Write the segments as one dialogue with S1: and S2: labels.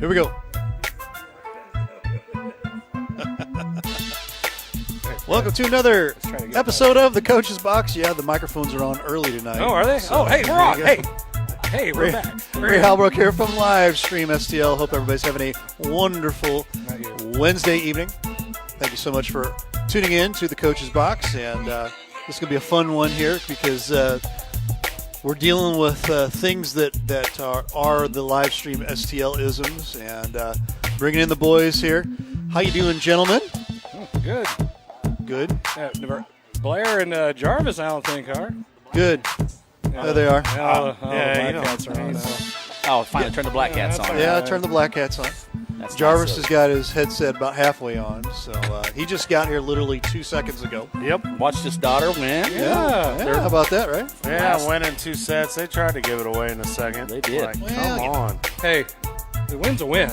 S1: Here we go. Welcome to another episode of the Coach's Box. Yeah, the microphones are on early tonight.
S2: Oh, are they?
S1: So,
S2: hey, we're on. Hey, we're back.
S1: Ray Halbrook here from Live Stream STL. Hope everybody's having a wonderful Wednesday evening. Thank you so much for tuning in to the Coach's Box. And this is going to be a fun one here because we're dealing with things that are the Live Stream STL isms, and bringing in the boys here. How you doing, gentlemen?
S2: Good.
S1: Good.
S2: Blair and Jarvis, I don't think, are.
S1: Good. There they are.
S2: Black Cats are on now.
S3: Oh, finally turn the Black Cats on.
S1: Yeah, turn the Black Hats on.
S3: That's
S1: Jarvis
S3: nice.
S1: has got his headset about halfway on, so he just got here literally 2 seconds ago.
S4: Yep.
S3: Watched his daughter win.
S1: Yeah. How about that, right?
S4: Yeah, winning 2 sets. They tried to give it away in the second.
S3: They did.
S4: Like,
S1: Well,
S4: come on.
S2: Hey, the win's a win.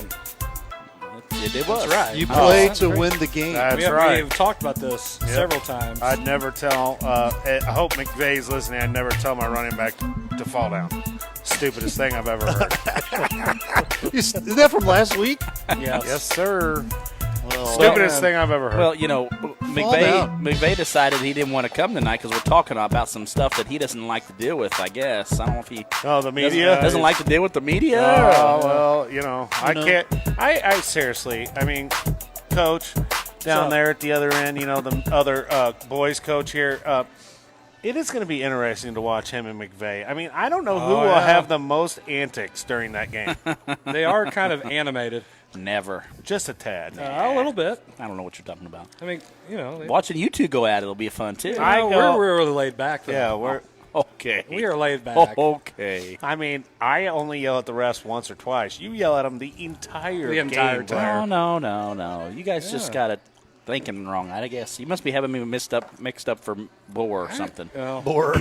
S3: It was.
S2: That's right.
S1: You play
S2: that's
S1: to
S2: great.
S1: win the game.
S4: That's right.
S2: We've talked about this several times.
S4: I'd never tell, I hope McVay's listening, I'd never tell my running back to fall down. Stupidest thing I've ever heard.
S1: Is that from last week?
S2: Yes.
S4: Yes, sir.
S1: Well,
S4: Stupidest thing I've ever heard.
S3: Well,
S1: down.
S3: McVay decided he didn't want to come tonight because we're talking about some stuff that he doesn't like to deal with, I guess. I don't know if he
S4: oh, the media?
S3: doesn't like to deal with the media.
S4: Oh, well, I
S1: know.
S4: can't. I seriously, coach down there at the other end, the other boys coach here, it is going to be interesting to watch him and McVay. I don't know who will have the most antics during that game.
S2: They are kind of animated.
S3: Never.
S4: Just a tad.
S2: A little bit.
S3: I don't know what you're talking about. Watching you two go at it will be fun, too.
S2: We're really laid back, though.
S4: Yeah, we're.
S3: Okay.
S2: We are laid back.
S3: Okay.
S4: I only yell at the refs once or twice. You yell at them the entire game. Blair.
S3: No. You guys just got it thinking wrong, I guess. You must be having me mixed up for Boer or something.
S1: Boar.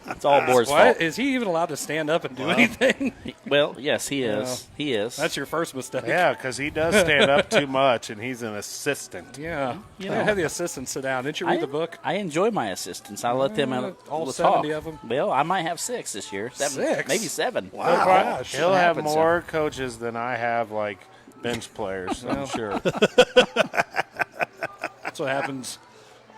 S3: It's all Boer's
S2: What?
S3: fault.
S2: Is he even allowed to stand up and do anything?
S3: Well, yes, he is. He is.
S2: That's your first mistake.
S4: Yeah, because he does stand up too much, and he's an assistant.
S2: Yeah.
S3: You
S2: You
S3: know.
S2: have the assistant sit down. Didn't you read the book?
S3: I enjoy my assistants. I let them
S2: all
S3: talk.
S2: 70 of them?
S3: Well, I might have 6 this year.
S2: 6?
S3: Maybe 7.
S4: He'll,
S2: gosh.
S4: he'll have
S3: happens,
S4: more coaches than I have, bench players, I'm sure.
S2: That's what happens.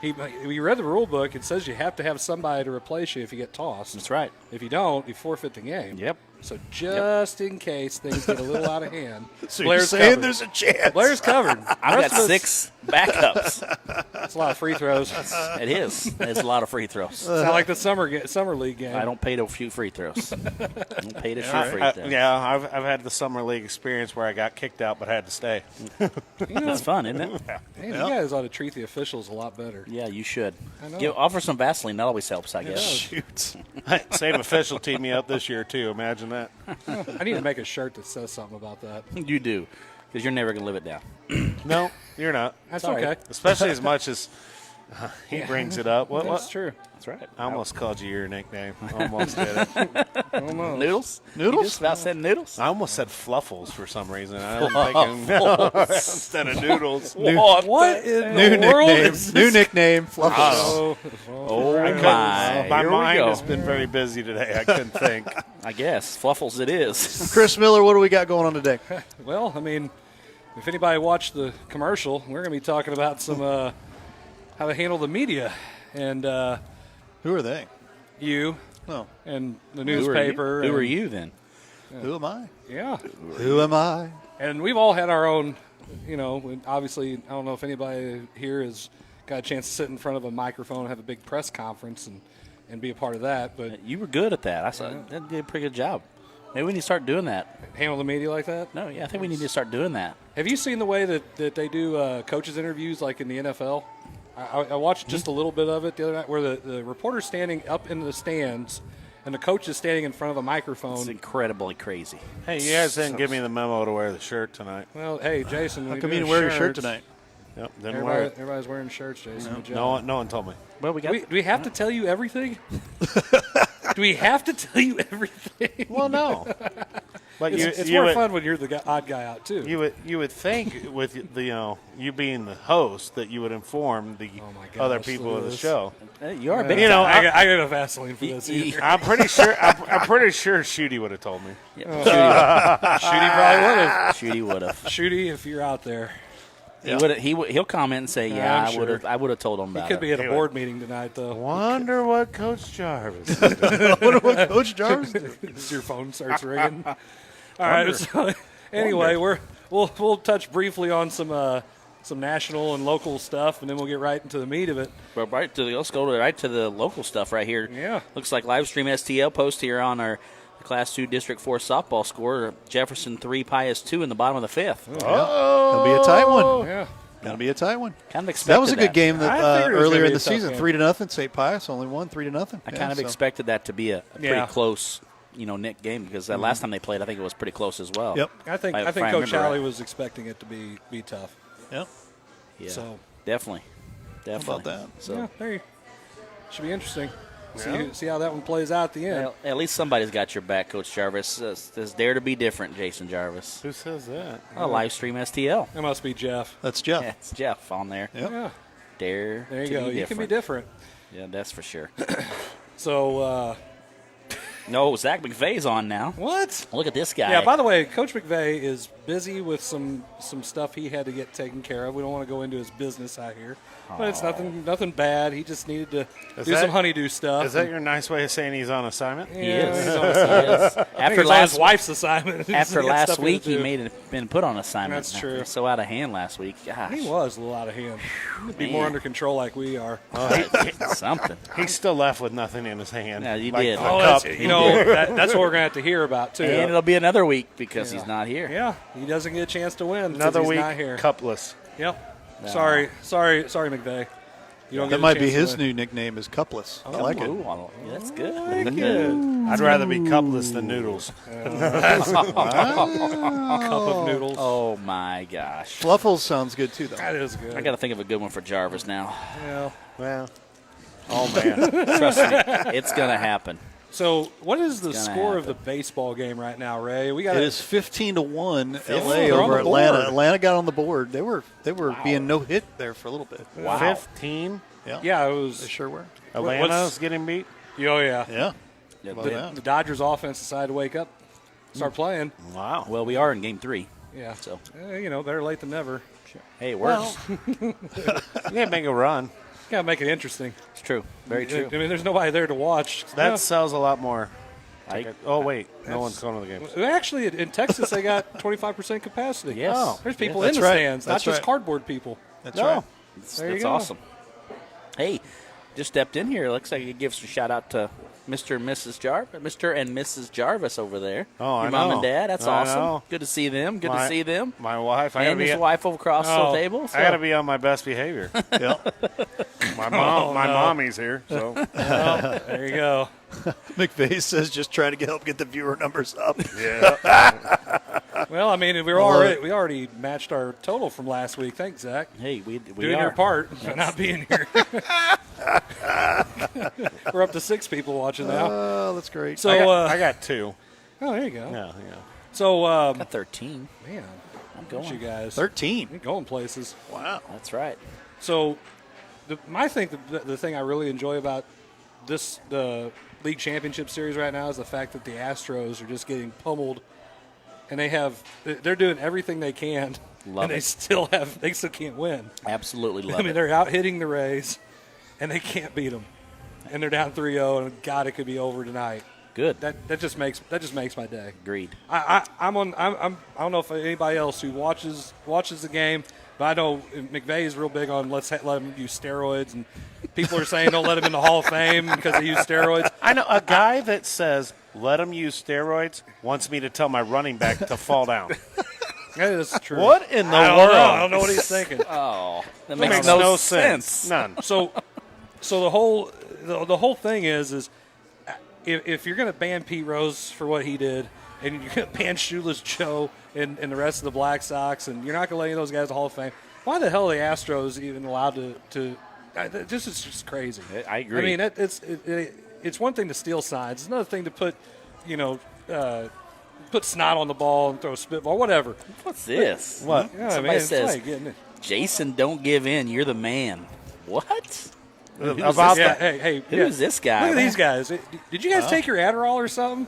S2: We read the rule book. It says you have to have somebody to replace you if you get tossed.
S3: That's right.
S2: If you don't, you forfeit the game.
S3: Yep.
S2: So just in case things get a little out of hand,
S1: So you're saying
S2: covered.
S1: there's a chance.
S2: Blair's covered.
S3: I've
S2: Rest
S3: got
S2: of us-
S3: 6 backups.
S2: That's a lot of free throws.
S3: It is. It's a lot of free throws.
S2: Sound like the summer league game.
S3: I don't pay to shoot free throws. I don't pay to shoot free throws.
S4: I've had the summer league experience where I got kicked out but had to stay.
S3: That's fun, isn't it?
S2: Man, you guys ought to treat the officials a lot better.
S3: Yeah, you should.
S2: I know.
S3: Offer some Vaseline. That always helps, I guess.
S1: Shoot.
S4: Same official teamed me up this year, too. Imagine that.
S2: I need to make a shirt that says something about that.
S3: You do, because you're never going to live it down.
S4: No, you're not.
S2: That's
S3: Sorry.
S2: okay.
S4: Especially as much as he brings it up.
S2: That's true.
S3: That's right.
S4: I almost called you your nickname. Almost did it.
S3: Noodles?
S1: Noodles?
S3: You just about said noodles?
S4: I almost said Fluffles for some reason. I'm thinking instead of noodles.
S2: What in
S1: New
S2: the world
S1: nickname.
S2: is
S1: New nickname. Fluffles.
S3: Oh,
S4: I
S3: my.
S4: couldn't- my
S3: Here we
S4: mind
S3: go.
S4: has been very busy today. I couldn't think.
S3: I guess. Fluffles it is.
S1: Chris Miller, what do we got going on today?
S2: Well, if anybody watched the commercial, we're going to be talking about some how to handle the media and
S1: Who are they?
S2: you
S1: Oh,
S2: and the
S3: Who are you?
S2: newspaper.
S3: Who are
S2: and-
S3: you then?
S1: who am I?
S2: Yeah.
S1: Who am I?
S2: And we've all had our own, obviously, I don't know if anybody here has got a chance to sit in front of a microphone and have a big press conference and be a part of that, but
S3: You were good at that. I saw that did a pretty good job. Maybe we need to start doing that.
S2: handle the media like that.
S3: No, yeah, I think we need to start doing that.
S2: Have you seen the way that they do coaches interviews like in the NFL? I watched just a little bit of it the other night where the reporter's standing up in the stands and the coach is standing in front of a microphone.
S3: It's incredibly crazy.
S4: Hey, you guys didn't give me the memo to wear the shirt tonight.
S2: Well, hey, Jason.
S1: How come you didn't wear your shirt tonight?
S4: Yep, didn't wear it.
S2: Everybody's wearing shirts, Jason. Good job.
S4: No one told me.
S3: Well, we got
S2: Do we have to tell you everything? Do we have to tell you everything?
S4: Well, no. But
S2: it's
S4: you
S2: more
S4: would,
S2: fun when you're the odd guy out too.
S4: You would think with the you being the host that you would inform the
S2: Oh my gosh,
S4: other people of the
S2: Louis.
S4: show.
S3: You are a big
S4: You know,
S2: I got no Vaseline for this.
S3: He-
S2: either.
S4: I'm pretty sure. I'm pretty sure Shooty would have told me.
S2: Shooty probably would have.
S3: Shooty would have.
S2: Shooty, if you're out there,
S3: He'll comment and say, "Yeah,
S2: I'm sure.
S3: I would have told him
S2: he
S3: about
S2: could
S3: it."
S2: be at a
S4: Anyway.
S2: board meeting tonight, though.
S4: Wonder what Coach Jarvis.
S1: I wonder what Coach Jarvis did.
S2: As your phone starts ringing. All right. So, anyway, we'll touch briefly on some national and local stuff, and then we'll get right into the meat of it.
S3: But let's go right to the local stuff right here.
S2: Yeah.
S3: Looks like Livestream STL post here on our Class 2 District 4 softball score. Jefferson 3, Pius 2 in the bottom of the 5th.
S1: It'll be a tight one.
S2: Yeah.
S1: Gonna be a tight one.
S3: Kind of expected
S1: That was a good game
S2: I figured it was
S1: earlier
S2: gonna
S1: in
S2: be
S1: the
S2: a tough
S1: season.
S2: game.
S1: 3-0. St. Pius only won 3-0.
S3: I kind of expected that to be a pretty
S2: Yeah.
S3: close, Nick game because that last time they played, I think it was pretty close as well.
S1: Yep.
S2: I think
S3: If I
S2: Coach
S3: remember
S2: Alley
S3: right.
S2: was expecting it to be tough.
S1: Yep.
S3: Yeah.
S2: So
S3: Definitely.
S1: How about that?
S3: So
S2: yeah, there should be interesting. See how that one plays out at the end.
S3: well, at least somebody's got your back, Coach Jarvis. Says dare to be different, Jason Jarvis.
S4: Who says that?
S3: Oh, Livestream STL.
S2: That must be Jeff.
S1: That's Jeff.
S3: Yeah, it's Jeff on there.
S1: Yep.
S2: Yeah,
S3: Dare
S2: there you
S3: to
S2: go.
S3: be
S2: You
S3: different.
S2: can be different.
S3: Yeah, that's for sure.
S2: So
S3: No, Zach McVeigh's on now.
S2: what?
S3: Look at this guy.
S2: Yeah. By the way, Coach McVeigh is busy with some stuff he had to get taken care of. We don't want to go into his business out here, but it's nothing bad. He just needed to do
S4: that-
S2: some honeydew stuff.
S4: Is that your nice way of saying he's on assignment?
S3: He
S2: Yeah,
S3: is.
S2: he's on
S3: He
S2: assignment.
S3: is.
S2: I think
S3: After
S2: it's on his
S3: last
S2: wife's assignment.
S3: after
S2: He had
S3: last
S2: stuff to
S3: week, he
S2: do.
S3: been put on assignment.
S2: That's true.
S3: So out of hand last week. Gosh,
S2: He was a little out of hand. He could be more
S3: Man.
S2: under control like we are.
S3: something.
S4: He's still left with nothing in his hand.
S3: Yeah, you
S4: Like
S3: did.
S4: the
S2: Oh,
S4: cup.
S2: that's, that's what we're going to have to hear about, too.
S3: And it'll be another week because he's not here.
S2: Yeah, he doesn't get a chance to win because
S4: Another
S2: he's
S4: week,
S2: not here.
S4: cupless.
S2: Yep. Sorry, McVeigh. You don't get
S1: That
S2: a
S1: might be
S2: chance to
S1: his
S2: win.
S1: new nickname is Cupless. I like it.
S3: Ooh, yeah, that's good.
S4: I'd rather be cupless than noodles.
S2: Cup of noodles.
S3: Oh my gosh!
S1: Fluffles sounds good too, though.
S2: That is good.
S3: I got to think of a good one for Jarvis now.
S2: Yeah.
S4: Well, oh man,
S3: Trust me, it's gonna happen.
S2: So, what is the
S3: It's gonna
S2: score of the
S3: happen.
S2: baseball game right now, Ray? We got
S1: It is 15-1. LA
S2: they're on
S1: over
S2: the
S1: Atlanta.
S2: board.
S1: Atlanta got on the board. They were being no hit there for a little bit.
S3: Wow.
S4: 15.
S2: Yeah, it was.
S1: They sure were.
S4: Atlanta's getting beat.
S2: Oh yeah.
S1: Yeah.
S3: Yeah,
S1: Well,
S3: but-
S1: yeah.
S2: The Dodgers offense decided to wake up, start playing.
S4: Wow.
S3: Well, we are in Game 3.
S2: Yeah.
S3: So
S2: better late than never.
S3: hey, it works.
S4: You can't make a run.
S2: Gotta make it interesting.
S3: It's true. Very true.
S2: I mean, there's nobody there to watch.
S4: That sells a lot more.
S3: I-
S4: Oh wait, no one's going to the game.
S2: Actually, in Texas, they got 25% capacity.
S3: Yes.
S4: Oh.
S2: There's people
S1: That's
S2: in the
S1: right.
S2: stands, not
S1: That's
S2: just
S1: right.
S2: cardboard people.
S1: That's
S4: No.
S1: right.
S2: There you
S3: That's
S2: go.
S3: awesome. Hey, just stepped in here. Looks like you give some shout out to Mr. and Mrs. Jarvis over there.
S4: Oh,
S3: Your
S4: I
S3: mom
S4: know.
S3: and dad. That's
S4: I
S3: awesome.
S4: know.
S3: Good to see them. Good to see them.
S4: My wife. I gotta
S3: And
S4: be.
S3: his wife over across
S2: Oh.
S3: the table. So.
S4: I got to be on my best behavior.
S1: Yeah.
S4: My mom. My mommy's here. So
S2: There you go.
S1: McVeigh says just try to help get the viewer numbers up.
S4: yeah.
S2: Well, I mean, we
S1: love
S2: already matched our total from last week. Thanks, Zach.
S3: Hey, we
S2: Doing
S3: are.
S2: your part for not being here. We're up to 6 people watching now.
S1: Oh, that's great.
S2: So,
S4: I got 2.
S2: oh, there you go.
S4: Yeah.
S2: So,
S3: Got 13.
S2: man,
S3: I'm
S2: look at you
S3: going.
S2: guys.
S1: 13.
S2: You're going places.
S1: Wow.
S3: That's right.
S2: So, the thing I really enjoy about the league championship series right now is the fact that the Astros are just getting pummeled, and they're doing everything they can,
S3: Love
S2: and
S3: it.
S2: they still can't win.
S3: Absolutely love
S2: I mean,
S3: it.
S2: they're out hitting the Rays, and they can't beat them, and they're down 3-0, and God, it could be over tonight.
S3: Good.
S2: That just makes my day.
S3: Agreed.
S2: I don't know if anybody else who watches the game, but I know McVay is real big on let him use steroids, and people are saying don't let him in the Hall of Fame because he used steroids.
S4: I know a guy that says let him use steroids wants me to tell my running back to fall down.
S2: That is true.
S4: What in the
S2: I don't
S4: world?
S2: know. I don't know what he's thinking.
S3: Oh, that
S4: That
S3: makes no sense.
S4: None.
S2: So the whole thing is if you're going to ban Pete Rose for what he did, and you're going to ban Shoeless Joe and the rest of the Black Sox, and you're not going to let any of those guys in the Hall of Fame, why the hell are the Astros even allowed to this is just crazy.
S3: I agree.
S2: I mean, it's one thing to steal signs. It's another thing to put, put snot on the ball and throw a spitball, whatever.
S3: What's this?
S4: What?
S2: Yeah,
S3: Somebody
S2: it's
S3: says,
S2: like getting it.
S3: Jason, don't give in. You're the man. What?
S4: About
S2: Yeah,
S4: that?
S2: hey,
S3: Who
S2: yeah.
S3: is this guy?
S2: Look at these guys. Did you guys take your Adderall or something?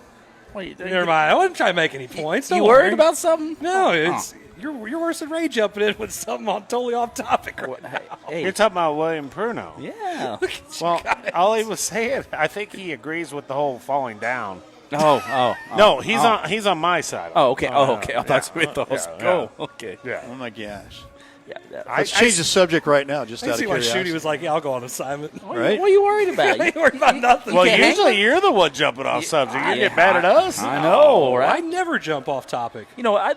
S3: Wait,
S2: Never mind. I wasn't trying to make any points.
S3: You
S2: Don't
S3: worried
S2: worry.
S3: about something?
S2: No, it's you're worse than Ray jumping in with something totally off topic. Right now.
S3: Hey,
S4: You're talking about William Pruno.
S3: yeah.
S4: Well, all he was saying, I think he agrees with the whole falling down.
S3: Oh.
S4: No, he's on my side.
S3: Oh, okay. Oh, okay. I thought you meant the whole.
S4: Yeah.
S3: Oh, okay.
S4: Yeah.
S1: Oh my gosh.
S3: Yeah.
S1: Let's change the subject right now, just
S2: I
S1: out of
S2: see why
S1: curiosity.
S2: Shooty was like, "Yeah, I'll go on assignment."
S1: Right?
S3: What are you worried about?
S2: I ain't worried about nothing.
S4: Well,
S3: can't hang
S4: usually you're the one jumping off subject. You get mad at us.
S3: I know,
S2: I
S3: right?
S2: never jump off topic.
S3: You know,
S2: I'm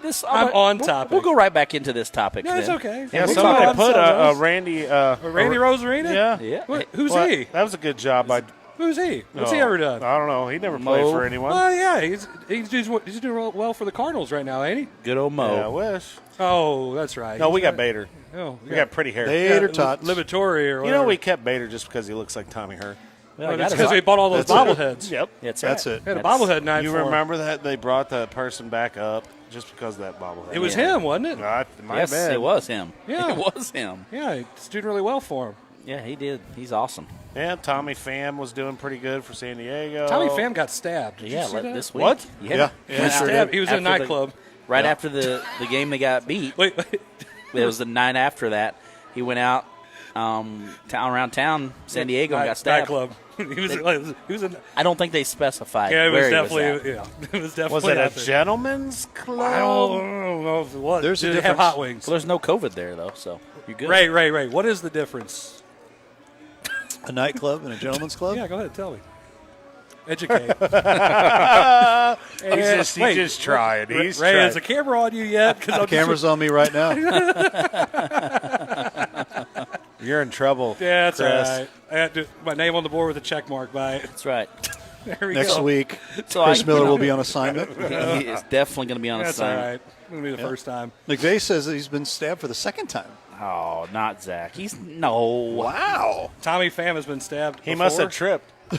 S2: on
S3: we'll-
S2: topic.
S3: We'll go right back into this topic.
S2: No, it's
S3: then.
S2: okay.
S4: Yeah,
S2: We'll
S4: somebody
S2: talk about
S4: put
S2: something
S4: a Randy.
S2: Randy Rosarina.
S4: Yeah.
S3: Yeah.
S2: Who's
S4: Well,
S2: he?
S4: That was a good job by.
S2: Who's he? What's he
S4: Oh,
S2: ever done?
S4: I don't know. He never played
S3: Mo.
S4: for anyone.
S2: Oh yeah, he's doing well for the Cardinals right now, ain't he?
S3: Good old Mo.
S4: Yeah, I wish.
S2: Oh, that's right.
S4: No,
S2: He's
S4: we got
S2: right.
S4: Bader.
S2: Oh,
S4: We got pretty hair.
S1: Bader Tots.
S2: Liberatore or whatever.
S4: You know, we kept Bader just because he looks like Tommy Hurt.
S3: Well, I
S2: Well,
S3: got
S2: that's
S3: his-
S2: because we bought all those
S1: That's it.
S2: bobbleheads.
S4: Yep.
S3: That's
S1: That's
S3: right.
S1: it.
S2: We had a
S3: That's-
S2: bobblehead night
S4: You
S2: for him.
S4: remember that they brought the person back up just because of that bobblehead?
S2: It was
S3: Yeah.
S2: him, wasn't it?
S4: It might
S3: Yes,
S4: have been.
S3: it was him.
S2: Yeah.
S3: It was him.
S2: Yeah, he's doing really well for him.
S3: Yeah, he did. He's awesome.
S4: Yeah, Tommy Pham was doing pretty good for San Diego.
S2: Tommy Pham got stabbed. Did
S3: Yeah,
S2: you see that?
S3: this week.
S4: What?
S1: Yeah.
S3: He
S1: Yeah,
S3: went
S1: sure
S3: out
S2: Stabbed. He was in a
S3: after the-
S2: nightclub.
S3: Right after the game they got beat.
S2: Wait.
S3: It was the night after that. He went out around town, San Diego, and got stabbed.
S2: Nightclub. he was in.
S3: I don't think they specified
S2: Yeah, it was
S3: where
S2: definitely.
S3: he was at.
S2: Yeah, it was definitely.
S4: Was it a
S2: out there.
S4: gentleman's club?
S2: I don't know if it was.
S1: There's a
S2: Did it have
S1: difference.
S2: hot wings?
S3: Well, there's no COVID there, though, so you're good.
S2: Ray. What is the difference?
S1: A nightclub and a gentleman's club?
S2: Yeah, go ahead, tell me. Educate.
S4: He's just trying. He's
S2: Ray,
S4: trying.
S2: is the camera on you yet? Because
S1: The camera's on me right now.
S4: You're in trouble.
S2: Yeah, that's all
S4: Chris.
S2: right. I had to, my name on the board with a check mark by it.
S3: That's right.
S2: There we
S1: Next
S2: go.
S1: week,
S3: So
S1: Chris Miller will be on assignment.
S3: He is definitely going to be on
S2: That's all
S3: assignment.
S2: right. It's going to be the first time.
S1: McVay says that he's been stabbed for the second time.
S3: Oh, not Zach. He's no.
S1: Wow.
S2: Tommy Pham has been stabbed.
S4: He must have
S2: before.
S4: tripped.
S2: He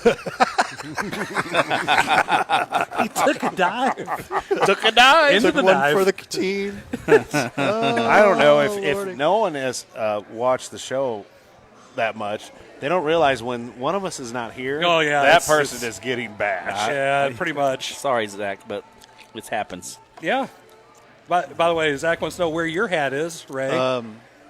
S2: took a dive.
S4: Took a dive.
S2: Into
S1: Took
S2: the
S1: one
S2: dive.
S1: for the team.
S4: I don't know
S1: Lordy.
S4: if no one has watched the show that much. They don't realize when one of us is not here.
S2: Oh, yeah,
S4: that
S2: it's-
S4: person
S2: it's-
S4: is getting bashed.
S2: Yeah, pretty much.
S3: Sorry, Zach, but it happens.
S2: Yeah. By the way, Zach wants to know where your hat is, Ray.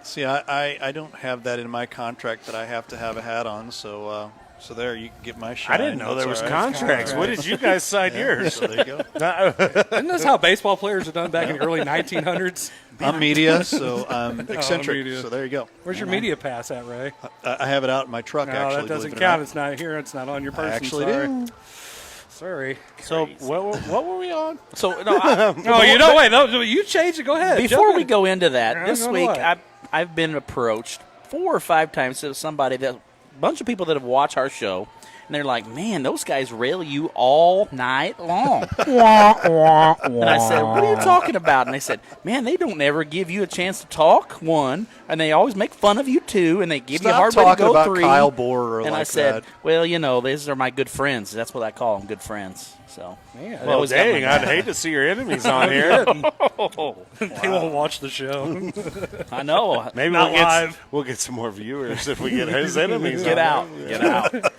S1: See, I don't have that in my contract that I have to have a hat on, so there, you can get my shine.
S4: I didn't know
S1: That's
S4: there was
S1: all right.
S4: contracts. When did you guys sign yours?
S1: So there you go.
S2: Isn't this how baseball players are done back in the early 1900s?
S1: I'm media, so I'm eccentric.
S2: media.
S1: So there you go.
S2: Where's your media pass at, Ray?
S1: I have it out in my truck,
S2: No,
S1: actually.
S2: that doesn't
S1: believe it or
S2: count.
S1: not.
S2: It's not here. It's not on your person.
S1: I actually
S2: Sorry.
S1: do.
S2: Sorry.
S4: So what were we on?
S3: So no, I,
S2: No, you know, wait. No, you changed it. Go ahead.
S3: before
S2: Jump
S3: we
S2: in.
S3: go into that,
S2: Yeah,
S3: this
S2: go
S3: week
S2: what?
S3: I've been approached 4 or 5 times to somebody that a bunch of people that have watched our show, and they're like, "Man, those guys rail you all night long." And I said, "What are you talking about?" And they said, "Man, they don't ever give you a chance to talk, 1, and they always make fun of you, 2, and they give you a
S1: Stop
S3: hard way to
S1: talking
S3: go,
S1: about
S3: 3."
S1: Kyle Borer
S3: and
S1: like
S3: I said,
S1: that.
S3: "Well, you know, these are my good friends. That's what I call them, good friends." So,
S2: Man.
S3: they
S4: Well,
S3: always got
S4: dang,
S3: my
S4: I'd
S3: back.
S4: hate to see your enemies on here.
S2: They won't watch the show.
S3: I know.
S4: Maybe
S2: Not live.
S4: we'll get some more viewers if we get his enemies.
S3: Get
S4: on
S3: out. Get out.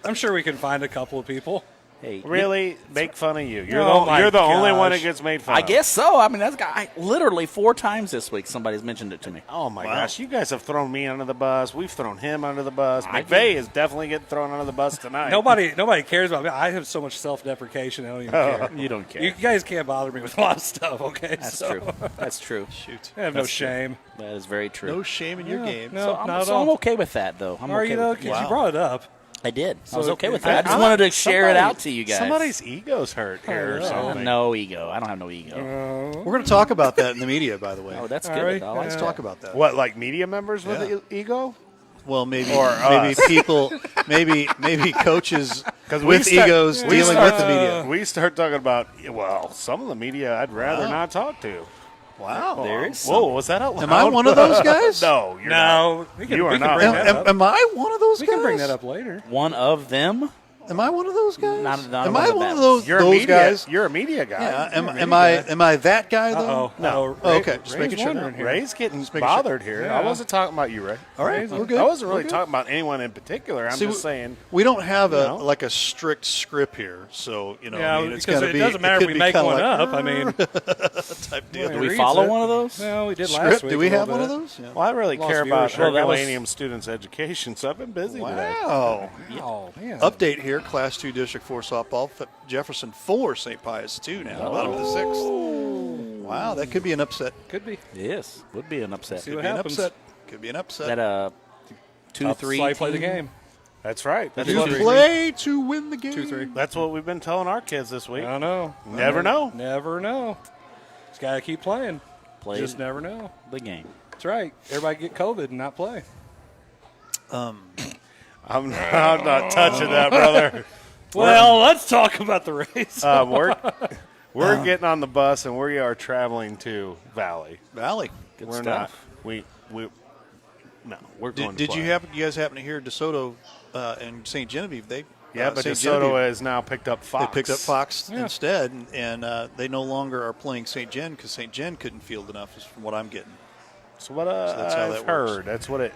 S2: I'm sure we can find a couple of people.
S3: Hey,
S4: there. Really, make fun of you. You're
S2: Oh, my
S4: you're the only one that
S2: gosh.
S4: gets made fun
S3: I
S4: of.
S3: guess so. I mean, that's literally 4 times this week somebody's mentioned it to me.
S4: Oh my
S1: Wow.
S4: gosh, you guys have thrown me under the bus. We've thrown him under the bus.
S3: I
S4: McVay is definitely getting thrown under the bus tonight.
S2: Nobody cares about me. I have so much self-deprecation. I don't even care.
S3: You don't care.
S2: You guys can't bother me with a lot of stuff, okay?
S3: That's
S2: So,
S3: true. That's true.
S1: Shoot.
S2: I have no
S3: That's true.
S2: shame.
S3: That is very true.
S1: No shame in your game.
S2: No,
S3: so
S2: not
S3: I'm,
S2: at
S3: so
S2: all.
S3: I'm okay with that, though. I'm
S2: Are
S3: okay
S2: you though?
S3: with
S2: Because
S1: Wow.
S2: you brought it up.
S3: I did. I
S2: So
S3: was okay with
S2: I-
S3: that. I just
S2: I-
S3: wanted to share it
S4: Somebody-
S3: out to you guys.
S4: Somebody's ego's hurt here or
S2: yeah.
S4: something.
S3: No ego. I don't have no ego.
S1: We're going to talk about that in the media, by the way.
S3: Oh, that's
S2: All
S3: good.
S2: right.
S3: I like
S1: Let's
S3: that.
S1: talk about that.
S4: What, like media members with
S1: Yeah.
S4: ego?
S1: Well, maybe
S4: Or
S1: maybe
S4: us.
S1: people, maybe coaches
S4: 'Cause we
S1: with
S4: start-
S1: egos
S4: we
S1: dealing
S4: start-
S1: with the media.
S4: We start talking about, well, some of the media I'd rather
S1: Wow.
S4: not talk to.
S1: Wow.
S3: There is
S4: Whoa,
S3: some.
S4: was that out loud?
S1: Am I one of those guys?
S4: No, you're not.
S2: No, we can,
S4: You are
S2: we can
S4: not.
S2: bring
S1: Am,
S2: that
S1: am,
S2: up.
S1: am I one of those
S2: We
S1: guys?
S2: can bring that up later.
S3: One of them.
S1: Am I one of those guys?
S3: Not
S1: am
S3: one
S1: I
S3: of the
S1: one of
S3: bad
S1: those,
S4: You're a
S1: those
S4: media,
S1: guys?
S4: You're a media guy.
S1: Yeah. Am I that guy though?
S2: No.
S1: Okay, just making sure.
S2: wondering here.
S4: Ray's getting
S1: making
S4: bothered here.
S2: Yeah.
S4: I wasn't talking about you, Ray.
S1: All right, we're good.
S4: I wasn't
S1: We're
S4: really
S1: good.
S4: talking about anyone in particular. I'm
S1: See,
S4: just saying.
S1: we don't have
S4: you know.
S1: like a strict script here, so
S2: Yeah,
S1: I mean, it's
S2: because
S1: gotta
S2: it
S1: be.
S2: doesn't matter
S1: it
S2: if
S1: could
S2: we
S1: be
S2: make
S1: kinda
S2: one
S1: like,
S2: up. I mean,
S1: type deal.
S3: Do we
S2: reads
S3: follow
S2: it.
S3: one of those?
S2: no, we did last
S1: Script?
S2: week.
S1: Do we
S2: a little
S1: have one of
S2: bit.
S1: those? Yeah.
S4: Well, I really
S2: Lost
S4: care about
S2: viewership.
S3: Well, that was-
S4: Herculaneum students' education, so I've been busy today.
S1: Wow.
S2: Oh man.
S1: Update here: Class 2 District 4 softball. Jefferson 4, St. Pius 2 now. Bottom of the sixth. Wow, that could be an upset.
S2: Could be.
S3: Yes, would be an upset.
S2: See
S1: Could
S2: what
S1: be an
S2: happens.
S1: upset. Could be an upset.
S3: That a 2-3
S2: Slide play the
S3: team?
S2: game.
S4: That's right. That's
S1: You
S4: what,
S1: play to win the game.
S2: 2-3.
S4: that's what we've been telling our kids this week.
S2: I don't know.
S4: Never know.
S2: Never know. Just gotta keep playing.
S3: Play
S2: Just never know.
S3: the game.
S2: That's right. Everybody get COVID and not play.
S4: I'm not touching that, brother.
S2: Well, let's talk about the race.
S4: We're getting on the bus and we are traveling to Valley.
S1: Valley.
S3: Good
S4: We're
S3: stuff.
S4: not. No, we're going.
S1: Did
S4: to
S1: you
S4: play.
S1: guys happen to hear DeSoto and St. Genevieve?
S4: Yeah, but
S1: St.
S4: DeSoto
S1: Genevieve,
S4: has now picked up Fox.
S1: They picked up Fox
S2: Yeah.
S1: instead, and they no longer are playing St. Gen because St. Gen couldn't field enough, is from what I'm getting.
S4: So what
S1: that's how
S4: I've
S1: that
S4: heard.
S1: works.
S4: That's what it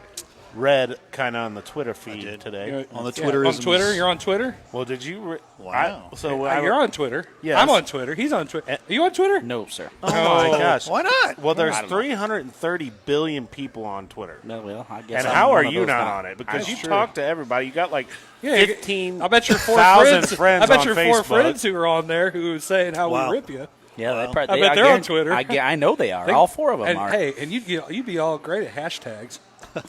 S4: read kind of on the Twitter feed
S1: did.
S4: today.
S1: On the
S2: Yeah,
S1: Twitter,
S2: on Twitter. You're on Twitter.
S4: Well, did you?
S1: Wow.
S2: You're on Twitter.
S4: Yes.
S2: I'm on Twitter. He's on Twitter. Are you on Twitter?
S3: No, sir.
S4: Oh my gosh!
S1: Why not?
S4: Well, there's
S3: I don't know.
S4: 330 billion people on Twitter.
S3: No, well, I guess.
S4: And
S3: I'm
S4: how
S3: one
S4: are
S3: of
S4: you
S3: those
S4: not
S3: now.
S4: on it? Because
S2: That's
S4: you
S2: true.
S4: talk to everybody. You got like
S2: Yeah,
S4: 15.
S2: I bet your 4
S4: thousand
S2: friends. I bet
S4: on
S2: your 4
S4: Facebook.
S2: friends who are on there who are saying how
S1: Wow.
S2: we rip you.
S3: Yeah,
S1: Wow.
S3: they
S2: I bet they're on
S3: guarantee-
S2: Twitter.
S3: I know they are.
S2: They-
S3: All 4 of them
S2: and,
S3: are.
S2: Hey, and you'd be all great at hashtags.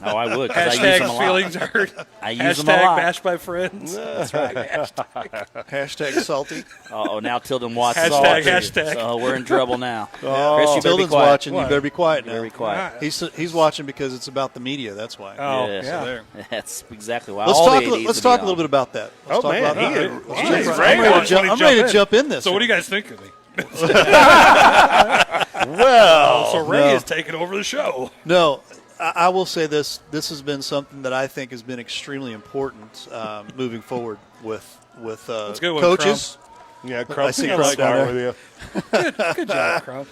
S3: Oh, I would. 'Cause I use them a
S2: Hashtag
S3: lot.
S2: feelings hurt.
S3: I use them a
S2: Hashtag
S3: lot.
S2: bashed by friends. That's right.
S1: Hashtag salty.
S3: Oh, now Tilden Watts.
S2: Hashtag.
S3: So we're in trouble now. Chris, you better be
S1: Tilden's
S3: quiet.
S1: watching. You
S2: What?
S1: better be quiet now.
S3: Very quiet.
S1: He's watching because it's about the media. That's why.
S2: Oh,
S3: Yes.
S2: yeah.
S1: There.
S3: That's exactly why.
S1: Let's
S3: all
S1: talk.
S3: the ADs
S1: Let's
S3: will
S1: talk
S3: be
S1: a little bit
S3: on.
S1: about that. Let's
S4: Oh,
S1: talk
S4: man,
S1: about
S4: he
S1: that.
S4: is-
S1: Let's
S4: he's
S1: jump right-
S4: ready.
S1: I'm ready to
S2: Wants
S1: jump-
S2: me to
S1: I'm ready to
S2: jump in.
S1: jump in this.
S2: So what do
S1: thing.
S2: you guys think of me?
S4: Well,
S2: So Ray
S1: no.
S2: is taking over the show.
S1: No, I will say this. This has been something that I think has been extremely important moving forward with
S2: a good one,
S1: coaches.
S4: yeah,
S1: I
S4: Crump,
S1: see
S4: I'm
S1: Crump down
S4: smart
S1: there.
S4: with you.
S2: Good job, Crump.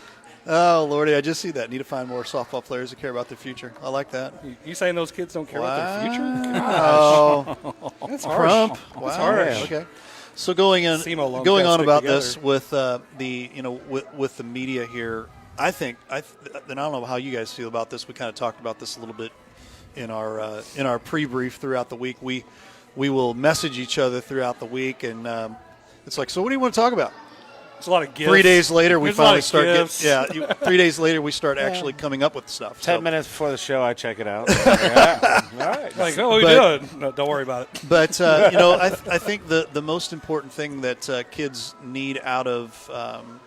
S1: Oh Lordy, I just see that. Need to find more softball players that care about their future. I like that.
S2: You saying those kids don't care about their future?
S1: Oh,
S2: That's harsh.
S1: Crump. Wow.
S2: harsh.
S1: Okay. So going
S2: SEMO loans
S1: on
S2: gotta
S1: about
S2: stick
S1: this
S2: together.
S1: with with the media here, I think and I don't know how you guys feel about this. We kind of talked about this a little bit in our pre-brief throughout the week. We will message each other throughout the week, and it's like, so what do you want to talk about?
S2: It's a lot of gifts.
S1: 3 days later, we
S2: There's a lot
S1: finally
S2: of
S1: start
S2: gifts.
S1: getting. Yeah, 3 days later, we start actually coming up with stuff.
S4: 10
S1: So-
S4: minutes before the show, I check it out. Yeah. All right.
S2: Like, oh, what are we
S1: But-
S2: doing? No, don't worry about it.
S1: But I think the most important thing that kids need out of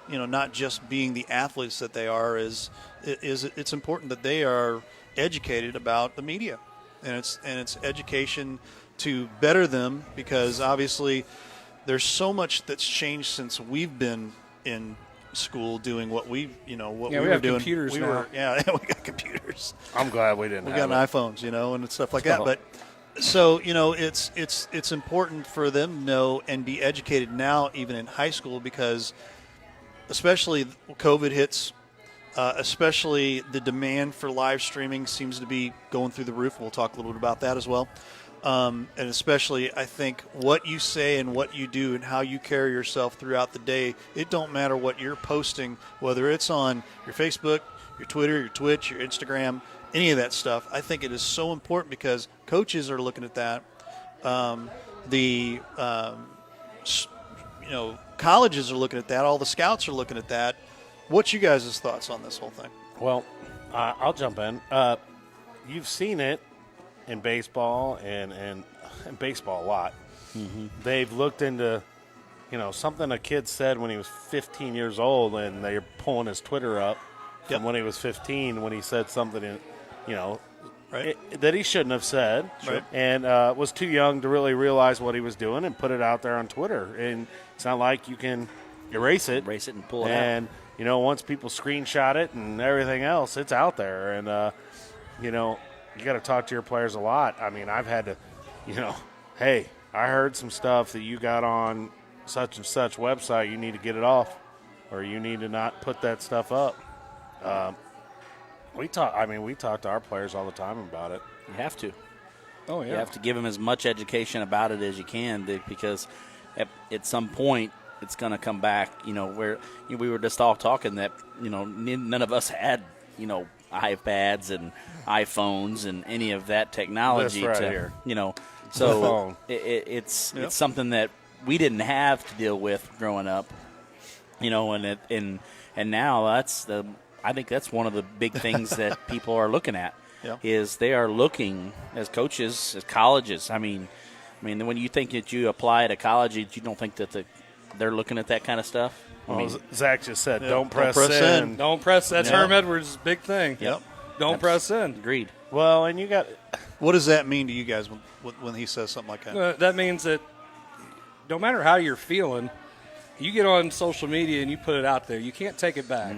S1: not just being the athletes that they are is it's important that they are educated about the media, and it's education to better them, because obviously there's so much that's changed since we've been in school doing what we
S2: we
S1: were
S2: have
S1: doing.
S2: computers
S1: we
S2: now.
S1: were we got computers.
S4: I'm glad we didn't
S1: We
S4: have
S1: got
S4: it.
S1: iPhones, and stuff like that. But so it's important for them to know and be educated now, even in high school, because especially COVID hits, especially the demand for live streaming seems to be going through the roof. We'll talk a little bit about that as well. And especially, I think what you say and what you do and how you carry yourself throughout the day, it don't matter what you're posting, whether it's on your Facebook, your Twitter, your Twitch, your Instagram, any of that stuff. I think it is so important because coaches are looking at that. Colleges are looking at that. All the scouts are looking at that. What's you guys' thoughts on this whole thing?
S4: Well, I'll jump in. You've seen it in baseball and baseball a lot. Mm-hmm. They've looked into, something a kid said when he was 15 years old, and they're pulling his Twitter up from when he was 15 when he said something,
S1: Right.
S4: that he shouldn't have said,
S1: Right.
S4: and was too young to really realize what he was doing and put it out there on Twitter. And it's not like you can erase it.
S3: Erase it and pull it out.
S4: And, once people screenshot it and everything else, it's out there. And, you got to talk to your players a lot. I mean, I've had to, hey, I heard some stuff that you got on such and such website. You need to get it off, or you need to not put that stuff up. We talk to our players all the time about it.
S3: You have to.
S2: Oh, yeah.
S3: You have to give them as much education about it as you can, because at some point it's going to come back. Where we were just all talking that none of us had iPads and iPhones and any of that technology.
S4: This right here.
S3: So
S4: phone.
S3: It's something that we didn't have to deal with growing up. And now I think that's one of the big things that people are looking at.
S1: Yeah.
S3: Is they are looking as coaches, as colleges. I mean, when you think that you apply to college, you don't think that they're looking at that kind of stuff.
S4: Zach just said,
S1: Yeah,
S4: don't press
S1: press
S4: in.
S1: in.
S2: Don't press. That's
S3: No.
S2: Herm Edwards' big thing.
S3: Yep.
S2: Don't press in.
S3: Agreed.
S4: Well, and you got
S1: What does that mean to you guys when he says something like that?
S2: That means that no matter how you're feeling, you get on social media and you put it out there. You can't take it back.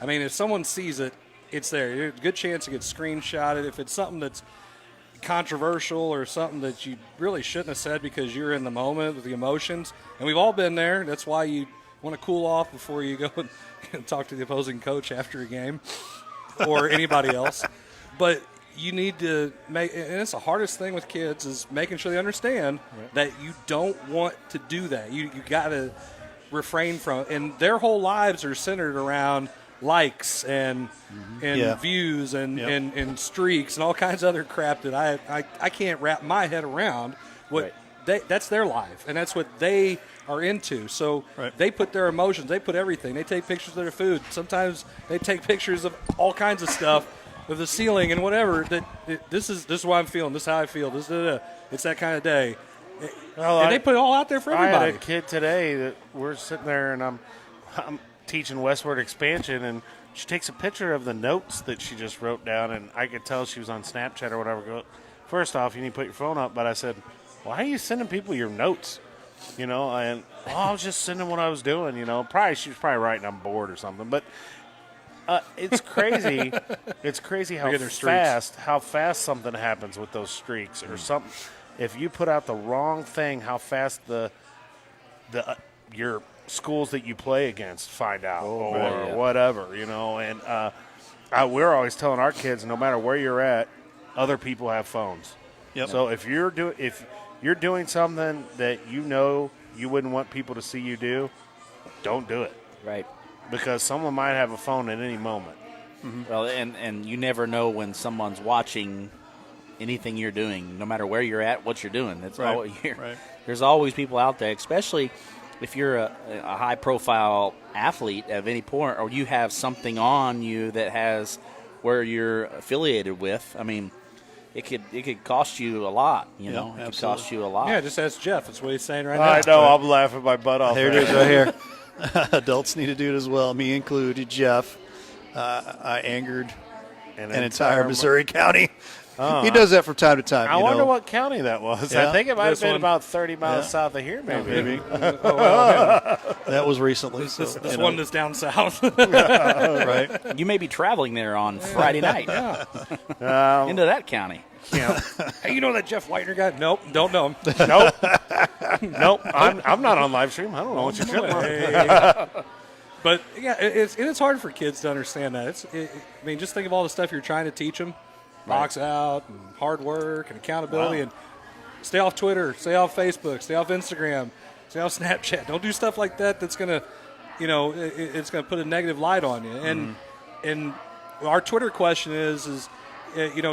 S2: I mean, if someone sees it, it's there. There's a good chance it gets screenshotted. If it's something that's controversial or something that you really shouldn't have said because you're in the moment with the emotions, and we've all been there. That's why you want to cool off before you go and talk to the opposing coach after a game or anybody else. But you need to make, and it's the hardest thing with kids, is making sure they understand that you don't want to do that. You got to refrain from it. And their whole lives are centered around likes and views and streaks and all kinds of other crap that I can't wrap my head around. That's their life, and that's what they are into. So they put their emotions, they put everything. They take pictures of their food. Sometimes they take pictures of all kinds of stuff, of the ceiling and whatever. This is what I'm feeling. This is how I feel. It's that kind of day. And they put it all out there for everybody.
S4: I had a kid today that we're sitting there, and I'm teaching westward expansion, and she takes a picture of the notes that she just wrote down, and I could tell she was on Snapchat or whatever. First off, you need to put your phone up, but I said, why are you sending people your notes? And I was just sending what I was doing. Probably she was probably writing I'm bored or something, but it's crazy. It's crazy how fast something happens with those streaks or something. If you put out the wrong thing, how fast your schools that you play against find out or whatever, And we're always telling our kids, no matter where you're at, other people have phones.
S1: Yep.
S4: So if you're doing something that you wouldn't want people to see you do, don't do it.
S3: Right.
S4: Because someone might have a phone at any moment.
S3: Mm-hmm. Well, and you never know when someone's watching anything you're doing, no matter where you're at, what you're doing. That's all. There's always people out there, especially if you're a high-profile athlete of any point, or you have something on you that has where you're affiliated with. I mean, it could cost you a lot. It could cost you a lot.
S2: Yeah, just ask Jeff. That's what he's saying right now.
S4: I know. I'm laughing my butt off.
S1: There it is right here. Adults need to do it as well. Me included, Jeff. I angered an entire Missouri county. He does that from time to time.
S4: I wonder what county that was.
S1: Yeah.
S4: I think it might have been
S2: one.
S4: about 30 miles south of here, maybe.
S1: That was recently. So,
S2: This one that's down south.
S1: right?
S3: You may be traveling there on Friday night into that county.
S2: Hey, you know that Jeff Whitener guy? Nope, don't know him.
S4: Nope. I'm not on live stream. I don't know what you're talking about.
S2: But yeah, it's hard for kids to understand that. I mean, just think of all the stuff you're trying to teach them: box out, and hard work, and accountability, and stay off Twitter, stay off Facebook, stay off Instagram, stay off Snapchat. Don't do stuff like that. That's gonna, it's gonna put a negative light on you. And our Twitter question is.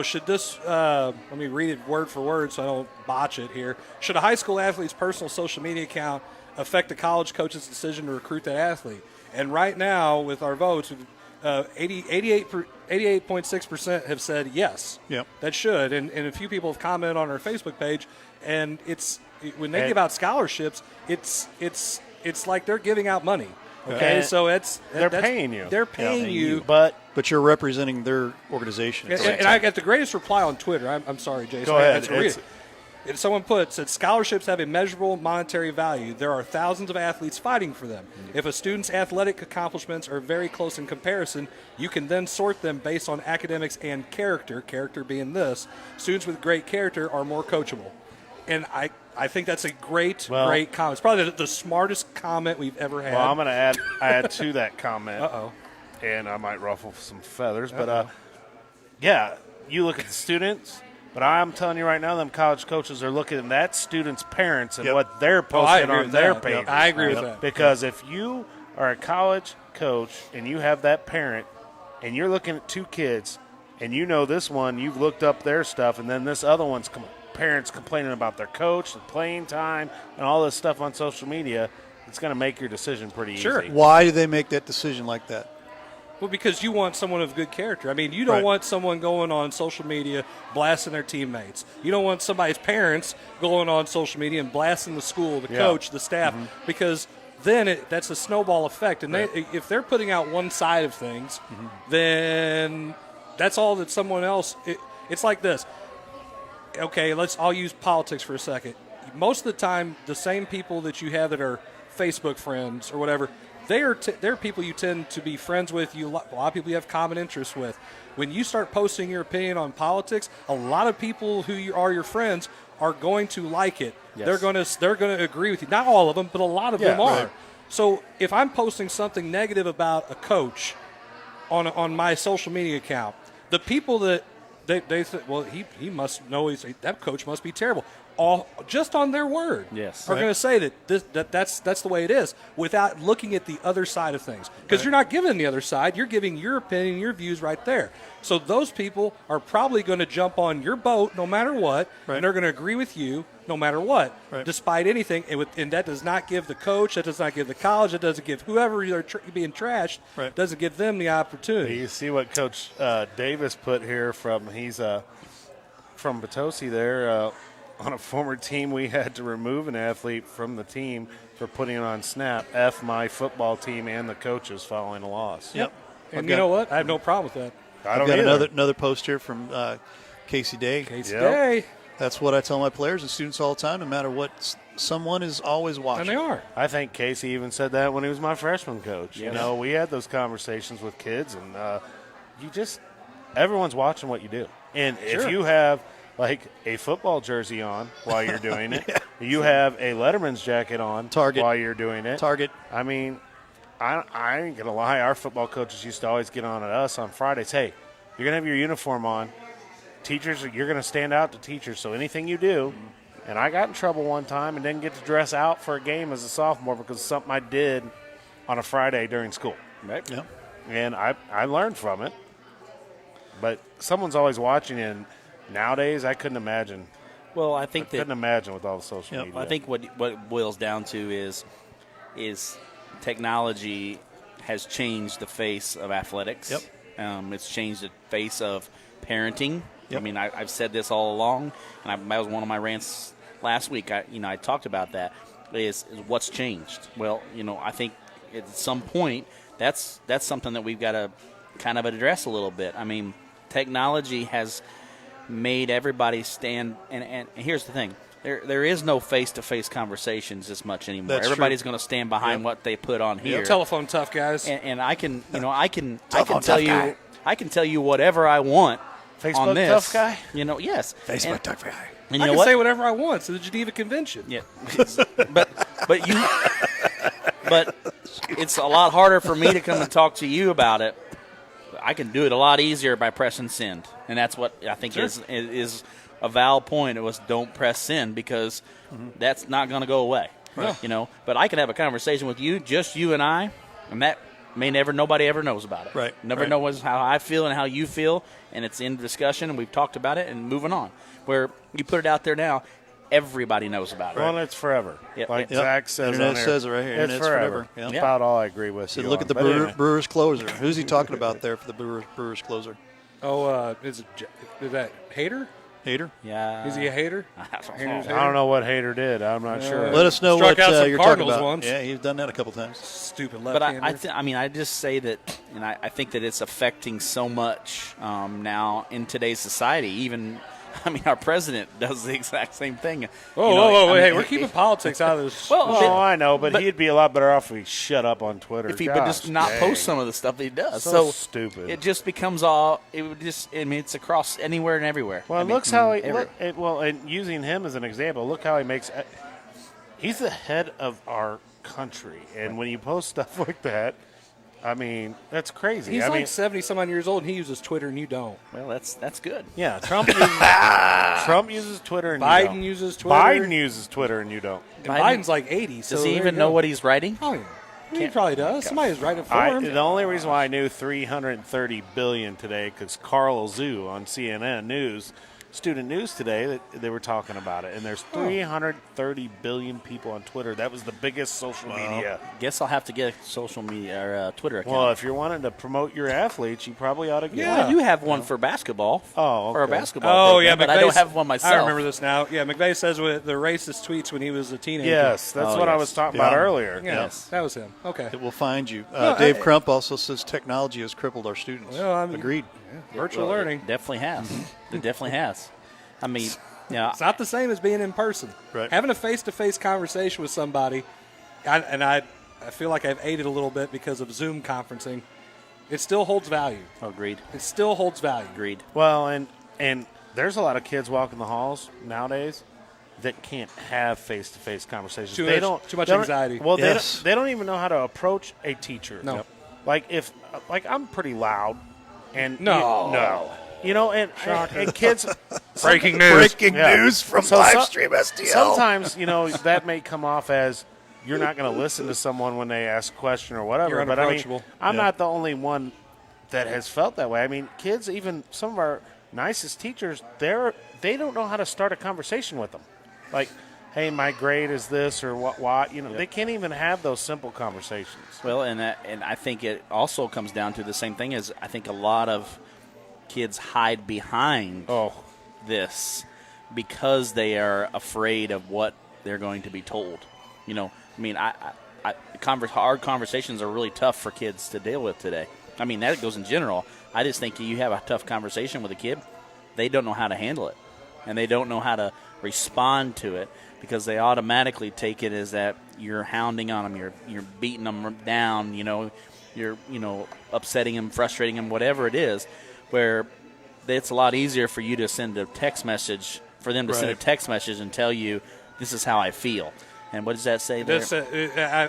S2: Should this, let me read it word for word so I don't botch it here. Should a high school athlete's personal social media account affect a college coach's decision to recruit that athlete? And right now, with our votes, 88.6% have said yes.
S1: Yep.
S2: That should. And a few people have commented on our Facebook page. And when they give out scholarships, it's like they're giving out money. Okay, so
S4: they're paying you.
S2: They're paying you.
S4: But
S1: you're representing their organization.
S2: And I got the greatest reply on Twitter. I'm sorry, Jason.
S4: Go ahead.
S2: I had to read it. Someone said, scholarships have a measurable monetary value. There are thousands of athletes fighting for them. If a student's athletic accomplishments are very close in comparison, you can then sort them based on academics and character being this. Students with great character are more coachable. And I think that's a great comment. It's probably the smartest comment we've ever had.
S4: Well, I'm going to add to that comment.
S2: Uh-oh.
S4: And I might ruffle some feathers. But, yeah, you look at the students. But I'm telling you right now, them college coaches are looking at that student's parents and what they're posting on their pages.
S2: I agree with that.
S4: Because if you are a college coach and you have that parent and you're looking at two kids and you know this one, you've looked up their stuff, and then this other one's parents complaining about their coach, the playing time, and all this stuff on social media, it's going to make your decision pretty easy.
S1: Why do they make that decision like that?
S2: Well, because you want someone of good character. I mean, you don't want someone going on social media blasting their teammates. You don't want somebody's parents going on social media and blasting the school, the coach, the staff, because then that's a snowball effect. And if they're putting out one side of things, then that's all that someone else it's like this. Okay, I'll use politics for a second. Most of the time, the same people that you have that are Facebook friends or whatever, they're people you tend to be friends with. A lot of people you have common interests with. When you start posting your opinion on politics, a lot of people who are your friends are going to like it. Yes. They're going to agree with you. Not all of them, but a lot of them are. Right. So if I'm posting something negative about a coach on my social media account, the people that they say, well, he must know that coach must be terrible. All just on their word, are going to say that's the way it is, without looking at the other side of things. Because you're not giving the other side; you're giving your opinion, your views right there. So those people are probably going to jump on your boat no matter what, and they're going to agree with you no matter what, despite anything. And that does not give the coach, that does not give the college, that doesn't give whoever they're being trashed, doesn't give them the opportunity.
S4: You see what Coach Davis put here from Potosi there. On a former team, we had to remove an athlete from the team for putting it on snap. F my football team and the coaches following a loss.
S2: Yep. And you know what? I have no problem with that.
S4: I've
S1: got another post here from Casey Day.
S2: Day.
S1: That's what I tell my players and students all the time. No matter what, someone is always watching.
S2: And they are.
S4: I think Casey even said that when he was my freshman coach. Yes. You know, we had those conversations with kids, and everyone's watching what you do. And if you have like a football jersey on while you're doing it, you have a Letterman's jacket on while you're doing it. I mean, I ain't going to lie. Our football coaches used to always get on at us on Fridays. Hey, you're going to have your uniform on. Teachers, you're going to stand out to teachers. So anything you do, and I got in trouble one time and didn't get to dress out for a game as a sophomore because of something I did on a Friday during school.
S1: Right. Yeah.
S4: And I learned from it. But someone's always watching, and nowadays I couldn't imagine.
S3: Well, I couldn't
S4: imagine with all the social media.
S3: I think what it boils down to is technology has changed the face of athletics.
S1: Yep.
S3: It's changed the face of parenting. Yep. I mean, I've said this all along, and that was one of my rants last week. I talked about that. Is what's changed? Well, I think at some point that's something that we've got to kind of address a little bit. I mean, technology has made everybody stand, and here's the thing. There is no face-to-face conversations as much anymore. Everybody's going to stand behind what they put on here.
S2: Telephone tough guys.
S3: And I can tell you whatever I want
S4: Facebook
S3: on this.
S4: Tough guy?
S3: Yes.
S1: Facebook tough guy.
S3: And
S2: I can say whatever I want to the Geneva Convention.
S3: Yeah. but it's a lot harder for me to come and talk to you about it. I can do it a lot easier by pressing send, and that's what I think is a valid point. It was don't press send because that's not going to go away. Right. But I can have a conversation with you, just you and I, and that nobody ever knows about it.
S1: Right.
S3: Never knows how I feel and how you feel, and it's in discussion, and we've talked about it and moving on. Where you put it out there now, everybody knows about it.
S4: Well, it's forever.
S3: Yep.
S4: Like Zach says
S1: Internet
S4: on there,
S1: says it right here.
S4: It's forever.
S1: Yep.
S4: That's about all I agree with.
S1: So
S4: you
S1: look
S4: on.
S1: at the Brewers closer. Who's he talking about there for the Brewers closer?
S2: Oh, is that Hader?
S1: Hader?
S3: Yeah.
S2: Is he a hater?
S4: I don't know what Hader did. I'm not sure.
S1: Let us know
S2: Struck
S1: what
S2: out some
S1: you're
S2: Cardinals
S1: talking about.
S2: once.
S1: Yeah, he's done that a couple times.
S2: Stupid
S3: But
S2: left-hander.
S3: I just say that, and I think that it's affecting so much now in today's society, even I mean, our president does the exact same thing.
S2: Whoa, hey, we're keeping politics out of this.
S3: Well,
S4: Oh, I know, but he'd be a lot better off if he shut up on Twitter.
S3: if he would just not
S4: Gosh,
S3: post
S4: dang.
S3: some of the stuff that he does.
S4: So stupid.
S3: It just becomes all. It would just. I mean, it's across anywhere and everywhere.
S4: Well,
S3: I mean,
S4: looks how he
S3: everywhere.
S4: and using him as an example, look how he makes. He's the head of our country, and when you post stuff like that, I mean, that's crazy.
S2: He's
S4: I
S2: like
S4: mean,
S2: 70-some-odd years old, and he uses Twitter, and you don't.
S3: Well, that's good.
S4: yeah, Trump uses Twitter, and
S2: Biden
S4: you don't.
S2: uses Twitter.
S4: Biden uses Twitter, and you don't.
S2: And
S3: Biden-
S2: Biden's like 80. So
S3: Does he
S2: there
S3: even
S2: you
S3: know
S2: go.
S3: what he's writing?
S2: Oh, yeah. He probably does. Somebody's writing for him.
S4: The only reason why I knew 330 billion today because Carl Zoo on CNN News, Student News today, that they were talking about it, and there's 330 billion people on Twitter. That was the biggest social media.
S3: Guess I'll have to get a social media or Twitter account.
S4: Well, if you're wanting to promote your athletes, you probably ought to get
S3: I
S4: one.
S3: do have one for basketball.
S4: Oh,
S3: For a
S4: okay.
S3: basketball.
S2: Oh,
S3: program,
S2: yeah,
S3: but I don't
S2: McVay's-
S3: have one myself.
S2: I remember this now. Yeah, McVay says with the racist tweets when he was a teenager.
S4: Yes, that's
S3: Oh,
S4: what I
S3: yes.
S4: was talking
S1: Yeah.
S4: about earlier.
S2: Yeah,
S3: Yes.
S2: that was him. Okay.
S1: It will find you.
S2: No,
S1: Dave
S2: I-
S1: Crump also says technology has crippled our students.
S2: Well, I mean-
S1: Agreed.
S2: Virtual
S3: Well,
S2: learning.
S3: It definitely has. It definitely has. I mean, yeah.
S2: It's not the same as being in person.
S1: Right.
S2: Having a face-to-face conversation with somebody, I feel like I've aided a little bit because of Zoom conferencing. It still holds value.
S3: Agreed.
S2: It still holds value.
S3: Agreed.
S4: Well, and there's a lot of kids walking the halls nowadays that can't have face-to-face conversations.
S2: Too
S4: they
S2: much-
S4: don't
S2: too much
S4: they don't-
S2: anxiety.
S4: Well,
S1: Yes.
S4: they don't even know how to approach a teacher.
S2: No. Yep.
S4: Like if I'm pretty loud, and
S2: No.
S4: no. You know, and kids.
S2: Breaking news.
S1: Breaking
S4: Yeah.
S1: news from
S4: So
S1: Livestream STL.
S4: Sometimes, that may come off as you're not going to listen to someone when they ask a question or whatever.
S2: You're
S4: but I mean,
S2: unapproachable.
S4: I'm
S1: Yeah.
S4: not the only one that has felt that way. I mean, kids, even some of our nicest teachers, they don't know how to start a conversation with them. Like, hey, my grade is this or what. They can't even have those simple conversations.
S3: Well, and I think it also comes down to the same thing as I think a lot of kids hide behind this because they are afraid of what they're going to be told. I mean, hard conversations are really tough for kids to deal with today. I mean, that goes in general. I just think you have a tough conversation with a kid, they don't know how to handle it, and they don't know how to respond to it because they automatically take it as that you're hounding on them, you're beating them down, you're upsetting them, frustrating them, whatever it is. Where it's a lot easier for you to send a text message, for them to send a
S1: Right.
S3: text message and tell you, this is how I feel. And what does that say there?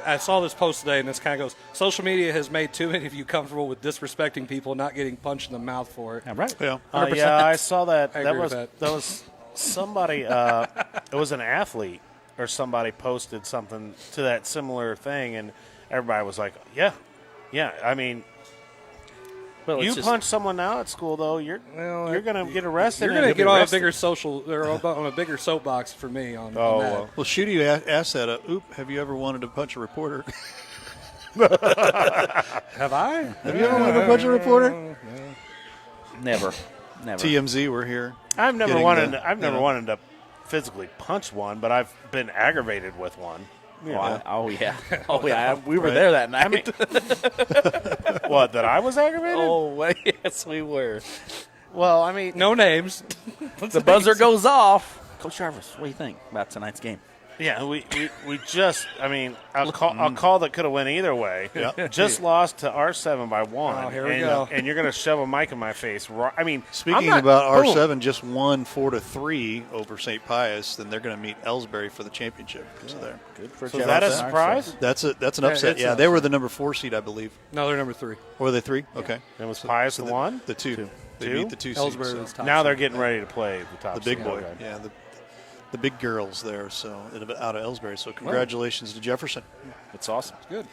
S2: I saw this post today, and this kind of goes, social media has made too many of you comfortable with disrespecting people, not getting punched in the mouth for it.
S3: Yeah, right.
S1: Yeah.
S3: 100%.
S4: Yeah, I saw that.
S2: I
S4: that
S2: agree
S4: was
S2: with
S4: that was somebody. It was an athlete or somebody posted something to that similar thing, and everybody was like, "Yeah." I mean,
S3: Well,
S4: you
S3: it's just-
S4: punch someone now at school, though, you're going to get arrested.
S2: You're
S4: and
S2: going to
S4: you'll
S2: get
S4: be
S2: on a
S4: arrested.
S2: bigger social, or on a bigger soapbox for me on that.
S4: well.
S1: Well, Shooty asked that. Have you ever wanted to punch a reporter?
S2: Have I?
S1: Have you ever wanted to punch a reporter?
S3: Never.
S1: TMZ, we're here.
S4: I've never
S1: getting
S4: wanted.
S1: the-
S4: I've never wanted to physically punch one, but I've been aggravated with one.
S3: Oh, yeah. We were there that night.
S4: I mean, what? That I was aggravated?
S3: oh, yes, we were.
S4: Well, I mean,
S2: No names.
S3: The buzzer goes off. Coach Jarvis, what do you think about tonight's game?
S4: yeah, we just. I mean, a call that could have went either way. Just lost to R7 by 1.
S2: Oh, here we
S4: and,
S2: go.
S4: And you're going to shove a mic in my face. I mean,
S1: Speaking
S4: I'm not-
S1: about
S4: boom.
S1: R7, just won 4-3 over St. Pius. Then they're going to meet Ellsbury for the championship. So there.
S3: Good for
S4: So is that a surprise?
S1: That's an upset.
S2: it's
S1: Yeah,
S2: an
S1: they were the number 4 seed, I believe.
S2: No, they're number 3.
S1: Or were they 3? Okay.
S4: It was Pius the one.
S1: The 2. They
S4: Two?
S1: beat the 2 seed.
S2: Ellsbury
S1: so
S2: was top.
S4: Now they're
S2: seed.
S4: getting ready to play the top.
S1: the big
S4: seed.
S1: boy.
S4: Okay.
S1: Yeah, the big girls there. So out of Ellsbury. So congratulations to Jefferson.
S3: That's awesome.
S2: Good.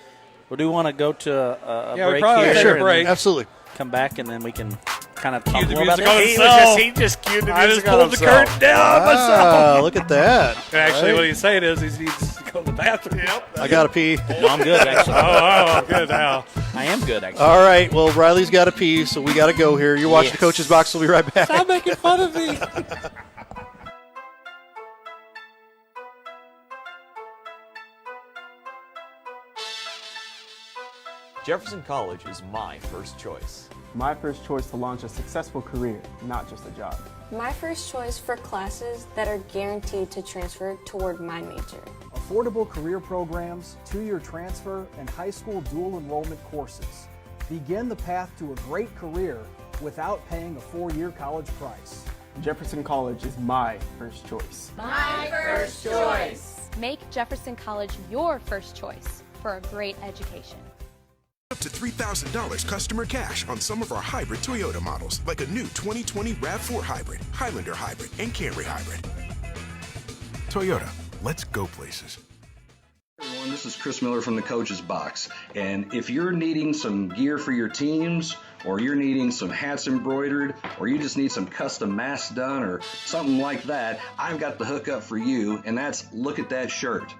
S3: Well, do you want to go to a
S2: Yeah, we
S3: break
S2: probably
S3: here?
S2: take a
S3: and
S2: break.
S1: Absolutely.
S3: Come back, and then we can kind of talk
S2: Cue
S3: a
S2: the
S3: little about
S2: music on
S3: this.
S4: He just cued the
S2: I
S4: music
S2: just
S4: on
S2: pulled the
S4: himself.
S2: curtain down myself.
S1: Ah, look at that.
S2: Actually,
S1: Right?
S2: what he's saying is he needs to go to the bathroom.
S1: I got to pee.
S3: No, I'm good, actually.
S2: Oh, good now.
S3: I am good, actually.
S1: All right. Well, Riley's got to pee, so we got to go here. You're watching
S3: Yes.
S1: the Coach's Box. We'll be right back.
S2: Stop making fun of me.
S5: Jefferson College is my first choice.
S6: My first choice to launch a successful career, not just a job.
S5: My first choice for classes that are guaranteed to transfer toward my major.
S6: Affordable career programs, 2-year transfer, and high school dual enrollment courses. Begin the path to a great career without paying a 4-year college price.
S7: Jefferson College is my first choice.
S8: My first choice.
S9: Make Jefferson College your first choice for a great education.
S10: Up to $3,000 customer cash on some of our hybrid Toyota models, like a new 2020 RAV4 Hybrid, Highlander Hybrid, and Camry Hybrid. Toyota, let's go places.
S11: Everyone, this is Chris Miller from the Coach's Box, and if you're needing some gear for your teams, or you're needing some hats embroidered, or you just need some custom masks done or something like that, I've got the hookup for you, and that's Look at That Shirt.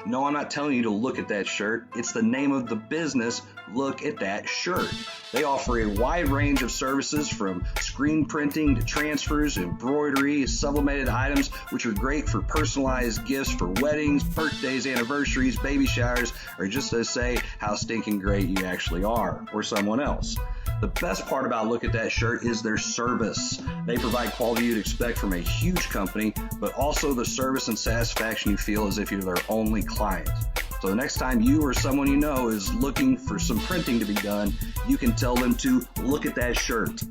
S11: No, I'm not telling you to look at that shirt. It's the name of the business, Look at That Shirt. They offer a wide range of services from screen printing to transfers, embroidery, sublimated items, which are great for personalized gifts for weddings, birthdays, anniversaries, baby showers, or just to say how stinking great you actually are, or someone else. The best part about Look at That Shirt is their service. They provide quality you'd expect from a huge company, but also the service and satisfaction you feel as if you're their only client. So the next time you or someone you know is looking for some printing to be done, you can tell them to look at that shirt.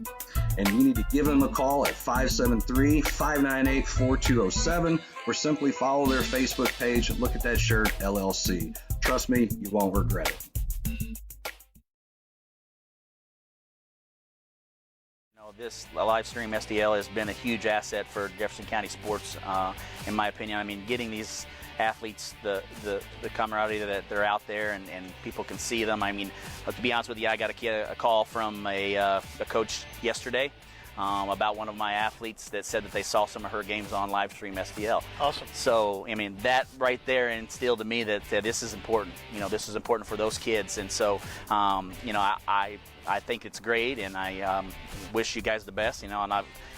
S11: And you need to give them a call at 573-598-4207 or simply follow their Facebook page, Look at That Shirt LLC. Trust me, you won't regret it.
S3: This live stream STL has been a huge asset for Jefferson County sports, in my opinion. I mean, getting these athletes the camaraderie that they're out there and people can see them. I mean, to be honest with you, I got a call from a coach yesterday about one of my athletes that said that they saw some of her games on live stream STL.
S1: Awesome.
S3: So, I mean, that right there instilled to me that this is important. You know, this is important for those kids. And so, you know, I think it's great, and I wish you guys the best. You know, and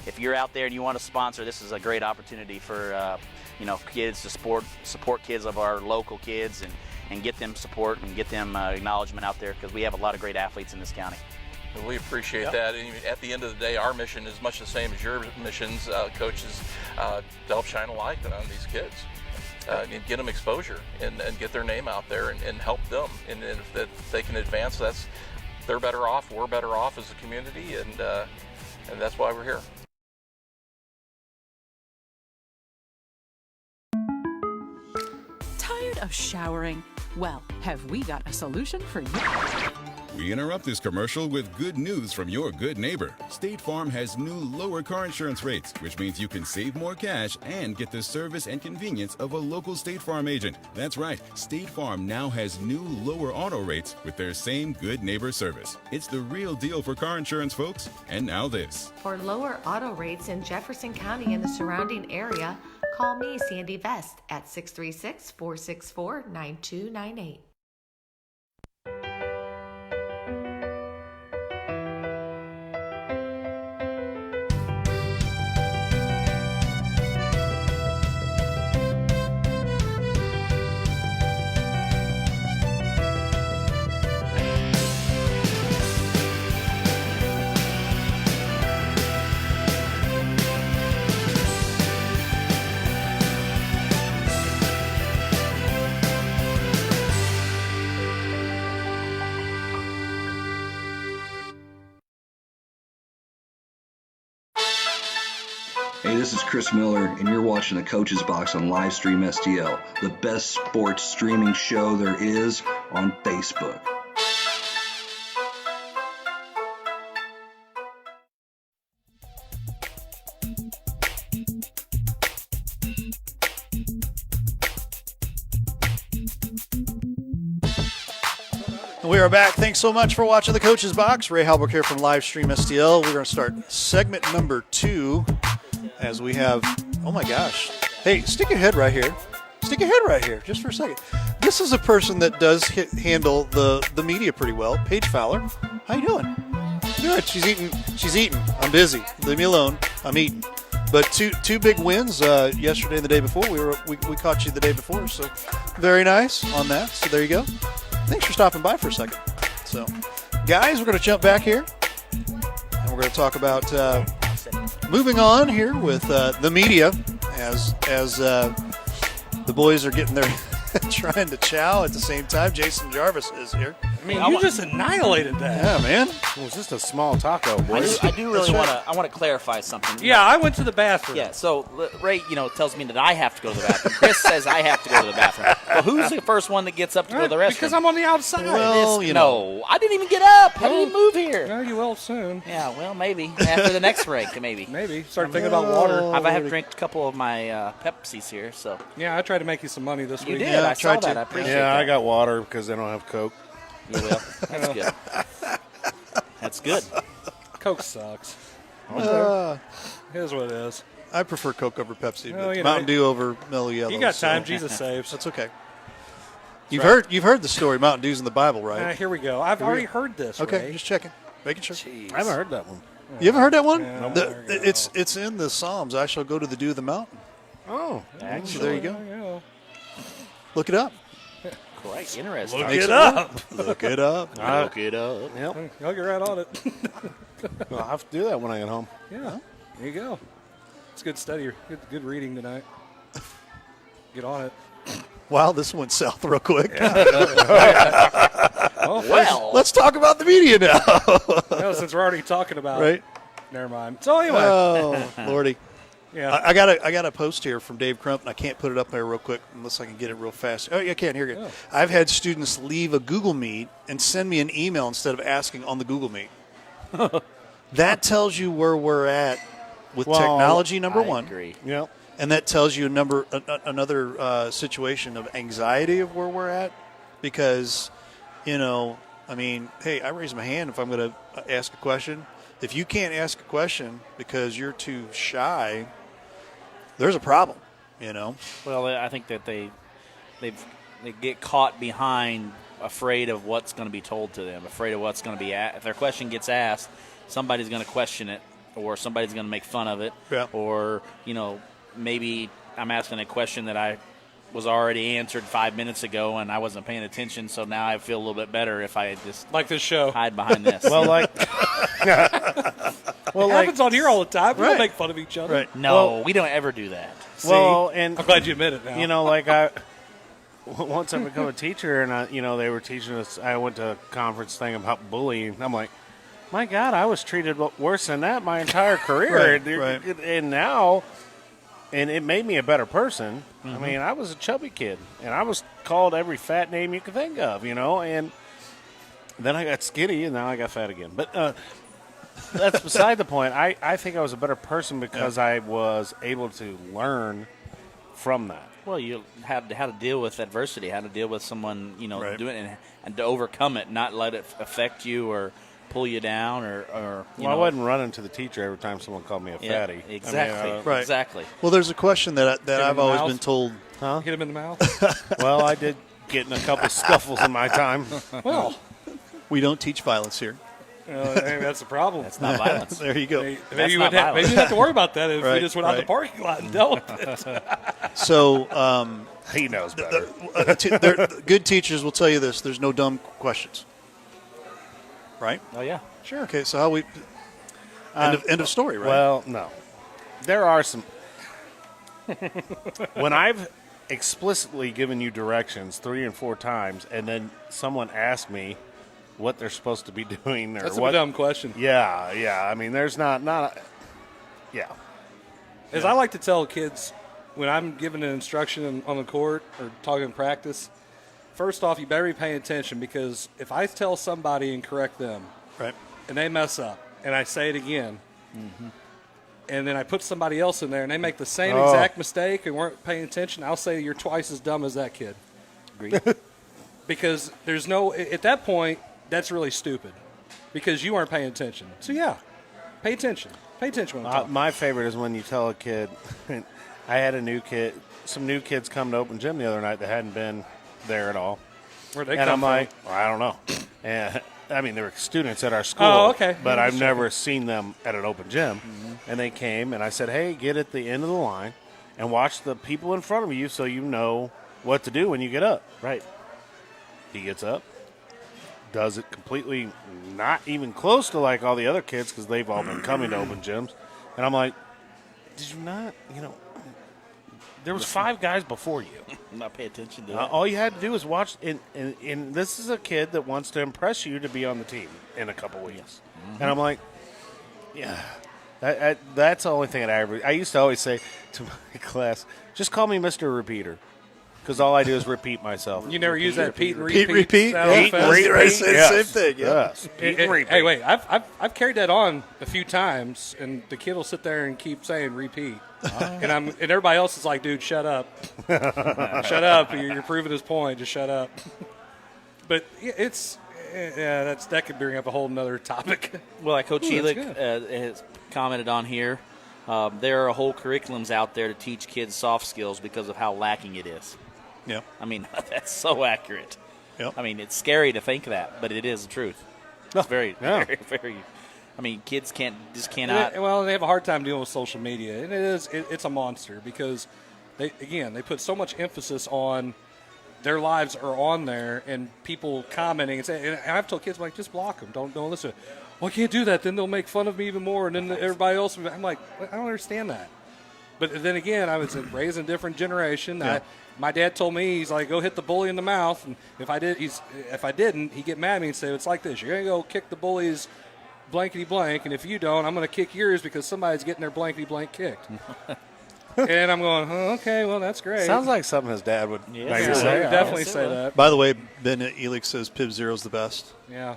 S3: if you're out there and you want to sponsor, this is a great opportunity for you know, kids to support kids of our local kids and get them support and get them acknowledgement out there, because we have a lot of great athletes in this county.
S12: And we appreciate that. And at the end of the day, our mission is much the same as your missions, coaches, to help shine a light on these kids. And get them exposure and get their name out there and help them. And if they can advance, they're better off, we're better off as a community, and that's why we're here.
S13: Tired of showering? Well, have we got a solution for you?
S14: We interrupt this commercial with good news from your good neighbor. State Farm has new lower car insurance rates, which means you can save more cash and get the service and convenience of a local State Farm agent. That's right, State Farm now has new lower auto rates with their same good neighbor service. It's the real deal for car insurance, folks. And now this.
S15: For lower auto rates in Jefferson County and the surrounding area, call me, Sandy Vest, at 636-464-9298.
S11: Hey, this is Chris Miller, and you're watching the Coach's Box on Livestream STL, the best sports streaming show there is on Facebook.
S1: We are back. Thanks so much for watching the Coach's Box. Ray Halbrook here from Livestream STL. We're going to start segment number 2 as we have, oh my gosh. Hey, stick your head right here. Stick your head right here just for a second. This is a person that does handle the media pretty well. Paige Fowler. How you doing? Good. She's eating. I'm busy. Leave me alone. I'm eating. But two big wins yesterday and the day before. We caught you the day before, so very nice on that. So there you go. Thanks for stopping by for a second. So, guys, we're going to jump back here, and we're going to talk about moving on here with the media as the boys are getting their trying to chow at the same time. Jason Jarvis is here.
S2: I mean, you just annihilated that.
S1: Yeah, man.
S4: It was just a small taco, boys.
S3: I do really want to. I want to clarify something.
S2: Yeah, I went to the bathroom.
S3: Yeah, so Ray, tells me that I have to go to the bathroom. Chris says I have to go to the bathroom. Well, who's the first one that gets up to go to the restroom?
S2: Because I'm on the outside.
S1: Well,
S3: No, I didn't even get up. I didn't even move here.
S2: No, you will soon.
S3: Yeah, well, maybe after the next break, maybe.
S2: Maybe. Start thinking about water.
S3: I have drank a couple of my Pepsis here, so.
S2: Yeah, I tried to make you some money this
S3: You
S2: week.
S3: did.
S1: Yeah,
S3: I saw
S1: tried
S3: that.
S1: to.
S3: I appreciate
S4: Yeah,
S3: that.
S4: I got water because they don't have Coke.
S3: You will. That's good. That's good.
S2: Coke sucks. Here's what it is.
S1: I prefer Coke over Pepsi,
S2: Well,
S1: but
S2: you know,
S1: Mountain Dew over Mellow Yellow.
S2: You got
S1: so
S2: time. Jesus saves.
S1: That's okay. You've heard the story. Mountain Dew's in the Bible, right?
S2: Here we go. I've already heard this.
S1: Okay,
S2: Ray.
S1: just checking, making sure.
S2: Jeez.
S4: I haven't heard that one.
S1: You haven't heard that one?
S2: Yeah,
S1: The- it's in the Psalms. I shall go to the dew of the mountain.
S4: Oh,
S1: So there you go. Look it up.
S3: Quite interesting.
S2: Look it up.
S1: Look it up.
S3: Look it up.
S4: Yep.
S2: I'll get right on it.
S4: I'll have to do that when I get home.
S2: Yeah. There you go. It's good study. Good reading tonight. Get on it.
S1: Wow, this went south real quick.
S3: Well,
S1: Let's talk about the media now.
S2: No, since we're already talking about
S1: Right?
S2: it. Never mind. So anyway.
S1: Oh, Lordy.
S2: Yeah.
S1: I got a post here from Dave Crump, and I can't put it up there real quick unless I can get it real fast. Oh, yeah, I can. Here you go.
S2: Oh.
S1: I've had students leave a Google Meet and send me an email instead of asking on the Google Meet. That tells you where we're at with technology, number one.
S3: I agree.
S4: Yep.
S1: And that tells you another situation of anxiety of where we're at because, I mean, hey, I raise my hand if I'm going to ask a question. If you can't ask a question because you're too shy, there's a problem,
S3: Well, I think that they get caught behind, afraid of what's going to be told to them, afraid of what's going to be if their question gets asked, somebody's going to question it, or somebody's going to make fun of it,
S1: Yeah.
S3: or maybe I'm asking a question that I was already answered 5 minutes ago and I wasn't paying attention, so now I feel a little bit better if I just
S2: Like this show.
S3: hide behind this.
S4: Well, like,
S2: It happens on here all the time. We don't make fun of each other.
S1: Right.
S3: no, we don't ever do that.
S4: well, and
S2: I'm glad you admit it now.
S4: like once I become a teacher, and they were teaching us. I went to a conference thing about bullying. I'm like, my God, I was treated worse than that my entire career,
S1: Right.
S4: and now, and it made me a better person. I mean, I was a chubby kid, and I was called every fat name you could think of, and then I got skinny, and now I got fat again. But that's beside the point. I think I was a better person because I was able to learn from that.
S3: Well, you had how to deal with adversity, how to deal with someone,
S1: Right.
S3: doing it and to overcome it, not let it affect you or pull you down or you
S4: I
S3: know.
S4: wasn't running to the teacher every time someone called me a
S3: Yeah,
S4: fatty.
S3: exactly.
S4: I mean,
S1: Right.
S3: Exactly.
S1: Well, there's a question that
S2: in
S1: I've
S2: the
S1: always
S2: mouth?
S1: been told.
S2: Hit him in the mouth.
S4: well, I did get in a couple scuffles in my time.
S2: Well,
S1: We don't teach violence here.
S2: maybe that's the problem.
S3: That's not violence.
S1: There you go.
S2: Maybe
S3: That's
S2: you
S3: not
S2: would have, maybe
S3: violence.
S2: you have to worry about that if we
S1: Right,
S2: just went out the
S1: right.
S2: parking lot and dealt with it.
S1: So
S4: He knows better.
S1: good teachers will tell you this. There's no dumb questions. Right?
S3: Oh yeah.
S1: Sure. Okay, so how we end of story, right?
S4: Well, no. There are some. When I've explicitly given you directions 3 and 4 times, and then someone asks me what they're supposed to be doing, or
S2: That's
S4: what,
S2: a dumb question.
S4: Yeah. I mean, there's not. Yeah.
S2: As I like to tell kids when I'm giving an instruction on the court or talking in practice, first off, you better be paying attention because if I tell somebody and correct them,
S1: right,
S2: and they mess up, and I say it again, and then I put somebody else in there and they make the same exact mistake and weren't paying attention, I'll say you're twice as dumb as that kid.
S3: Agreed.
S2: Because there's no, at that point, that's really stupid because you weren't paying attention. So, yeah, pay attention. Pay attention when I'm talking.
S4: My favorite is when you tell a kid. I had some new kids come to open gym the other night that hadn't been there at all.
S2: Where'd they
S4: and
S2: come
S4: I'm like,
S2: from?
S4: well, I don't know. And I mean, they were students at our school.
S2: Oh, okay.
S4: But
S2: Yeah,
S4: I've
S2: sure.
S4: never seen them at an open gym. And they came, and I said, hey, get at the end of the line and watch the people in front of you so you know what to do when you get up.
S3: Right.
S4: He gets up, does it completely not even close to like all the other kids because they've all been coming to open gyms. And I'm like, did you not, there was 5 guys before you.
S3: Not pay attention to that.
S4: All you had to do was watch. And this is a kid that wants to impress you to be on the team in a couple weeks.
S3: Mm-hmm.
S4: And I'm like, yeah. That's the only thing that I used to always say to my class, just call me Mr. Repeater. Because all I do is repeat myself.
S2: You never use that Pete and
S1: Pete
S2: repeat.
S1: repeat.
S2: sound effect?
S1: I say the same thing. Yeah.
S4: Yes. Pete and repeat.
S2: Hey, wait! I've carried that on a few times, and the kid will sit there and keep saying repeat, and everybody else is like, "Dude, shut up, shut up! You're proving his point. Just shut up." But that could bring up a whole nother topic.
S3: Well, like Coach
S2: Ooh, that's
S3: Elick has commented on here, there are whole curriculums out there to teach kids soft skills because of how lacking it is.
S1: Yeah.
S3: I mean, that's so accurate.
S1: Yep.
S3: I mean, it's scary to think that, but it is the truth. It's very, very. I mean, kids cannot.
S2: Well, they have a hard time dealing with social media, and it's a monster because they put so much emphasis on their lives are on there and people commenting and saying. And I've told kids, I'm like, just block them. Don't listen. Well, I can't do that. Then they'll make fun of me even more, and then everybody else. I'm like, I don't understand that. But then again, I was raised in a different generation.
S1: Yeah.
S2: My dad told me, he's like, go hit the bully in the mouth. And if I didn't, he'd get mad at me and say, it's like this. You're going to go kick the bully's blankety blank, and if you don't, I'm going to kick yours because somebody's getting their blankety blank kicked. And I'm going, okay, well, that's great.
S4: Sounds like something his dad would
S2: maybe say. Definitely say that.
S1: By the way, Ben Elick says Pib Zero's the best.
S2: Yeah.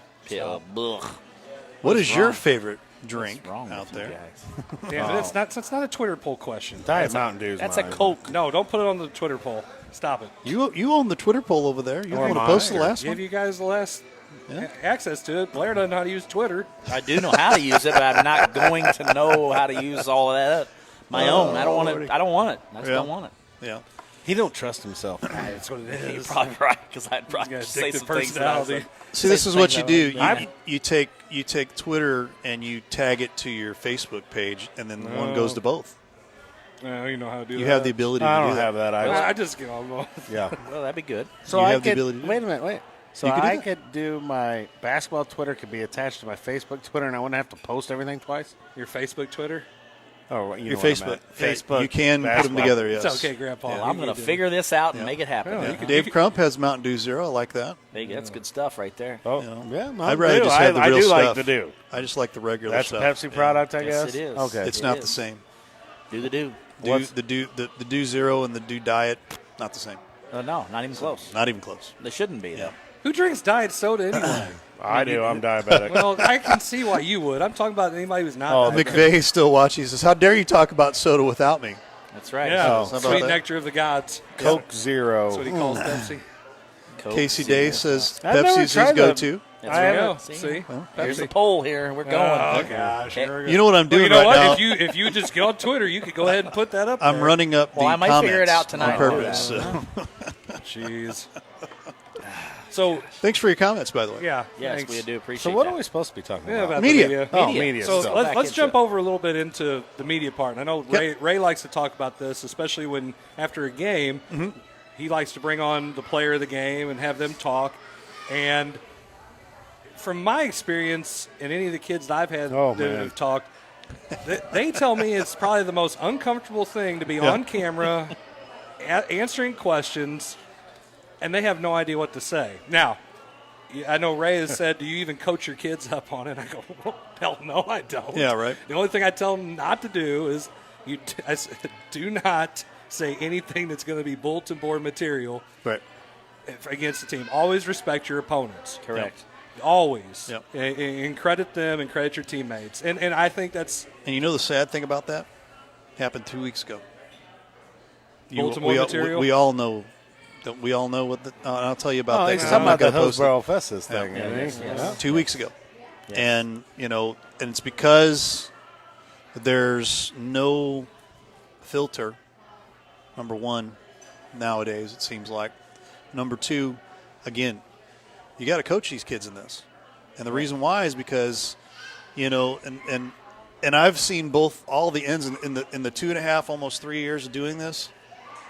S1: What is your favorite drink out there?
S2: Damn, that's not a Twitter poll question.
S4: Diet Mountain Dew.
S2: That's a Coke. No, don't put it on the Twitter poll. Stop it.
S1: You own the Twitter poll over there. You want to post the last one?
S2: Give you guys the last access to it. Blair doesn't know how to use Twitter.
S3: I do know how to use it, but I'm not going to know how to use all of that. My own. I don't want it. I don't want it. I just don't want it.
S1: Yeah.
S4: He don't trust himself.
S2: That's what it is.
S3: You're probably right because I'd probably say some things that I was like,
S1: See, this is what you do. You take Twitter and you tag it to your Facebook page, and then one goes to both.
S2: You know how to do that.
S1: You have the ability to do
S4: I
S1: that.
S4: don't have that.
S2: I just get on both.
S4: Yeah.
S3: Well, that'd be good.
S4: So
S1: You
S4: I
S1: have the
S4: could,
S1: ability to do
S4: wait a minute, wait. So
S1: You could do
S4: I
S1: that.
S4: could do my basketball Twitter could be attached to my Facebook Twitter, and I wouldn't have to post everything twice.
S2: Your Facebook Twitter?
S4: Oh, you
S1: Your
S4: know what I
S1: Facebook.
S4: meant.
S1: Yeah,
S4: Facebook.
S1: you can put them
S4: basketball.
S1: together, yes.
S2: It's okay, Grandpa.
S3: Well, I'm going to figure this out and make it happen.
S2: Yeah.
S1: Dave Crump has Mountain Dew Zero. I like that.
S3: That's good stuff right there.
S4: Oh,
S1: Yeah.
S4: Mountain
S1: I'd rather
S4: Dew.
S1: just have the
S4: I
S1: real
S4: do
S1: stuff.
S4: like the Dew.
S1: I just like the regular
S4: That's
S1: stuff.
S4: a Pepsi product, I
S3: Yes,
S4: guess.
S3: it is.
S4: Okay.
S1: It's not the same.
S3: Do the do.
S1: The Dew Zero and the Dew Diet, not the same.
S3: No, not even close.
S1: Not even close.
S3: They shouldn't be, though.
S2: Who drinks diet soda anyway?
S4: I do. I'm diabetic.
S2: Well, I can see why you would. I'm talking about anybody who's not. diabetic.
S1: McVay still watching. He says, "How dare you talk about soda without me?"
S3: That's right.
S2: Yeah,
S1: how about
S2: sweet
S1: that?
S2: nectar of the gods.
S4: Coke Zero.
S2: That's what he calls Pepsi.
S3: Coke,
S1: Casey
S3: Zero.
S1: Day says
S4: I've never
S1: Pepsi's his
S4: tried
S1: go-to.
S3: That's
S4: I
S3: right.
S2: haven't.
S3: See?
S2: Well,
S3: Here's
S2: Pepsi.
S3: the poll here. We're going.
S2: Oh, gosh.
S3: Hey,
S2: Here we go.
S1: You know what I'm
S2: Well,
S1: doing
S2: you know
S1: right
S2: what?
S1: now?
S2: If you just go on Twitter, you could go ahead and put that up
S1: I'm
S2: there.
S1: running up
S3: Well,
S1: the
S3: I might
S1: comments
S3: figure it out tonight.
S1: on purpose. So.
S2: Jeez. So,
S1: Thanks for your comments, by the way.
S2: yeah.
S3: Yes,
S2: thanks.
S3: we do appreciate
S4: So what
S3: that.
S4: are we supposed to be talking
S2: Yeah,
S4: about?
S2: about
S1: Media.
S2: the media.
S4: Oh,
S3: Media.
S4: media.
S2: So
S4: stuff.
S3: back
S2: let's
S3: into
S2: jump
S3: it.
S2: over a little bit into the media part. And I know Ray likes to talk about this, especially when after a game, he likes to bring on the player of the game and have them talk. And from my experience and any of the kids that I've had that
S4: man.
S2: have talked, they tell me it's probably the most uncomfortable thing to be on camera, answering questions, and they have no idea what to say. Now, I know Ray has said, do you even coach your kids up on it? I go, well, hell no, I don't.
S1: Yeah, right.
S2: The only thing I tell them not to do is I said, do not say anything that's going to be bulletin board material
S1: Right.
S2: against the team. Always respect your opponents.
S3: Correct.
S2: Always.
S1: Yep.
S2: And credit them and credit your teammates. And I think that's
S1: And you know the sad thing about that? Happened 2 weeks ago.
S2: Bulletin board material?
S1: We all know. We all know what the. I'll tell you about
S4: Oh,
S1: that.
S4: he's
S1: 'cause
S4: talking
S1: I'm not
S4: about the
S1: gonna post it.
S4: Hillsborough Festus thing.
S1: Yeah.
S4: isn't he? Yeah.
S1: 2 weeks ago. And, and it's because there's no filter, number one, nowadays, it seems like. Number two, again, you got to coach these kids in this. And the reason why is because, and I've seen all the ends in the 2.5, almost 3 years of doing this.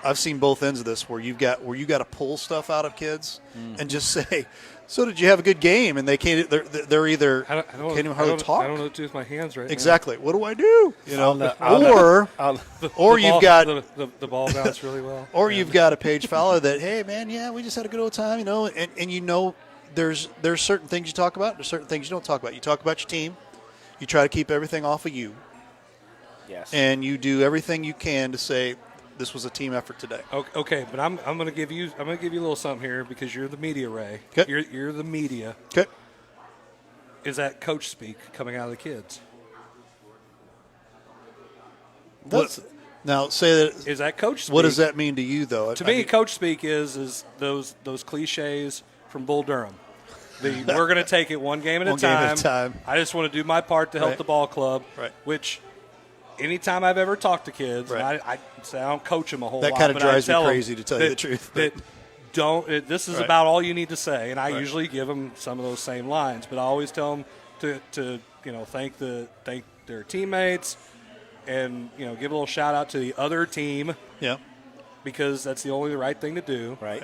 S1: I've seen both ends of this where you got to pull stuff out of kids and just say, "So did you have a good game?" And they can't. They're either can't even hardly talk.
S2: I don't know what to do with my hands right now.
S1: Exactly. What do I do? You know,
S2: or
S1: you've got
S2: the ball bounced really well.
S1: Or you've got a page follower that, hey man, yeah, we just had a good old time, you know, and you know, there's certain things you talk about, there's certain things you don't talk about. You talk about your team, you try to keep everything off of you.
S3: Yes.
S1: And you do everything you can to say this was a team effort today.
S2: Okay, but I'm going to give you a little something here because you're the media, Ray.
S1: Okay.
S2: You're the media.
S1: Okay.
S2: Is that coach speak coming out of the kids?
S1: Now say that.
S2: Is that coach speak?
S1: What does that mean to you, though?
S2: To me, coach speak is those cliches from Bull Durham. We're going to take it one game at a time. I just want to do my part to help the ball club.
S1: Right.
S2: Which, anytime I've ever talked to kids,
S1: right.
S2: and I say I don't coach them a whole
S1: that
S2: lot.
S1: That kind of drives me
S2: me
S1: crazy, to tell you the truth.
S2: This is about all you need to say, and I usually give them some of those same lines. But I always tell them to thank their teammates, and give a little shout out to the other team.
S1: Yeah.
S2: Because that's the only right thing to do.
S1: Right.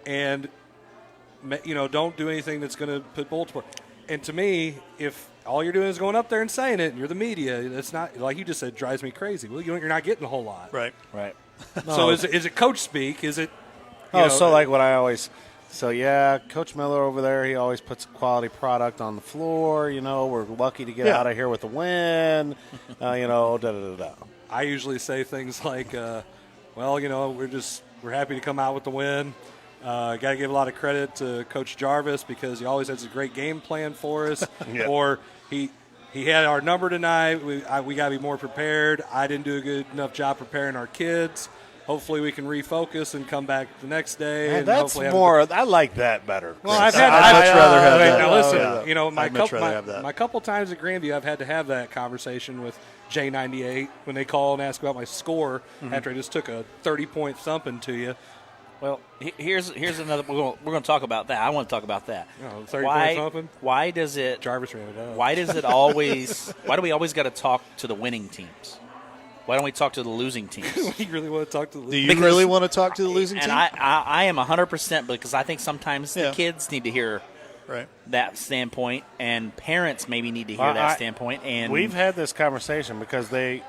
S2: And don't do anything that's going to put Bull to work. And to me, if all you're doing is going up there and saying it, and you're the media, that's not, like you just said, drives me crazy. Well, you're not getting a whole lot.
S1: Right.
S2: So is it coach speak? Is it?
S4: So like what I always. So yeah, Coach Miller over there, he always puts a quality product on the floor. We're lucky to get out of here with a win.
S2: I usually say things like, we're happy to come out with the win. Got to give a lot of credit to Coach Jarvis because he always has a great game plan for us.
S4: Yeah.
S2: Or he had our number tonight. We got to be more prepared. I didn't do a good enough job preparing our kids. Hopefully we can refocus and come back the next day.
S4: Man,
S2: and
S4: that's more. I like that better.
S2: Well, I'd
S1: much rather have that.
S2: Now listen,
S1: have
S2: my couple times at Grandview, I've had to have that conversation with J98 when they call and ask about my score after I just took a 30-point thumping to you.
S3: Well, here's another. We're going to talk about that. I want to talk about that.
S2: 30-point thumping.
S3: Why does it?
S2: Jarvis ran it up.
S3: Why does it always? Why do we always got to talk to the winning teams? Why don't we talk to the losing teams?
S2: You really want to talk to the losing
S1: teams? Do you really want to talk to the losing team?
S3: And I am 100% because I think sometimes the kids need to hear that standpoint, and parents maybe need to hear that standpoint. And
S4: we've had this conversation because the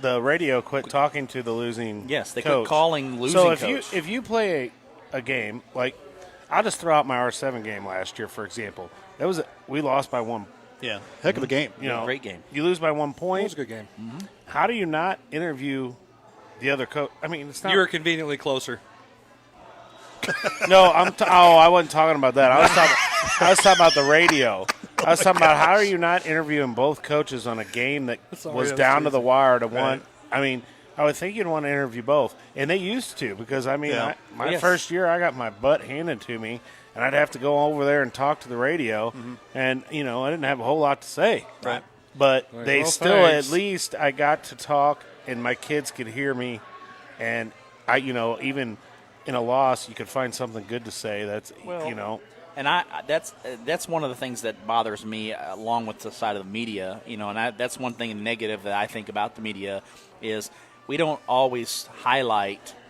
S4: radio quit talking to the losing
S3: Yes, they
S4: coach.
S3: quit calling losing
S4: so
S3: coach.
S4: if you play a game, like I'll just throw out my R7 game last year, for example. We lost by 1.
S1: Yeah, heck of a game.
S3: Great game.
S4: You lose by 1 point.
S2: It was a good game.
S3: Mm-hmm.
S4: How do you not interview the other coach? I mean, it's not.
S2: You were conveniently closer.
S4: No, I wasn't talking about that. I was talking about the radio. I was talking about how are you not interviewing both coaches on a game that was down to the wire to one. I mean, I would think you'd want to interview both, and they used to because my first year I got my butt handed to me. And I'd have to go over there and talk to the radio, and, I didn't have a whole lot to say.
S1: Right.
S4: But at least I got to talk, and my kids could hear me. And, even in a loss, you could find something good to say.
S3: And that's one of the things that bothers me, along with the side of the media, and that's one thing negative that I think about the media is we don't always highlight –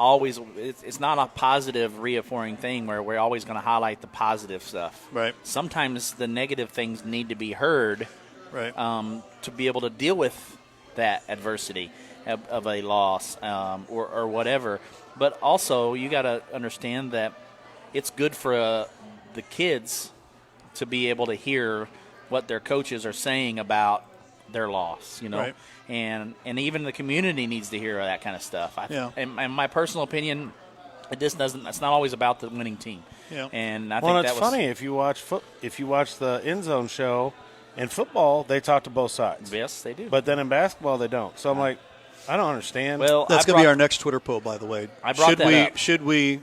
S3: it's not a positive, reaffirming thing where we're always going to highlight the positive stuff.
S1: Right.
S3: Sometimes the negative things need to be heard,
S1: right,
S3: to be able to deal with that adversity of a loss or whatever. But also, you got to understand that it's good for the kids to be able to hear what their coaches are saying about their loss,
S1: Right.
S3: And even the community needs to hear that kind of stuff. And my personal opinion, it's not always about the winning team.
S1: Yeah.
S3: And I think
S4: it's funny if you watch the End Zone show in football, they talk to both sides.
S3: Yes, they do.
S4: But then in basketball, they don't. So I'm like, I don't understand.
S3: Well,
S1: that's going to be our next Twitter poll, by the way.
S3: I brought that up.
S1: Should we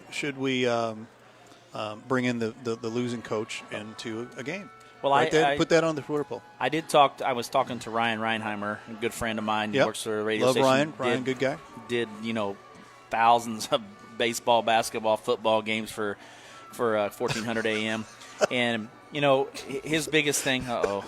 S1: bring in the losing coach into a game?
S3: Well,
S1: put that on the Twitter poll.
S3: I did talk. I was talking to Ryan Reinheimer, a good friend of mine. He works for a radio station.
S1: Love Ryan. Good guy.
S3: Did thousands of baseball, basketball, football games for 1400 AM, and his biggest thing. Oh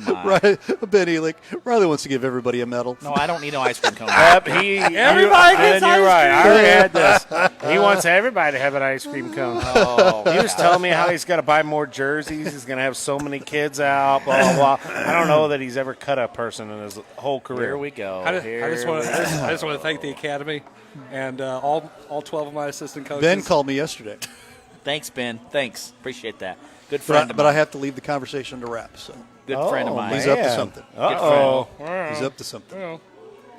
S3: my!
S1: Right, Benny, Riley wants to give everybody a medal.
S3: No, I don't need no ice cream cone.
S4: Everybody gets ice cream. Right. I already had this. He wants everybody to have an ice cream cone. He was telling me how he's got to buy more jerseys. He's going to have so many kids out. Blah blah blah. I don't know that he's ever cut a person in his whole career.
S3: Here we go.
S2: I just want to thank the academy and all 12 of my assistant coaches.
S1: Ben called me yesterday.
S3: Thanks, Ben. Thanks. Appreciate that. Good friend of mine.
S1: But I have to leave the conversation to wrap. So
S3: good friend of mine.
S1: He's up to something. He's up to something.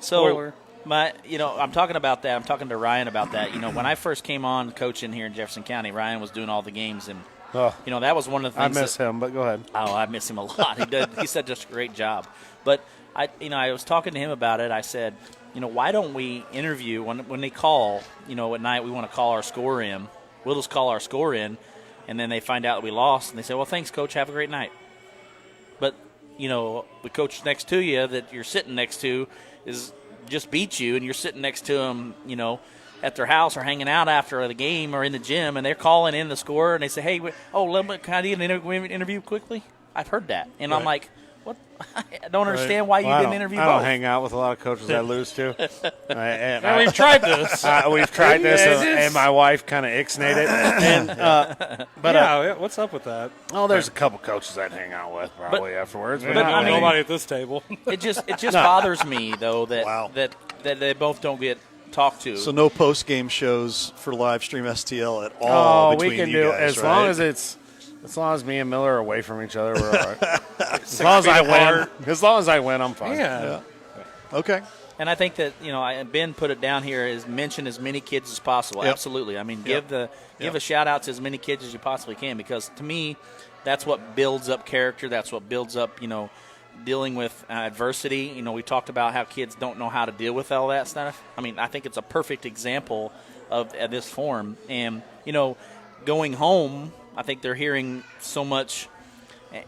S3: So I'm talking about that. I'm talking to Ryan about that. When I first came on coaching here in Jefferson County, Ryan was doing all the games, and that was one of the things.
S4: I miss him, but go ahead.
S3: Oh, I miss him a lot. He said just a great job. But I was talking to him about it. I said, why don't we interview when they call? At night we want to call our score in. We'll just call our score in, and then they find out that we lost, and they say, well, thanks, Coach. Have a great night. But, the coach next to you that you're sitting next to is just beat you, and you're sitting next to them, at their house or hanging out after the game or in the gym, and they're calling in the score, and they say, hey, can I do an interview quickly? I've heard that. And right. I'm like, what? I don't understand why you didn't interview both.
S4: I don't hang out with a lot of coaches I lose to.
S2: We've tried this.
S4: We've tried this, and my wife kind of ixnayed it.
S2: But what's up with that?
S4: Oh, there's a couple coaches I'd hang out with probably afterwards.
S2: But nobody at this table.
S3: It just bothers me though that they both don't get talked to.
S1: So no post game shows for live stream STL at all.
S4: Oh, we can do guys, as long as me and Miller are away from each other, we're all right. As long as I win, I'm fine.
S1: Yeah. Okay.
S3: And I think that Ben put it down here is mention as many kids as possible. Yep. Absolutely. I mean, give a shout out to as many kids as you possibly can, because to me, that's what builds up character. That's what builds up dealing with adversity. We talked about how kids don't know how to deal with all that stuff. I mean, I think it's a perfect example of this form. And going home, I think they're hearing so much,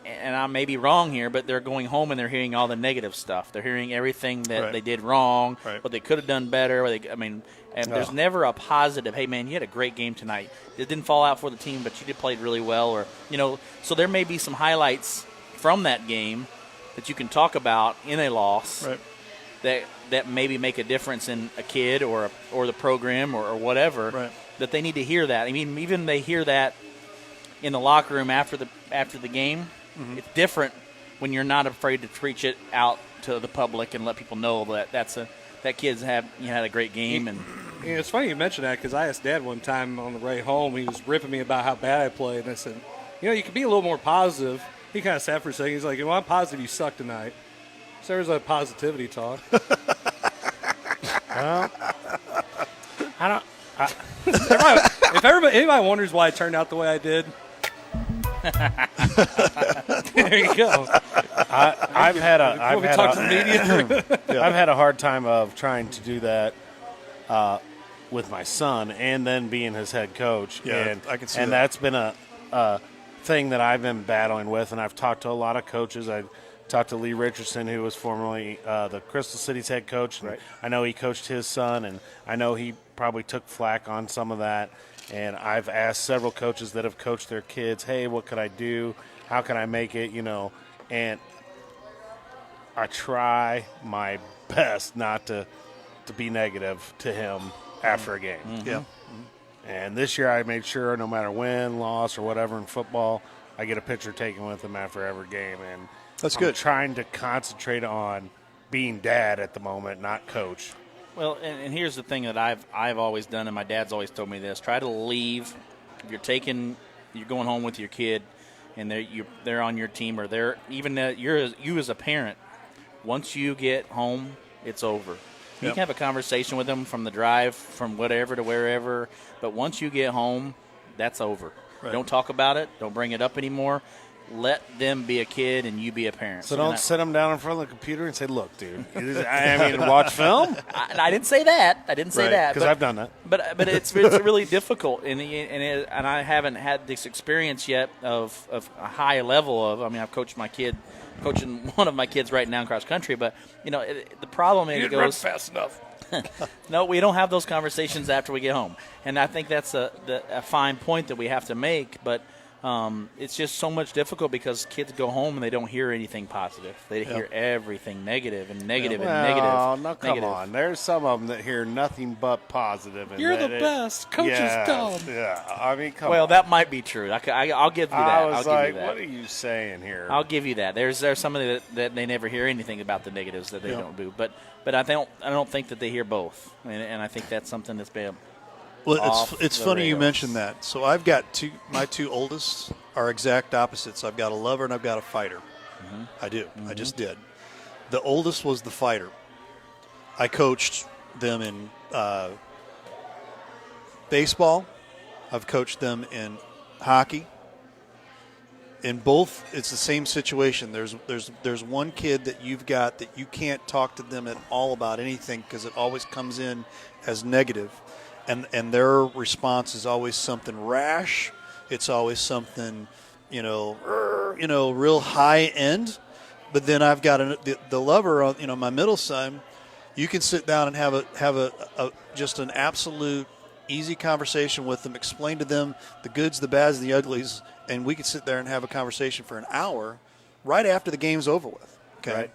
S3: and I may be wrong here, but they're going home and they're hearing all the negative stuff. They're hearing everything that they did wrong, what they could have done better. There's never a positive, hey, man, you had a great game tonight. It didn't fall out for the team, but you did played really well. Or so there may be some highlights from that game that you can talk about in a loss that maybe make a difference in a kid or the program or whatever, that they need to hear that. I mean, even they hear that in the locker room after the game, it's different when you're not afraid to preach it out to the public and let people know that kids had a great game. And
S2: it's funny you mentioned that, because I asked Dad one time on the way home. He was ripping me about how bad I played, and I said, you could be a little more positive. He kind of sat for a second. He's like, I'm positive you suck tonight. So there's a positivity talk.
S4: Well, I don't.
S2: If anybody wonders why it turned out the way I did, there you go.
S4: I've had a hard time of trying to do that with my son, and then being his head coach.
S1: Yeah,
S4: and
S1: I can see
S4: and
S1: that.
S4: that's been a thing that I've been battling with, and I've talked to a lot of coaches. I talked to Lee Richardson, who was formerly the Crystal City's head coach. And I know he coached his son, and I know he probably took flack on some of that. And I've asked several coaches that have coached their kids, hey, what could I do? How can I make it? And I try my best not to be negative to him after a game.
S1: Mm-hmm. Yeah.
S4: And this year I made sure no matter win, loss, or whatever in football, I get a picture taken with him after every game. And
S1: that's good.
S4: I'm trying to concentrate on being dad at the moment, not coach.
S3: Well, and here's the thing that I've always done, and my dad's always told me this: try to leave. If you're going home with your kid, and they're on your team, or they're even you as a parent. Once you get home, it's over. You can have a conversation with them from the drive, from whatever to wherever, but once you get home, that's over. Right. Don't talk about it. Don't bring it up anymore. Let them be a kid and you be a parent.
S4: So don't sit them down in front of the computer and say, look, dude, watch film?
S3: I didn't say that. I didn't say that.
S4: Because I've done that.
S3: But it's really difficult, and I haven't had this experience yet of a high level of. I mean, I've coaching one of my kids right now in cross country, but the problem is
S2: you didn't run fast enough.
S3: No, we don't have those conversations after we get home, and I think that's a fine point that we have to make, but. it's just so much difficult because kids go home and they don't hear anything positive. They hear everything negative and negative and negative.
S4: Oh, no, come
S3: negative.
S4: on. There's some of them that hear nothing but positive. And
S2: You're
S4: that
S2: the best. Coach is dumb.
S4: Yeah, I mean, come
S3: Well,
S4: on.
S3: that might be true. I'll give you that.
S4: I was
S3: I'll
S4: like,
S3: give you that.
S4: what are you saying here?
S3: I'll give you that. There's somebody that they never hear anything about the negatives that they don't do. But I don't think that they hear both, and I think that's something that's been.
S1: Well, it's funny you
S3: rails.
S1: mentioned that. So I've got my two oldest are exact opposites. I've got a lover and I've got a fighter.
S3: Mm-hmm.
S1: I do. I just did. The oldest was the fighter. I coached them in baseball. I've coached them in hockey. In both, it's the same situation. There's one kid that you've got that you can't talk to them at all about anything because it always comes in as negative. And their response is always something rash. It's always something, real high end. But then I've got the lover, my middle son. You can sit down and have a just an absolute easy conversation with them. Explain to them the goods, the bads, the uglies, and we could sit there and have a conversation for an hour, right after the game's over with. Okay.
S4: Right.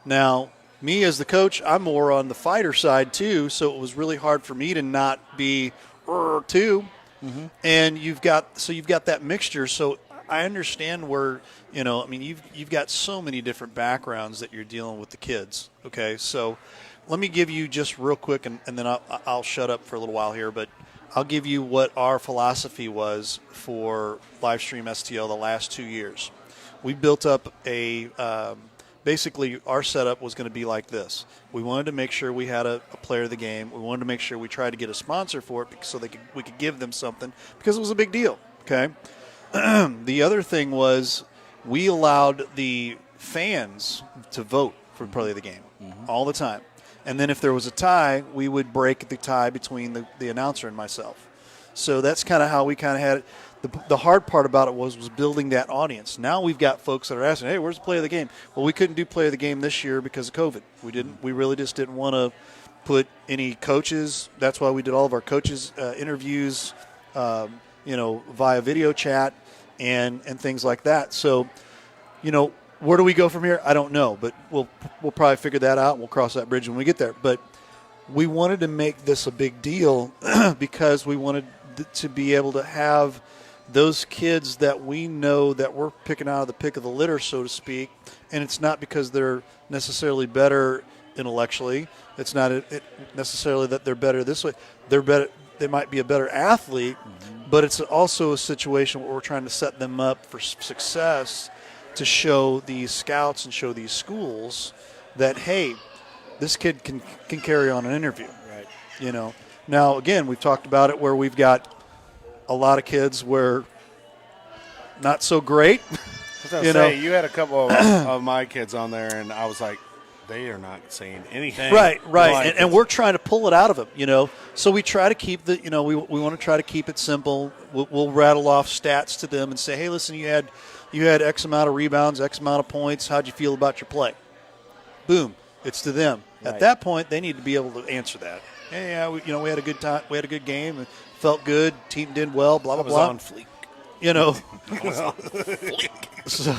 S1: Now, me as the coach, I'm more on the fighter side too, so it was really hard for me to not be too. Mm-hmm. And you've got that mixture. So I understand where you've got so many different backgrounds that you're dealing with the kids. Okay, so let me give you just real quick, and then I'll shut up for a little while here, but I'll give you what our philosophy was for Livestream STL the last 2 years. We built up basically, our setup was going to be like this. We wanted to make sure we had a player of the game. We wanted to make sure we tried to get a sponsor for it so we could give them something because it was a big deal. Okay. The other thing was we allowed the fans to vote for player of the game all the time. And then if there was a tie, we would break the tie between the announcer and myself. So that's kind of how we kind of had it. The hard part about it was building that audience. Now we've got folks that are asking, hey, where's the play of the game? Well, we couldn't do play of the game this year because of COVID. We really just didn't want to put any coaches. That's why we did all of our coaches interviews, via video chat and things like that. So, where do we go from here? I don't know, but we'll probably figure that out. We'll cross that bridge when we get there. But we wanted to make this a big deal because we wanted to be able to have those kids that we know that we're picking out of the pick of the litter, so to speak, and it's not because they're necessarily better intellectually. It's not necessarily that they're better this way. They're better. They might be a better athlete, but it's also a situation where we're trying to set them up for success to show these scouts and show these schools that, hey, this kid can carry on an interview. Right. Now, again, we've talked about it where we've got a lot of kids where not so great.
S4: You had a couple of my kids on there, and I was like, they are not saying anything.
S1: Right. And we're trying to pull it out of them, So we try to keep we want to try to keep it simple. We'll rattle off stats to them and say, hey, listen, you had X amount of rebounds, X amount of points. How'd you feel about your play? Boom. It's to them. Right. At that point, they need to be able to answer that. Hey, yeah, we had a good time. We had a good game. It felt good. Team did well. Blah blah blah.
S4: On fleek.
S1: So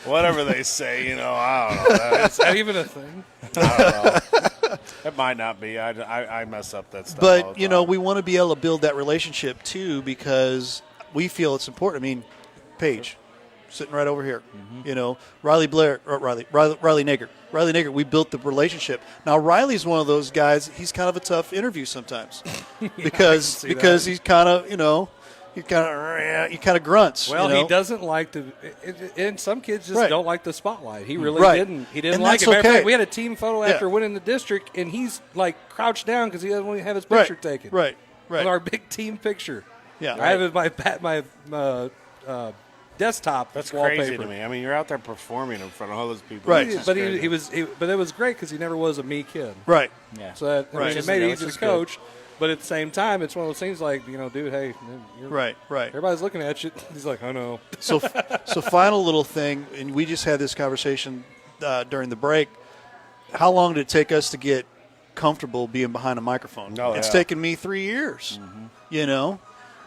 S4: whatever they say. I don't know.
S2: Is that even a thing?
S4: I don't know. It might not be. I mess up that stuff.
S1: But
S4: all the time.
S1: we want to be able to build that relationship too because we feel it's important. I mean, Paige, sitting right over here. Riley Nager. Riley Nager, we built the relationship. Now, Riley's one of those guys, he's kind of a tough interview sometimes because he's kind of, he kind of grunts.
S2: Well, he doesn't like to – and some kids just don't like the spotlight. He really didn't. He didn't
S1: and
S2: like it.
S1: Matter of fact,
S2: we had a team photo after winning the district, and he's, crouched down because he doesn't want to have his picture taken.
S1: Right.
S2: With our big team picture.
S1: Yeah.
S2: I have it my desktop.
S4: That's
S2: wallpaper.
S4: crazy to me. I mean, you're out there performing in front of all those people.
S1: Right.
S2: But but it was great because he never was a me kid.
S1: Right.
S3: Yeah.
S2: So that it made it easy to coach. But at the same time, it's one of those things like, dude, hey.
S1: Right.
S2: Everybody's looking at you. He's like, I know.
S1: So final little thing, and we just had this conversation during the break. How long did it take us to get comfortable being behind a microphone? It's taken me 3 years,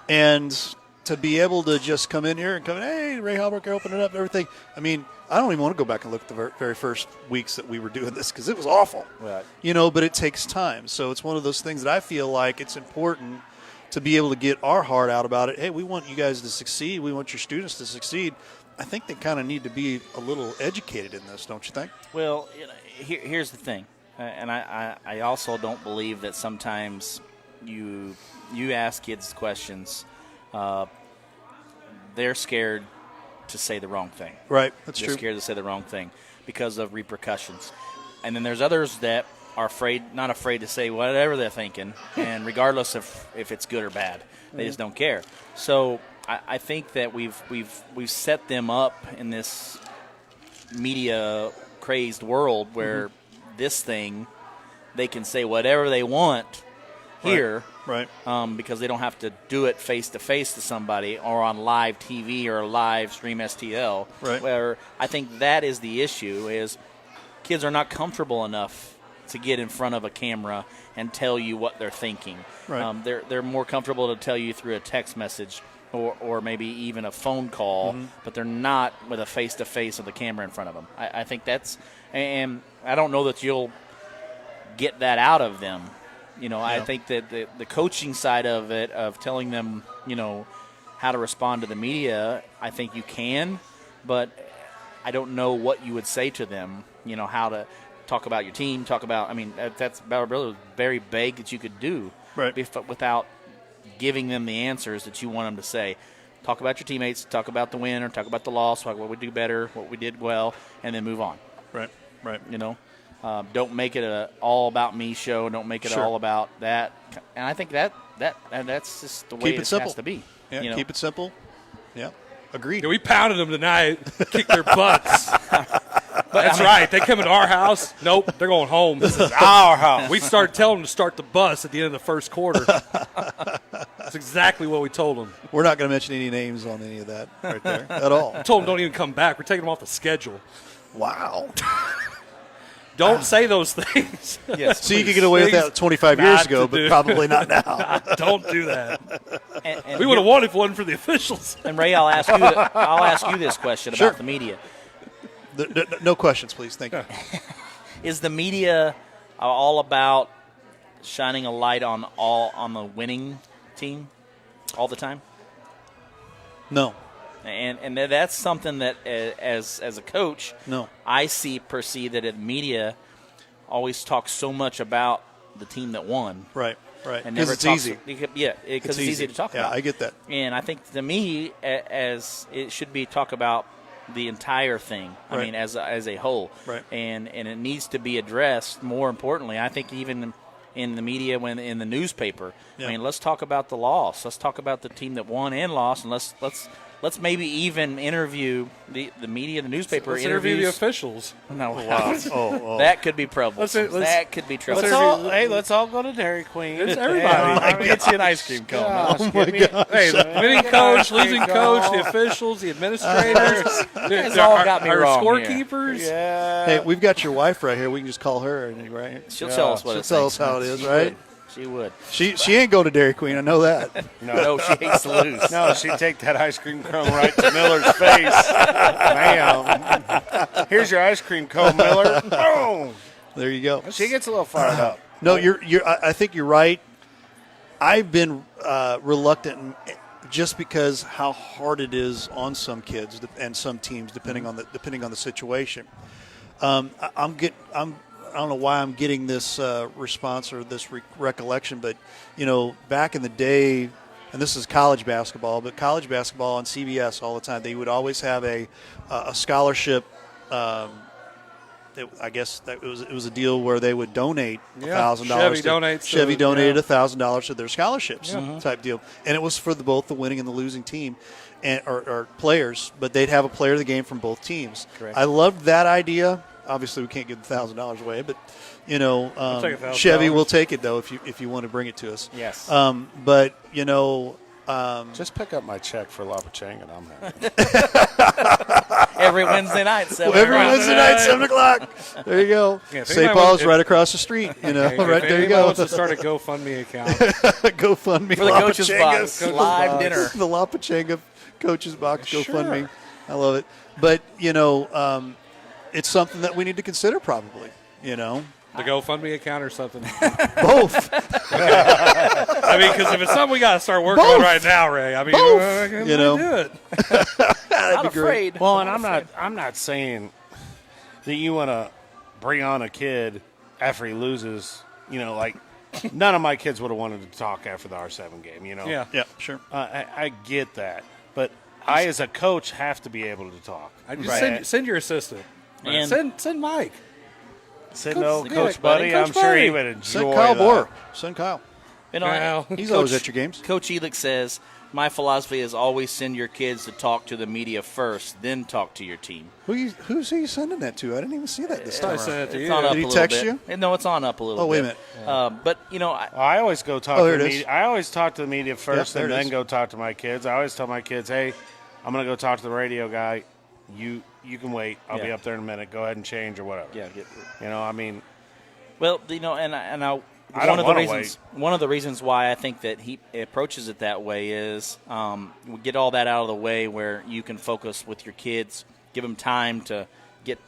S1: and to be able to just come in here and come, hey, Ray Halberger opening up everything. I mean, I don't even want to go back and look at the very first weeks that we were doing this because it was awful.
S4: Right.
S1: But it takes time. So it's one of those things that I feel like it's important to be able to get our heart out about it. Hey, we want you guys to succeed. We want your students to succeed. I think they kind of need to be a little educated in this, don't you think?
S3: Well, here's the thing, and I also don't believe that sometimes you ask kids questions, they're scared to say the wrong thing.
S1: Right, that's
S3: they're
S1: true.
S3: Scared to say the wrong thing because of repercussions. And then there's others that are not afraid to say whatever they're thinking, and regardless of if it's good or bad, they just don't care. So I think that we've set them up in this media crazed world where this thing, they can say whatever they want here,
S1: right?
S3: Because they don't have to do it face to face to somebody or on live TV or live stream STL.
S1: Right.
S3: Where I think that is the issue: is kids are not comfortable enough to get in front of a camera and tell you what they're thinking.
S1: Right.
S3: They're more comfortable to tell you through a text message or maybe even a phone call, but they're not with a face-to-face with a camera in front of them. I think that's – and I don't know that you'll get that out of them. I think that the coaching side of it, of telling them, how to respond to the media, I think you can, but I don't know what you would say to them, how to – talk about your team, that's very vague that you could do without giving them the answers that you want them to say. Talk about your teammates, talk about the win or talk about the loss, talk what we do better, what we did well, and then move on.
S1: Right.
S3: Don't make it a all about me show. Don't make it all about that. And I think that's just the way it has to be.
S1: Yeah, keep it simple. Yeah, agreed.
S2: Yeah, we pounded them tonight, kicked their butts. That's right. They come into our house. Nope, they're going home. This is our house. We started telling them to start the bus at the end of the first quarter. That's exactly what we told them.
S1: We're not going to mention any names on any of that right there at all.
S2: I told them don't even come back. We're taking them off the schedule.
S1: Wow.
S2: Don't say those things.
S1: Yes. So you could get away with that 25 years ago, but probably not now.
S2: Don't do that.
S3: And
S2: we would have won if it wasn't for the officials.
S3: And Ray, I'll ask you this question about the media.
S1: No questions, please. Thank you.
S3: Is the media all about shining a light on the winning team all the time?
S1: No.
S3: And that's something that, as a coach, I perceive that the media always talks so much about the team that won.
S1: Right.
S3: Because
S1: it's easy.
S3: Because it's easy to talk about.
S1: Yeah, I get that.
S3: And I think to me, as it should be talk about the entire thing. I mean, as a whole.
S1: Right.
S3: And it needs to be addressed. More importantly, I think even in the media, when in the newspaper. I mean, let's talk about the loss. Let's talk about the team that won and lost, and let's maybe even interview the media, the newspaper.
S2: Let's interview the officials.
S3: No, wow. That could be trouble. That could be trouble.
S4: Let's all go to Dairy Queen.
S2: It's everybody.
S3: Get you an ice cream cone.
S1: Oh my God!
S2: Hey, the winning coach, losing coach, the officials, the administrators, our scorekeepers.
S4: Yeah.
S1: Hey, we've got your wife right here. We can just call her, right?
S3: She'll tell us what
S1: She'll
S3: it's
S1: tell us how it is, right?
S3: She would.
S1: She ain't going to Dairy Queen. I know that.
S3: No, she hates to lose.
S4: No, she'd take that ice cream cone right to Miller's face. Ma'am. Here's your ice cream cone, Miller. Boom.
S1: There you go.
S4: She gets a little fired up.
S1: No, I think you're right. I've been reluctant just because how hard it is on some kids and some teams, depending on the situation. I don't know why I'm getting this response or this recollection, but, back in the day, and this is college basketball, but college basketball on CBS all the time, they would always have a scholarship. I guess that it was a deal where they would donate $1,000. Chevy donated $1,000 to their scholarships type deal, and it was for both the winning and the losing team, or players. But they'd have a player of the game from both teams.
S3: Correct.
S1: I loved that idea. Obviously, we can't give the $1,000 away, but Chevy will take it though if you want to bring it to us.
S3: Yes.
S1: But
S4: Just pick up my check for La Pachanga and I'm happy.
S3: Every Wednesday night, 7
S1: Every Wednesday night, 7 o'clock. There you go.
S2: Yeah, if
S1: St.
S2: anybody
S1: Paul's
S2: wants-
S1: right across the street. You know,
S2: Hey,
S1: right
S2: if
S1: there you
S2: anybody
S1: go.
S2: wants to start a GoFundMe account.
S1: GoFundMe
S3: For the
S1: La
S3: Coach's
S1: Pachanga's.
S3: Box live dinner.
S1: The La Pachanga Coach's Box
S2: Sure.
S1: GoFundMe. I love it. But, it's something that we need to consider probably,
S2: The GoFundMe account or something.
S1: Both.
S2: I mean, because if it's something we got to start working on right now, Ray. I mean,
S1: Both.
S2: do it.
S3: Not afraid.
S4: Well, and I'm not saying that you want to bring on a kid after he loses. Like none of my kids would have wanted to talk after the R7 game.
S2: Yeah.
S1: Yeah, sure.
S4: I get that, but I, as a coach, have to be able to talk.
S2: I just send your assistant.
S3: And-
S2: Send Mike.
S4: Send
S3: Coach-
S4: Coach
S3: yeah,
S4: Buddy.
S3: Coach
S4: I'm sure he
S2: Buddy.
S4: would enjoy
S1: Send Kyle
S4: that.
S1: Bohr. Send Kyle.
S2: Well,
S1: He's always at your games.
S3: Coach Elix says, my philosophy is always send your kids to talk to the media first, then talk to your team.
S1: Who's he sending that to? I didn't even see that this time.
S2: I sent it to
S3: It's
S2: you.
S3: on up
S1: Did he
S3: a little
S1: text
S3: bit.
S1: you?
S3: No, it's on up a little bit.
S1: Oh, wait a minute.
S3: But,
S4: I always go talk
S1: Oh,
S4: to
S1: there
S4: the
S1: it is.
S4: media. I always talk to the media first
S1: there
S4: and
S1: it
S4: then
S1: is.
S4: go talk to my kids. I always tell my kids, hey, I'm going to go talk to the radio guy. You can wait. I'll be
S3: Yeah.
S4: up there in a minute. Go ahead and change or whatever.
S3: yeah,
S4: I mean,
S3: well,
S4: I don't wanna
S3: one of the reasons why I think that he approaches it that way is we get all that out of the way where you can focus with your kids, give them time to get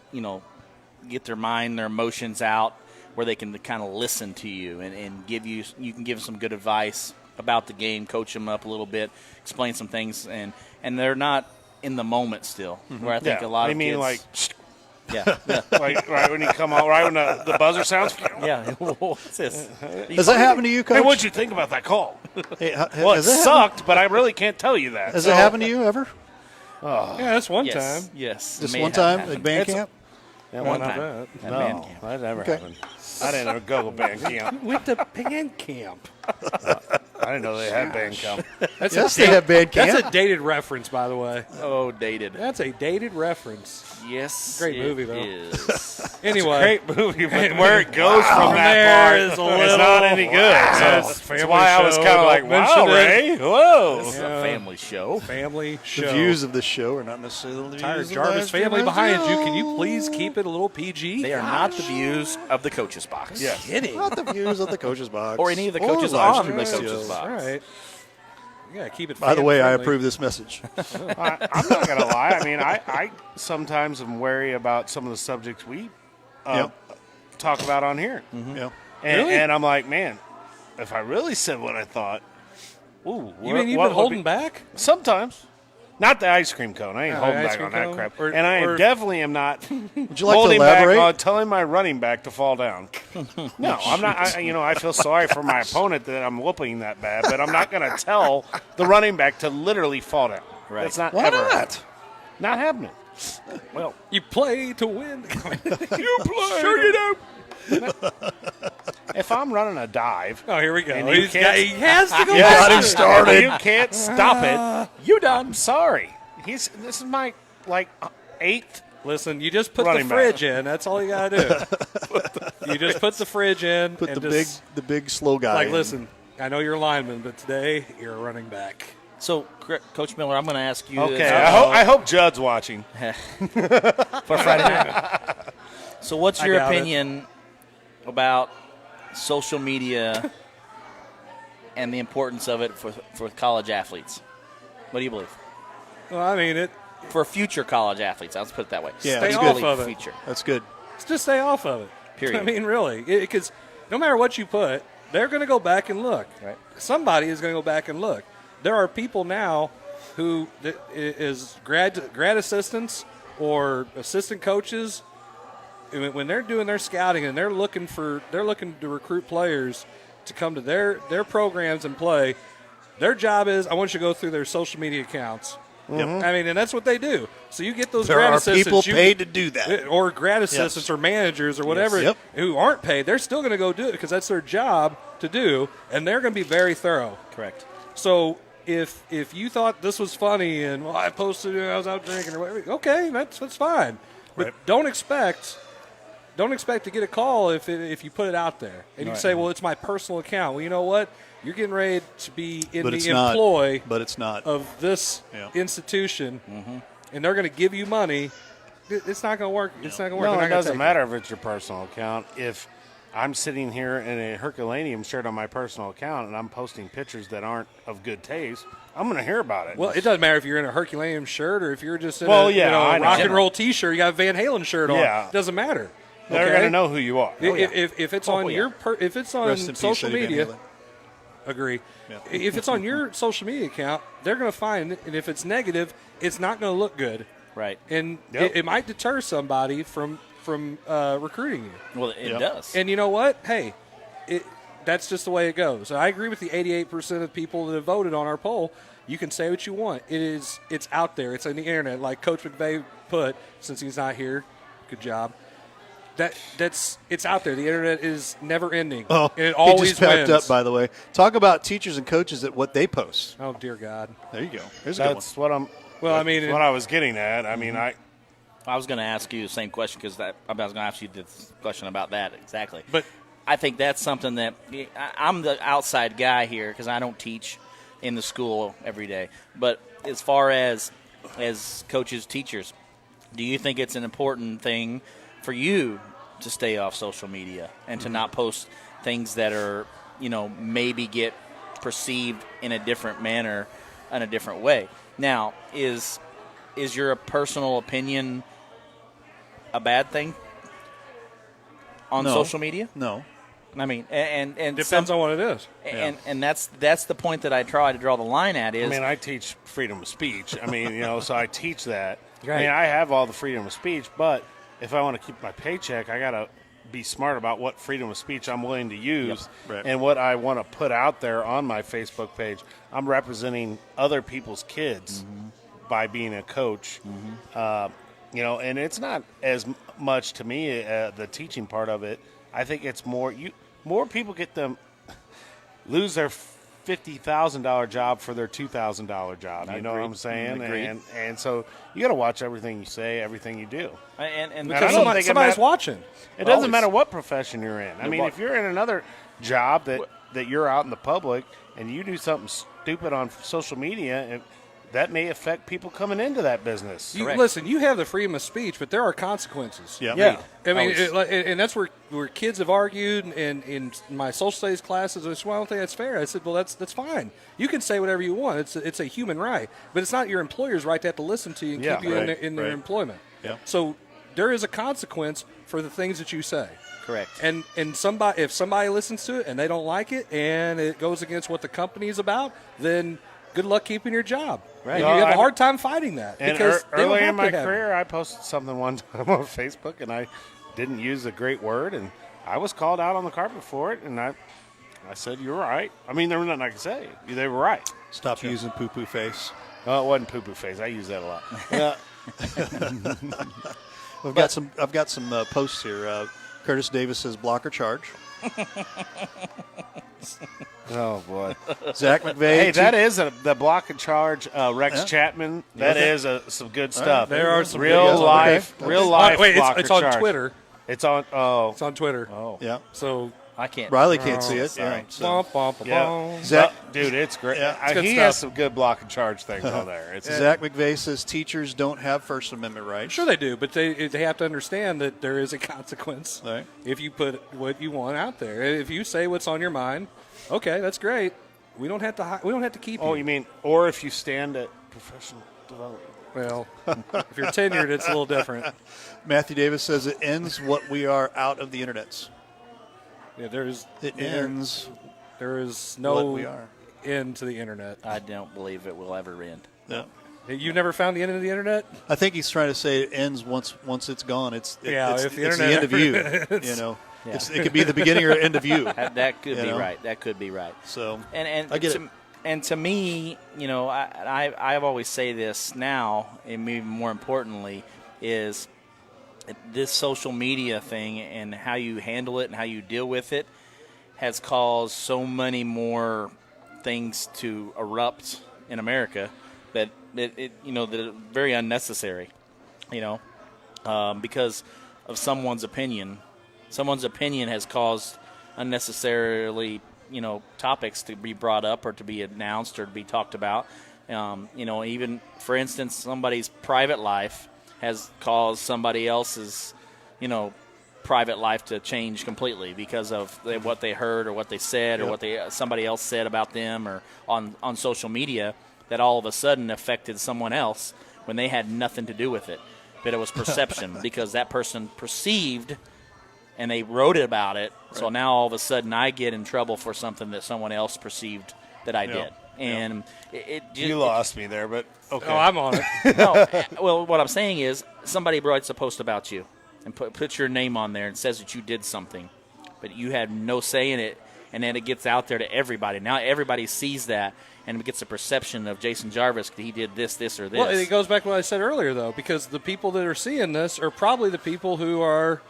S3: their mind, their emotions out, where they can kind of listen to you and you can give some good advice about the game, coach them up a little bit, explain some things, and they're not in the moment still. Where I think a lot of kids,
S4: like,
S3: yeah,
S4: like right when you come out, right when the buzzer sounds.
S3: yeah. What's this?
S1: Has that happened to you, Coach?
S4: Hey, what'd you think about that call?
S1: Hey,
S4: Well, it
S1: has that happened-
S4: sucked, but I really can't tell you that.
S1: Has
S4: So-
S1: it happened to you ever?
S2: Yeah, that's one
S3: Yes,
S2: time.
S3: yes.
S1: Just
S3: May
S1: one
S3: have
S1: time
S3: happened.
S1: at band
S4: It's-
S1: camp?
S4: Yeah,
S3: One
S2: Not
S3: time.
S2: bad.
S3: At
S4: No,
S3: band camp.
S4: that never
S1: Okay.
S4: happened. I didn't ever go to band camp.
S2: Went to band camp.
S4: I didn't know they had band camp.
S2: That's
S1: Yes, they have band camp.
S2: That's a dated reference, by the way.
S3: Oh, dated.
S2: That's a dated reference.
S3: Yes,
S2: Great
S3: it
S2: movie, though.
S3: is.
S2: Anyway,
S4: Great movie, but where it goes from that
S2: there
S4: part
S2: is a
S4: it's
S2: little-
S4: not any good. So
S2: That's
S4: that's
S2: family
S4: why I was
S2: show.
S4: kind of like,
S2: Don't
S4: wow,
S2: mention
S4: Ray,
S2: it.
S4: whoa.
S3: This is a family show.
S2: family show.
S1: The views of the show are not necessarily the
S2: Entire
S1: views of
S2: Jarvis
S1: Live Stream
S2: family behind you.
S1: STL.
S2: Can you please keep it a little PG?
S3: They are not the views of the coach's box.
S4: Yeah.
S2: kidding.
S1: Not the views of the Coach's Box.
S3: Or any of the
S1: Or
S3: coaches
S1: Live
S3: on
S1: Stream
S3: the
S1: STL.
S3: Coach's Box.
S2: All right. Yeah, keep it.
S1: By the way, I
S2: fan-friendly.
S1: approve this message.
S4: I'm not going to lie. I mean, I sometimes am wary about some of the subjects we talk about on here.
S1: Yeah.
S4: And,
S2: Really?
S4: and I'm like, man, if I really said what I thought, ooh.
S2: You mean you've been holding back?
S4: Sometimes. Not the ice cream cone. I ain't
S2: Oh,
S4: holding
S2: ice
S4: back
S2: cream
S4: on that
S2: cone?
S4: crap.
S2: Or-
S4: and I
S2: or-
S4: definitely am not
S1: Would you like to
S4: holding back
S1: elaborate?
S4: on telling my running back to fall down. No, I'm not. I feel sorry for my opponent that I'm whooping that bad, but I'm not going to tell the running back to literally fall down.
S3: Right.
S4: That's not
S1: Why
S4: ever
S1: not?
S4: not happening. Well,
S2: You play to win.
S4: you play. Sure you do. If I'm running a dive,
S2: Oh, here we go.
S4: And you
S2: He
S4: can't-
S2: has to go.
S4: yeah,
S2: back.
S1: got him started.
S4: You can't stop it.
S3: You done.
S4: I'm sorry. This is my eighth.
S2: Listen, you just put
S4: Running
S2: the
S4: back.
S2: fridge in. That's all you gotta do. You just put the fridge in.
S1: Put
S2: and
S1: the
S2: just,
S1: big slow guy.
S2: Like,
S1: in.
S2: listen, I know you're a lineman, but today you're a running back.
S3: So, Coach Miller, I'm going to ask you
S4: Okay,
S3: this
S4: I hope Judd's watching.
S3: for Friday night. So, what's
S2: I
S3: your
S2: doubt it.
S3: opinion about social media and the importance of it for college athletes? What do you believe?
S2: Well, I mean,
S3: For future college athletes, let's put it that way.
S1: Yeah,
S2: Stay
S1: that's
S2: off
S1: good.
S2: of it.
S3: Future.
S1: That's good.
S2: just stay off of it.
S3: Period.
S2: I mean, really, because no matter what you put, they're going to go back and look.
S3: Right.
S2: Somebody is going to go back and look. There are people now who is grad assistants or assistant coaches. When they're doing their scouting and they're looking to recruit players to come to their programs and play. Their job is, I want you to go through their social media accounts.
S1: Yep.
S2: I mean, and that's what they do. So you get those
S1: There
S2: grad
S1: are
S2: assistants.
S1: people paid to do that.
S2: Or grad assistants or managers or whatever
S1: Yep.
S2: who aren't paid. They're still going to go do it because that's their job to do, and they're going to be very thorough.
S3: Correct.
S2: So if you thought this was funny and, well, I posted I was out drinking or whatever, okay, that's fine. But don't expect don't expect to get a call if you put it out there. And you say, well, it's my personal account. Well, you know what? You're getting ready to be in
S1: But
S2: the
S1: it's not.
S2: employ
S1: But it's not.
S2: of this institution, and they're going to give you money. It's not going to work. It's not going to work.
S4: No,
S2: They're
S4: it
S2: not gonna
S4: doesn't
S2: take
S4: matter if it's your personal account. If I'm sitting here in a Herculaneum shirt on my personal account and I'm posting pictures that aren't of good taste, I'm going to hear about it.
S2: Well, it doesn't matter if you're in a Herculaneum shirt or if you're just in
S4: Well,
S2: a
S4: yeah, I know.
S2: rock and roll T-shirt. You got a Van Halen shirt on.
S4: Yeah.
S2: It doesn't matter.
S4: They're
S2: Okay?
S4: going to know who you are.
S2: If it's on your if it's on
S1: Rest in peace,
S2: social
S1: Eddie Van
S2: media,
S1: Halen.
S2: agree.
S1: Yeah.
S2: If it's on your social media account, they're going to find it, and if it's negative, it's not going to look good.
S3: Right.
S2: And it might deter somebody from recruiting you.
S3: Well, it does.
S2: And you know what? Hey, that's just the way it goes. I agree with the 88% of people that have voted on our poll. You can say what you want. It's out there. It's on the internet. Like Coach McVay put, since he's not here, good job. It's out there. The internet is never ending.
S1: Oh,
S2: and it always
S1: he just packed
S2: wins.
S1: up, by the way. Talk about teachers and coaches at what they post.
S2: Oh, dear God.
S1: There you go. Here's a good one.
S4: That's what I'm.
S2: Well, I mean,
S4: that's what I was getting at. I mean, I
S3: was going to ask you the same question because I was going to ask you this question about that exactly.
S2: But
S3: I think that's something that I'm the outside guy here because I don't teach in the school every day. But as far as coaches, teachers, do you think it's an important thing for you to stay off social media and to not post things that are, maybe get perceived in a different manner, in a different way? Now, is your personal opinion a bad thing on social media?
S1: No.
S3: I mean, and
S2: depends on what it is.
S3: And that's the point that I try to draw the line at is.
S4: I mean, I teach freedom of speech. I mean, so I teach that.
S3: Right.
S4: I mean, I have all the freedom of speech, but if I want to keep my paycheck, I got to be smart about what freedom of speech I'm willing to use and what I want to put out there on my Facebook page. I'm representing other people's kids by being a coach. And it's not as much to me the teaching part of it. I think it's more people get them lose their $50,000 job for their $2,000 job. You know what I'm saying? And so you got to watch everything you say, everything you do.
S3: And
S2: because somebody's watching.
S4: It doesn't matter what profession you're in. I mean, if you're in another job that you're out in the public and you do something stupid on social media, that may affect people coming into that business.
S2: Listen, you have the freedom of speech, but there are consequences.
S4: Yeah.
S2: I mean, and that's where kids have argued, and in my social studies classes, I said, well, I don't think that's fair. I said, well, that's fine. You can say whatever you want. It's a human right, but it's not your employer's right to have to listen to you and keep you in their employment.
S1: Yeah.
S2: So there is a consequence for the things that you say.
S3: Correct.
S2: And if somebody listens to it and they don't like it, and it goes against what the company is about, then good luck keeping your job. Right. You have a hard time fighting that.
S4: And
S2: because
S4: early in my career, I posted something one time on Facebook, and I didn't use a great word, and I was called out on the carpet for it, and I said, you're right. I mean, there was nothing I could say. They were right.
S1: Stop using poo-poo face.
S4: Oh, it wasn't poo-poo face. I use that a lot. Yeah.
S1: I've got some posts here. Curtis Davis says blocker charge.
S4: Oh, boy.
S1: Zach McVay.
S4: Hey, that is the block and charge Rex Chapman. That is some good stuff.
S2: There are some
S4: real life.
S2: Wait,
S4: blocker
S2: it's on
S4: charge.
S2: Twitter.
S4: It's on. Oh,
S2: It's on Twitter.
S4: Oh,
S1: yeah.
S2: So
S3: I can't.
S1: Riley can't see it.
S4: sorry.
S1: Yeah. So.
S4: yeah.
S1: Zach,
S4: Dude, it's great.
S1: Yeah,
S2: it's good
S4: He
S2: stuff.
S4: has some good block and charge things on there. It's
S1: Zach McVay says teachers don't have First Amendment rights.
S2: Sure they do, but they have to understand that there is a consequence
S1: Right.
S2: if you put what you want out there. If you say what's on your mind, okay, that's great. We don't have to keep you.
S4: Oh, you mean, or if you stand at professional development.
S2: Well, if you're tenured, it's a little different.
S1: Matthew Davis says it ends what we are out of the internets.
S2: Yeah,
S1: It ends
S2: there is
S1: what
S2: no
S1: we are.
S2: end to the internet.
S3: I don't believe it will ever end.
S1: Yeah.
S2: You never found the end of the internet?
S1: I think he's trying to say it ends once it's gone. It's
S2: if the
S1: the
S2: internet
S1: end of you.
S2: ever-
S1: You know,
S3: Yeah.
S1: it could be the beginning or end of you.
S3: That could
S1: You
S3: be
S1: know?
S3: right. That could be right.
S1: So
S3: And
S1: I get it.
S3: And to me, I've always say this now, and even more importantly, is this social media thing and how you handle it and how you deal with it has caused so many more things to erupt in America that that are very unnecessary, because of someone's opinion Someone's opinion has caused unnecessarily, topics to be brought up or to be announced or to be talked about. Even, for instance, somebody's private life has caused somebody else's, private life to change completely because of what they heard or what they said or what somebody else said about them or on social media that all of a sudden affected someone else when they had nothing to do with it. But it was perception because that person perceived and they wrote about it. Right. So now all of a sudden I get in trouble for something that someone else perceived that I did. And
S4: you lost me there, but okay.
S2: Oh, I'm on it.
S3: No, well, what I'm saying is somebody writes a post about you and puts your name on there and says that you did something, but you had no say in it, and then it gets out there to everybody. Now everybody sees that and gets a perception of Jason Jarvis. He did this, or this.
S2: Well, it goes back to what I said earlier, though, because the people that are seeing this are probably the people who are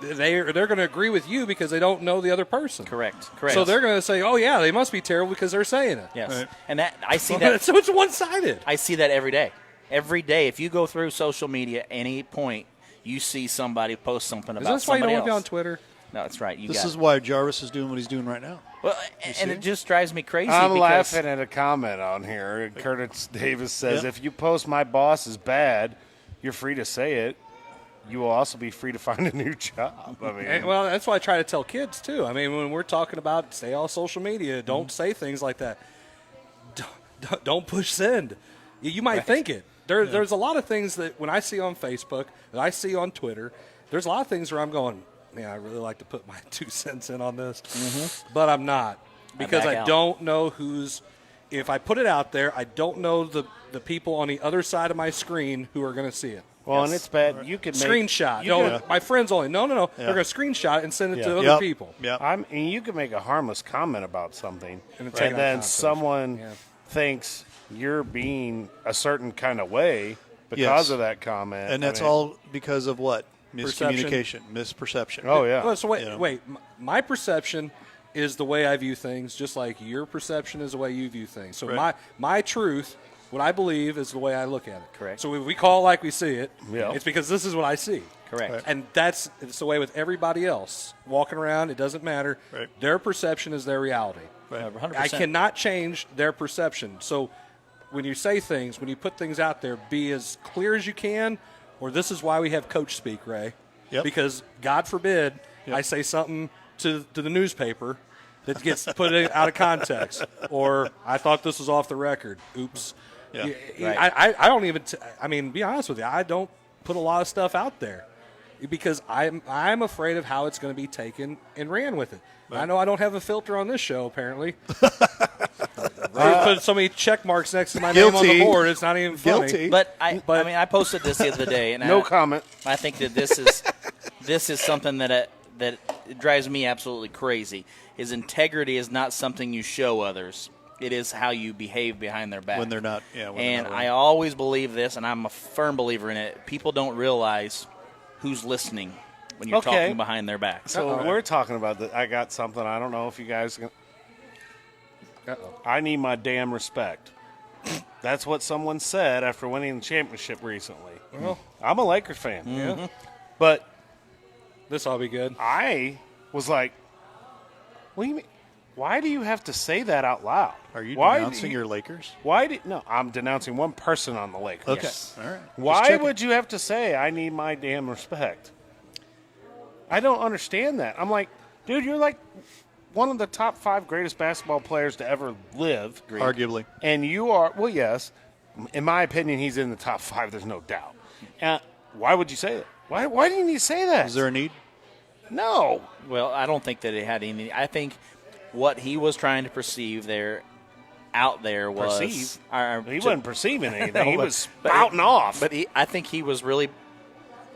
S2: they're going to agree with you because they don't know the other person.
S3: Correct.
S2: So they're going to say, "Oh yeah, they must be terrible because they're saying it."
S3: Yes, right. And that I see that.
S2: So it's one-sided.
S3: I see that every day. Every day, if you go through social media, any point you see somebody post something about somebody else.
S2: Is this why you don't want to be on Twitter?
S3: No, that's right.
S1: This is why Jarvis is doing what he's doing right now.
S3: Well, and it just drives me crazy.
S4: I'm laughing at a comment on here. Curtis Davis says, if you post my boss is bad, you're free to say it. You will also be free to find a new job. I mean,
S2: well, that's why I try to tell kids, too. I mean, when we're talking about stay off social media, don't say things like that. Don't push send. You might think it. There's a lot of things that when I see on Facebook, that I see on Twitter, there's a lot of things where I'm going, man, I really like to put my 2 cents in on this, but I'm not because I don't know if I put it out there, I don't know the people on the other side of my screen who are going to see it.
S4: Well, and it's bad. You could
S2: screenshot. My friends only. No. Yeah. They're going to screenshot it and send it to other people.
S1: Yeah.
S4: You can make a harmless comment about something, and then someone thinks you're being a certain kind of way because of that comment.
S1: And that's all because of what? Miscommunication, misperception.
S4: Oh, yeah.
S2: Well, so wait. My perception is the way I view things, just like your perception is the way you view things. So my truth, what I believe, is the way I look at it.
S3: Correct.
S2: So if we call it like we see it, it's because this is what I see.
S3: Correct. Right.
S2: And it's the way with everybody else. Walking around, it doesn't matter.
S1: Right.
S2: Their perception is their reality.
S3: Right. 100%.
S2: I cannot change their perception. So when you say things, when you put things out there, be as clear as you can, or this is why we have Coach Speak, Ray.
S1: Yep.
S2: Because God forbid I say something to the newspaper that gets put out of context, or I thought this was off the record. Oops.
S1: Yeah.
S2: Right. I don't even be honest with you, I don't put a lot of stuff out there because I'm afraid of how it's going to be taken and ran with it. Right. I know I don't have a filter on this show, apparently. Put so many check marks next to my name on the board, it's not even funny.
S1: Guilty.
S3: But I posted this the other day, and
S4: no comment.
S3: I think that this is something that drives me absolutely crazy. His integrity is not something you show others. It is how you behave behind their back.
S1: When they're not,
S3: I always believe this, and I'm a firm believer in it. People don't realize who's listening when you're talking behind their back.
S4: So we're talking about that. I got something. I don't know if you guys can. I need my damn respect. That's what someone said after winning the championship recently.
S2: Well,
S4: I'm a Lakers fan. Mm-hmm. But
S2: this ought to be good.
S4: I was like, what do you mean? Why do you have to say that out loud?
S1: Are you denouncing your Lakers?
S4: No, I'm denouncing one person on the Lakers.
S1: Okay.
S4: Yes.
S1: All right.
S4: Why would you have to say, I need my damn respect? I don't understand that. I'm like, dude, you're like one of the top 5 greatest basketball players to ever live.
S1: Arguably.
S4: And you are, well, yes. In my opinion, he's in the top 5. There's no doubt. Why would you say that? Why do you need to say that?
S1: Is there a need?
S4: No.
S3: Well, I don't think that it had any. I think what he was trying to perceive out there was
S4: he wasn't perceiving anything. He was spouting off.
S3: But I think he was really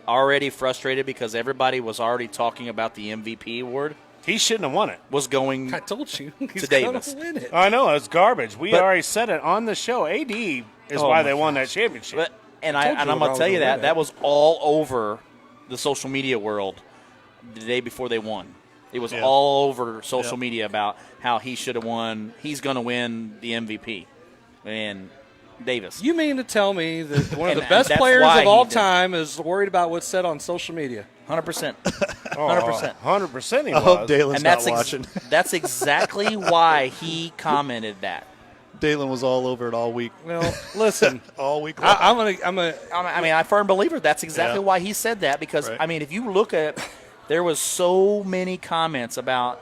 S3: already frustrated because everybody was already talking about the MVP award.
S4: He shouldn't have won it.
S3: Was going.
S2: I told you
S3: to
S2: he's
S3: Davis.
S2: Win it.
S4: I know it's garbage. We already said it on the show. AD is why they won that championship.
S3: And I'm going to tell you that was all over the social media world the day before they won. It was all over social media about how he should have won. He's going to win the MVP. And Davis.
S2: You mean to tell me that one of the best players of all time is worried about what's said on social media?
S3: 100%. 100%.
S4: 100% he
S1: I
S4: was.
S1: hope Dalen's
S3: And that's
S1: not watching.
S3: That's exactly why he commented that.
S1: Dalen was all over it all week.
S2: Well, listen,
S1: all week long.
S3: I'm a firm believer. That's exactly why he said that. Because
S1: Right.
S3: I mean, if you look at, there was so many comments about.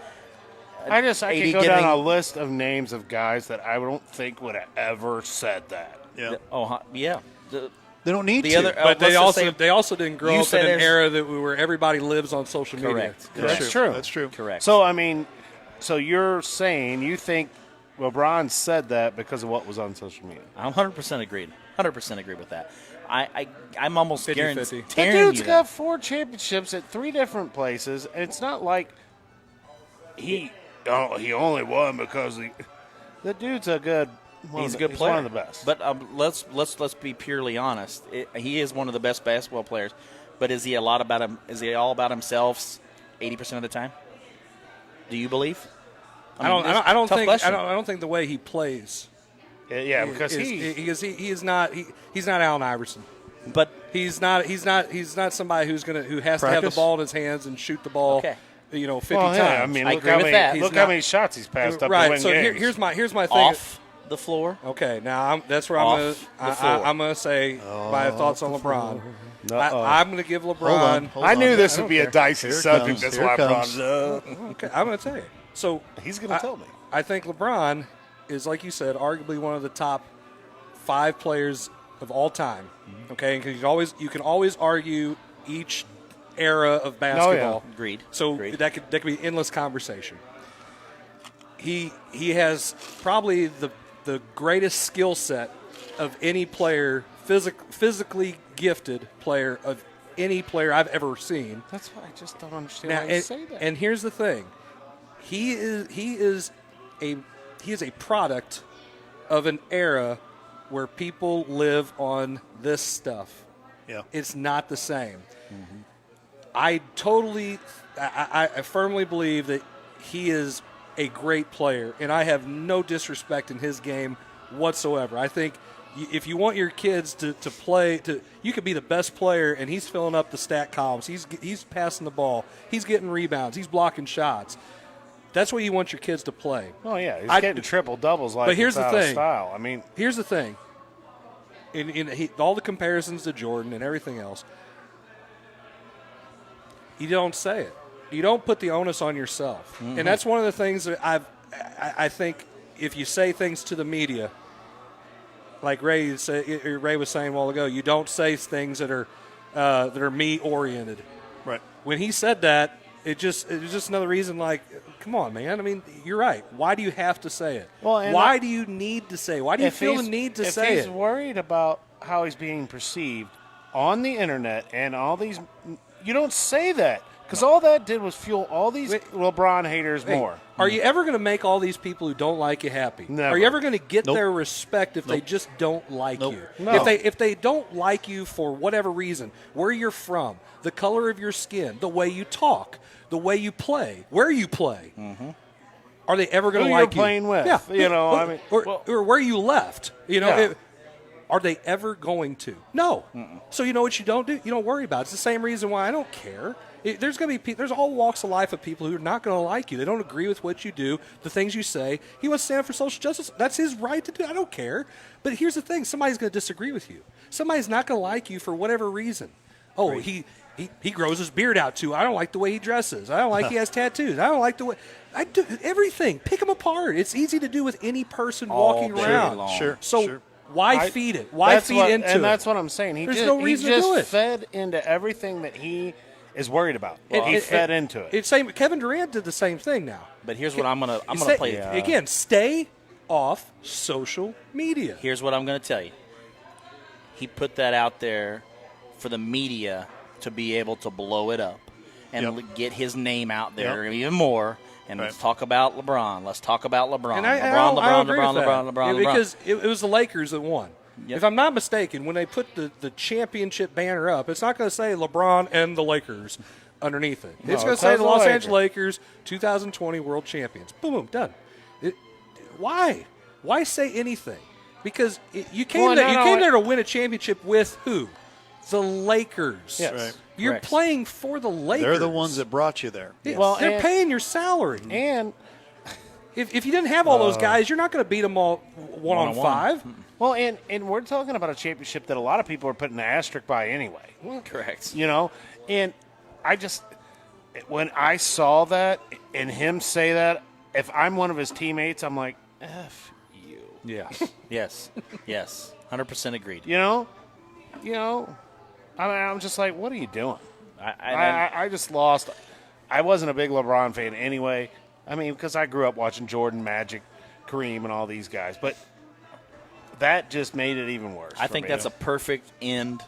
S4: I could go
S3: giving,
S4: down a list of names of guys that I don't think would have ever said that.
S1: Yeah.
S3: Yeah.
S1: They don't need
S3: the
S1: to.
S3: other,
S2: but they
S3: let's
S2: also didn't grow
S3: you
S2: up in
S3: said
S2: an
S3: there's-
S2: era where everybody lives on social media.
S3: Correct.
S4: That's true.
S1: That's true.
S3: Correct.
S4: So, I mean, so you're saying you think LeBron said that because of what was on social media?
S3: I'm 100% agreed. 100% agree with that. I'm almost
S2: 50-50.
S3: guaranteeing
S4: That
S3: you
S4: dude's
S3: that.
S4: got 4 championships at 3 different places. And it's not like he only won because the dude's a good.
S3: He's a good player.
S4: One of the best.
S3: But let's be purely honest. He is one of the best basketball players. But is he all about himself 80% of the time? Do you believe?
S2: I don't
S3: think
S2: think the way he plays.
S4: Yeah, because
S2: he's not Allen Iverson.
S3: But
S2: he's not somebody who has to have the ball in his hands and shoot the ball.
S3: Okay.
S2: 50
S4: well,
S2: times.
S4: yeah, I mean,
S3: I
S4: look
S3: agree
S4: how
S3: with
S4: many,
S3: that.
S4: Look how many shots he's passed up.
S2: Right.
S4: To win
S2: So
S4: games.
S2: here's my thing.
S3: Off the floor.
S2: Okay. Now that's where
S3: Off the floor.
S2: I'm gonna say my thoughts on LeBron.
S4: Uh-oh.
S2: I'm going to give LeBron.
S1: Hold
S4: I
S1: on.
S4: knew this
S1: I
S4: would
S1: don't
S4: be a
S1: care.
S4: dicey
S1: Here it
S4: subject.
S1: comes.
S4: That's
S1: Here
S4: why I
S1: it
S4: brought
S1: comes.
S4: it up.
S2: Okay, I'm going to tell you. So
S4: He's going to tell me.
S2: I think LeBron is, like you said, arguably one of the top 5 players of all time. Okay, because you can always argue each era of basketball.
S3: Agreed.
S2: So
S3: Agreed.
S2: that could be endless conversation. He has probably the greatest skill set of any player, physically gifted player of any player I've ever seen.
S4: That's why I just don't understand why you say that.
S2: And here's the thing, he is a product of an era where people live on this stuff.
S1: Yeah,
S2: it's not the same. I firmly believe that he is a great player, and I have no disrespect in his game whatsoever. I think if you want your kids to play, you could be the best player, and he's filling up the stat columns. He's passing the ball. He's getting rebounds. He's blocking shots. That's what you want your kids to play.
S4: Oh yeah, he's getting triple doubles like.
S2: But here's the thing.
S4: Style. I mean,
S2: here's the thing. In all the comparisons to Jordan and everything else, you don't say it. You don't put the onus on yourself, and that's one of the things that I think if you say things to the media, like Ray was saying a while ago, you don't say things that are me oriented.
S1: Right.
S2: When he said that, it was just another reason. Like, come on, man. I mean, you're right. Why do you have to say it?
S4: Well,
S2: why do you need to say it? Why do you feel the need to say it?
S4: If he's worried about how he's being perceived on the internet and all these, you don't say that. Because all that did was fuel all these LeBron haters more.
S2: Are you ever going to make all these people who don't like you happy?
S4: Never.
S2: Are you ever going to get
S1: Nope.
S2: their respect if they just don't like you?
S4: No.
S2: If they don't like you for whatever reason, where you're from, the color of your skin, the way you talk, the way you play, where you play, are they ever going to
S4: Who
S2: like
S4: you're playing with,
S2: Yeah.
S4: you know, I mean,
S2: or where you left, you know.
S4: Yeah.
S2: Are they ever going to? No. So you know what you don't do? You don't worry about it. It's the same reason why I don't care. There's going to be there's all walks of life of people who are not going to like you. They don't agree with what you do, the things you say. He wants to stand for social justice. That's his right to do. I don't care. But here's the thing: somebody's going to disagree with you. Somebody's not going to like you for whatever reason. Oh, he grows his beard out too. I don't like the way he dresses. I don't like he has tattoos. I don't like the way. I do everything. Pick them apart. It's easy to do with any person walking around.
S1: Sure.
S2: So.
S1: Sure.
S2: Why feed it? Why feed into it?
S4: And that's what I'm saying.
S2: There's no reason
S4: he just
S2: to do it.
S4: fed into everything that he is worried about. He fed into it.
S2: It's same. Kevin Durant did the same thing now.
S3: But here's what I'm gonna play
S2: again. Stay off social media.
S3: Here's what I'm gonna tell you. He put that out there for the media to be able to blow it up and get his name out there even more. And let's talk about LeBron. Let's talk about LeBron.
S2: And I agree with that. Because it was the Lakers that won. Yep. If I'm not mistaken, when they put the championship banner up, it's not going to say LeBron and the Lakers underneath it. It's going to say the Los Angeles Lakers 2020 World Champions. Boom, boom, done. Why? Why say anything? Because you came there to win a championship with who? The Lakers.
S4: Yes. Right.
S2: You're
S3: Correct.
S2: playing for the Lakers.
S1: They're the ones that brought you there.
S4: Well,
S2: they're
S4: and-
S2: paying your salary.
S4: And
S2: if you didn't have all those guys, you're not going to beat them all one on five.
S4: well, and we're talking about a championship that a lot of people are putting an asterisk by anyway.
S3: Correct.
S4: You know, and I just when I saw that and him say that, if I'm one of his teammates, I'm like, F you.
S2: Yeah.
S3: Yes. 100% agreed.
S4: You know, I'm just like, what are you doing? I just lost. I wasn't a big LeBron fan anyway. I mean, because I grew up watching Jordan, Magic, Kareem, and all these guys. But that just made it even worse.
S3: I think that's a perfect end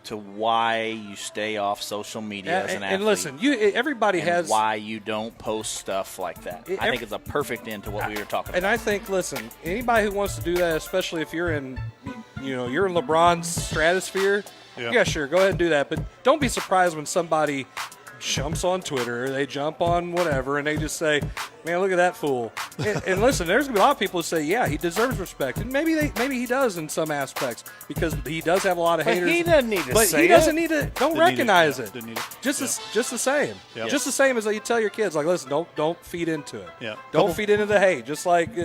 S3: to why you stay off social media as an athlete.
S2: And listen, everybody
S3: and
S2: has
S3: why you don't post stuff like that. I think it's a perfect end to what we were talking about.
S2: And I think, listen, anybody who wants to do that, especially if you're in, you're in LeBron's stratosphere, yeah, sure, go ahead and do that. But don't be surprised when somebody jumps on Twitter, they jump on whatever, and they just say, man, look at that fool. and listen, there's going to be a lot of people who say, yeah, he deserves respect. And maybe he does in some aspects because he does have a lot of haters.
S4: He doesn't need to say it.
S2: But he doesn't need to, don't recognize it.
S1: Didn't need it.
S2: Just the same.
S1: Yep.
S2: Just the same as you tell your kids, like, listen, don't feed into it.
S1: Yeah.
S2: Don't feed into the hate. Just like,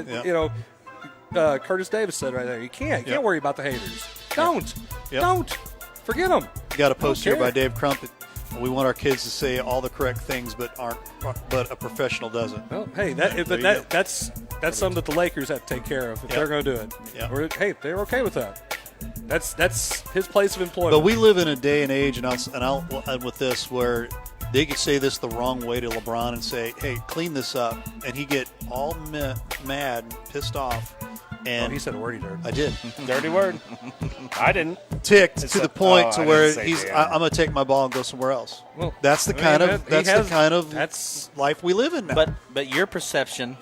S2: Curtis Davis said right there. You can't worry about the haters. Don't.
S1: Yep.
S2: Don't. Forget them.
S1: Got a post
S2: Don't
S1: here by
S2: care.
S1: Dave Crumpet. We want our kids to say all the correct things, but a professional doesn't.
S2: Well, hey,
S1: There you go.
S2: that's something that the Lakers have to take care of if they're going to do it.
S1: Yep.
S2: Or, hey, they're okay with that. That's his place of employment.
S1: But we live in a day and age, and I'll end with this, where they could say this the wrong way to LeBron and say, hey, clean this up, and he get all mad, pissed off. And
S2: he said a word he did.
S1: I did.
S4: Dirty word. I didn't.
S1: Ticked to the point to where
S4: he's.
S1: I'm going to take my ball and go somewhere else.
S2: Well,
S1: that's the kind of life we live in now.
S3: But your perception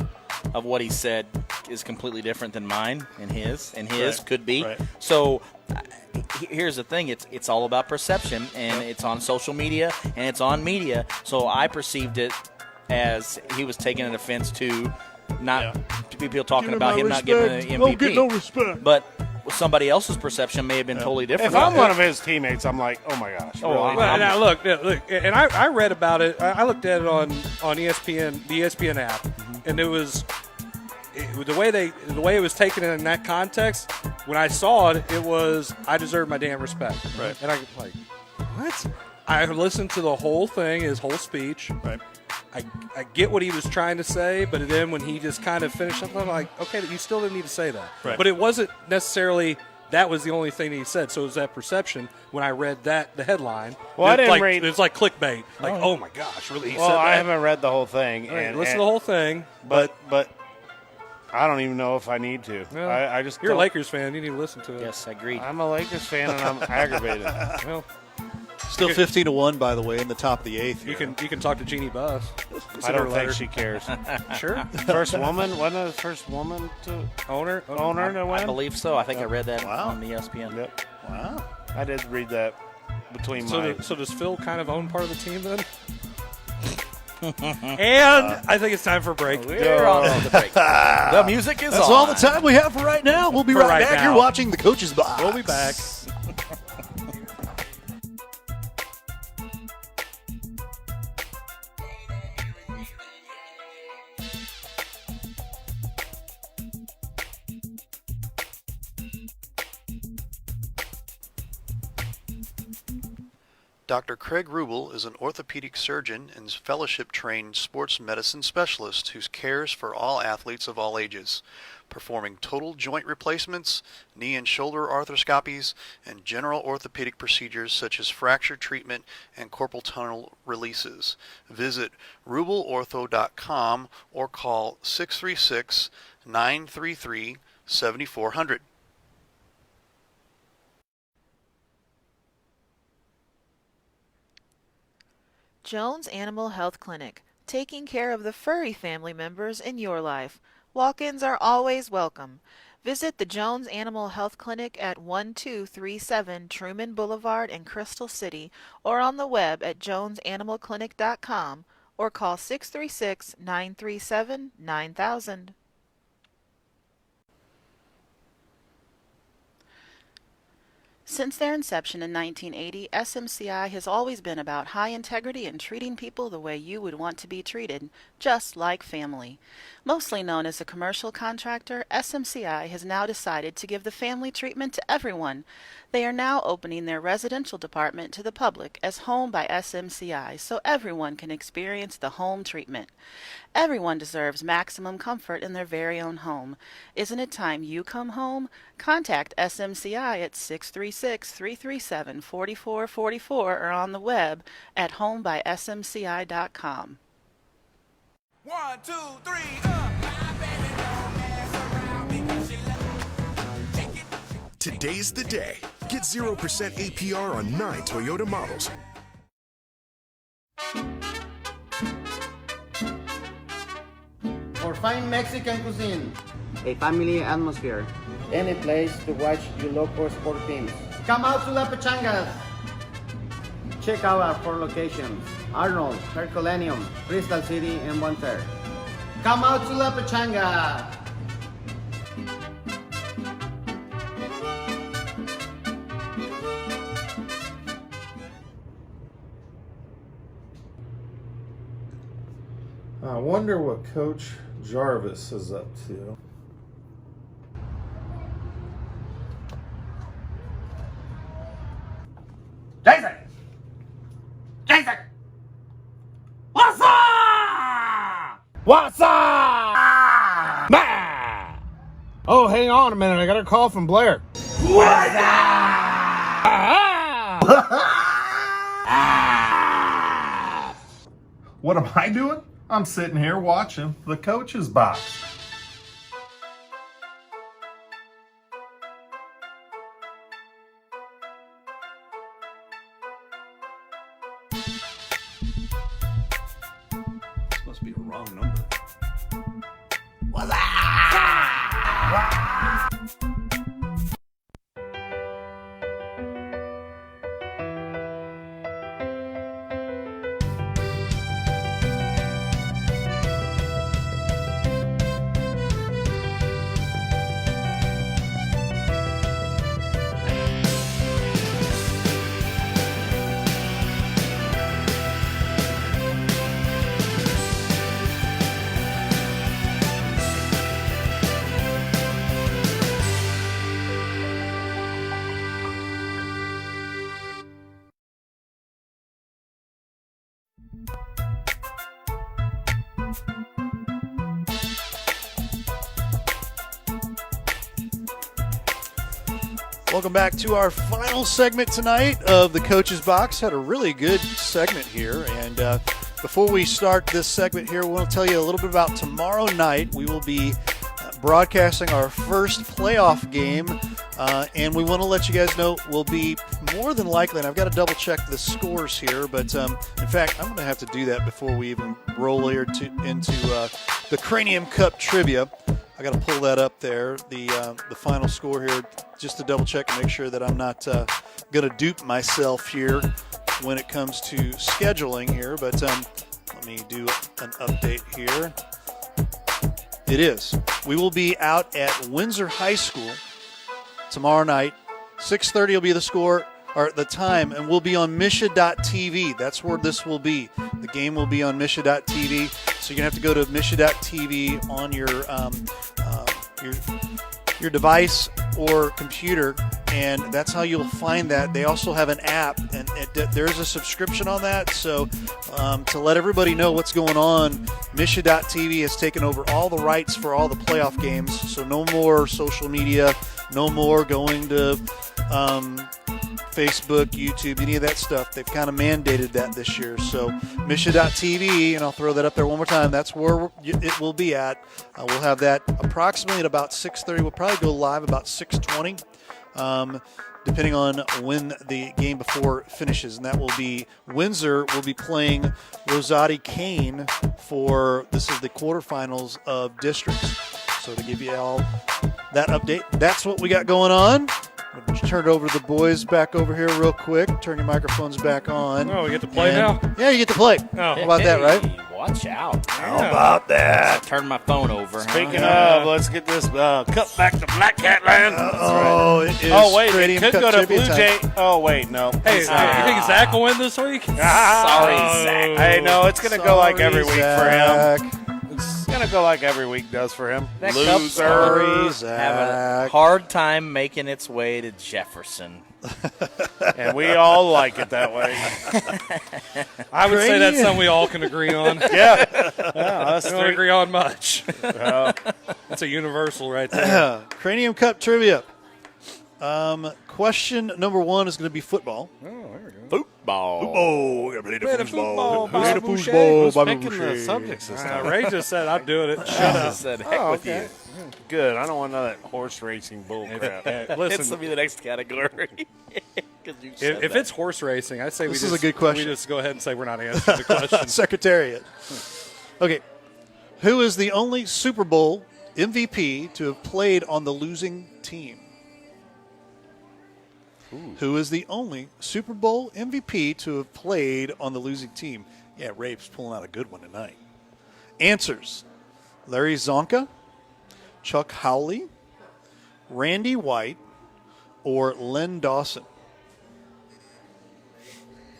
S3: of what he said is completely different than mine and his
S1: Right.
S3: could be.
S1: Right.
S3: So here's the thing: it's all about perception, and it's on social media and it's on media. So I perceived it as he was taking an offense to people talking about him not giving an MVP.
S1: Don't get no respect.
S3: But somebody else's perception may have been totally different.
S4: If I'm one of his teammates, I'm like, oh my gosh.
S3: Oh,
S4: really?
S2: Well, now look, and I read about it. I looked at it on ESPN, the ESPN app, and the way it was taken in that context. When I saw it, it was I deserve my damn respect.
S1: Right.
S2: And I was like, what? I listened to the whole thing, his whole speech.
S1: Right.
S2: I get what he was trying to say, but then when he just kind of finished up, I'm like, okay, you still didn't need to say that.
S1: Right.
S2: But it wasn't necessarily that was the only thing he said. So it was that perception when I read the headline.
S4: Well, I didn't read.
S2: It's like clickbait. Like, oh my gosh, really? He
S4: Well,
S2: said that?
S4: I haven't read the whole thing.
S2: All right,
S4: And,
S2: listen to the whole thing.
S4: But I don't even know if I need to.
S2: Well,
S4: I just
S2: you're a
S4: don't-
S2: Lakers fan. You need to listen to it.
S3: Yes, I agree.
S4: I'm a Lakers fan and I'm aggravated.
S2: Well,
S1: Still 15-1, by the way, in the top of the eighth.
S2: you
S1: here.
S2: can talk to Jeannie Buss.
S4: I don't think she cares.
S2: Sure.
S4: First woman, wasn't it the first woman to
S2: Owner
S4: to win?
S3: I believe so. I think I read that
S1: Wow.
S3: on ESPN.
S4: Yep.
S1: Wow.
S4: I did read that between my.
S2: So does Phil kind of own part of the team then? And I think it's time for a break.
S3: We're on the break. The music is
S1: That's
S3: on.
S1: all the time we have for right now. We'll be
S2: For
S1: right
S2: right
S1: back.
S2: now.
S1: You're watching the Coach's Box.
S2: We'll be back.
S1: Dr. Craig Rubel is an orthopedic surgeon and fellowship-trained sports medicine specialist who cares for all athletes of all ages, performing total joint replacements, knee and shoulder arthroscopies, and general orthopedic procedures such as fracture treatment and carpal tunnel releases. Visit rubelortho.com or call 636-933-7400.
S16: Jones Animal Health Clinic, taking care of the furry family members in your life. Walk-ins are always welcome. Visit the Jones Animal Health Clinic at 1237 Truman Boulevard in Crystal City or on the web at jonesanimalclinic.com or call 636-937-9000. Since their inception in 1980, SMCI has always been about high integrity and treating people the way you would want to be treated, just like family. Mostly known as a commercial contractor, SMCI has now decided to give the family treatment to everyone. They are now opening their residential department to the public as Home by SMCI so everyone can experience the home treatment. Everyone deserves maximum comfort in their very own home. Isn't it time you come home? Contact SMCI at 636-337-4444 or on the web at homebysmci.com.
S17: 1, 2, 3,
S10: Today's the day. Get 0% APR on 9 Toyota models.
S18: For fine Mexican cuisine, a family atmosphere, and a place to watch your local sport teams. Come out to La Pechangas. Check out our 4 locations: Arnold, Herculaneum, Crystal City, and Bonter. Come out to La Pechanga.
S19: I wonder what Coach Jarvis is up to.
S18: Jason! Jason! What's up?
S4: What's up? Bah! Oh, hang on a minute. I got a call from Blair.
S18: What's up?
S19: What am I doing? I'm sitting here watching the Coach's Box.
S1: This must be a wrong number.
S18: What's up?
S1: Welcome back to our final segment tonight of the Coach's Box. Had a really good segment here, and before we start this segment here, we want to tell you a little bit about tomorrow night. We will be broadcasting our first playoff game, and we want to let you guys know we'll be more than likely, and I've got to double check the scores here, but in fact, I'm going to have to do that before we even roll here into the Cranium Cup trivia. I got to pull that up there, the final score here, just to double check and make sure that I'm not going to dupe myself here when it comes to scheduling here. But let me do an update here. It is. We will be out at Windsor High School tomorrow night. 6:30 will be the score, or the time, and we'll be on Misha.tv. That's where this will be. The game will be on Misha.tv. So you're going to have to go to Misha.tv on your device or computer, and that's how you'll find that. They also have an app, and there's a subscription on that. So to let everybody know what's going on, Misha.tv has taken over all the rights for all the playoff games. So no more social media, no more going to Facebook, YouTube, any of that stuff. They've kind of mandated that this year. So Misha.tv, and I'll throw that up there one more time, that's where it will be at. We'll have that approximately at about 6:30. We'll probably go live about 6:20, depending on when the game before finishes. And that will be Windsor will be playing Rosati Kane for, this is the quarterfinals of districts. So to give you all that update, that's what we got going on. Turn it over to the boys back over here real quick. Turn your microphones back on.
S2: Oh, we get to play now?
S1: Yeah, you get to play.
S2: Oh.
S1: How about that, right?
S3: Watch out.
S1: How about that?
S3: Turn my phone over.
S4: Speaking of, let's get this cut back to Black Cat Land.
S1: Oh, it is
S4: oh wait,
S1: Cranium
S4: it could
S1: Cup
S4: go to
S1: trivia
S4: Blue
S1: time.
S4: Jay. Oh wait, no.
S2: Hey, you think Zach will win this week?
S3: Sorry, Zach.
S4: Hey, no, it's gonna go like every week
S1: Zach.
S4: for him. It's gonna go like every week does for him.
S3: That
S4: Loser.
S3: cup's having a hard time making its way to Jefferson.
S4: And we all like it that way.
S2: I would say that's something we all can agree on.
S4: Yeah.
S2: We don't agree on much. That's a universal right there.
S1: Cranium Cup trivia. Question number 1 is going to be football.
S2: Oh, there we go.
S3: Football.
S1: Football. We got to play the football.
S2: Play the
S1: Who's
S4: picking the subjects this time?
S2: Ray just said I'm doing it. Shut up.
S3: Said, heck with you.
S4: Good. I don't want none of that horse racing bull crap.
S3: This
S2: Listen,
S3: will be the next category.
S2: if it's horse racing, I say
S1: This
S2: we
S1: is
S2: just,
S1: a good question.
S2: we just go ahead and say we're not answering the question.
S1: Secretariat. Okay. Who is the only Super Bowl MVP to have played on the losing team? Who is the only Super Bowl MVP to have played on the losing team? Yeah, Rape's pulling out a good one tonight. Answers: Larry Zonka, Chuck Howley, Randy White, or Len Dawson.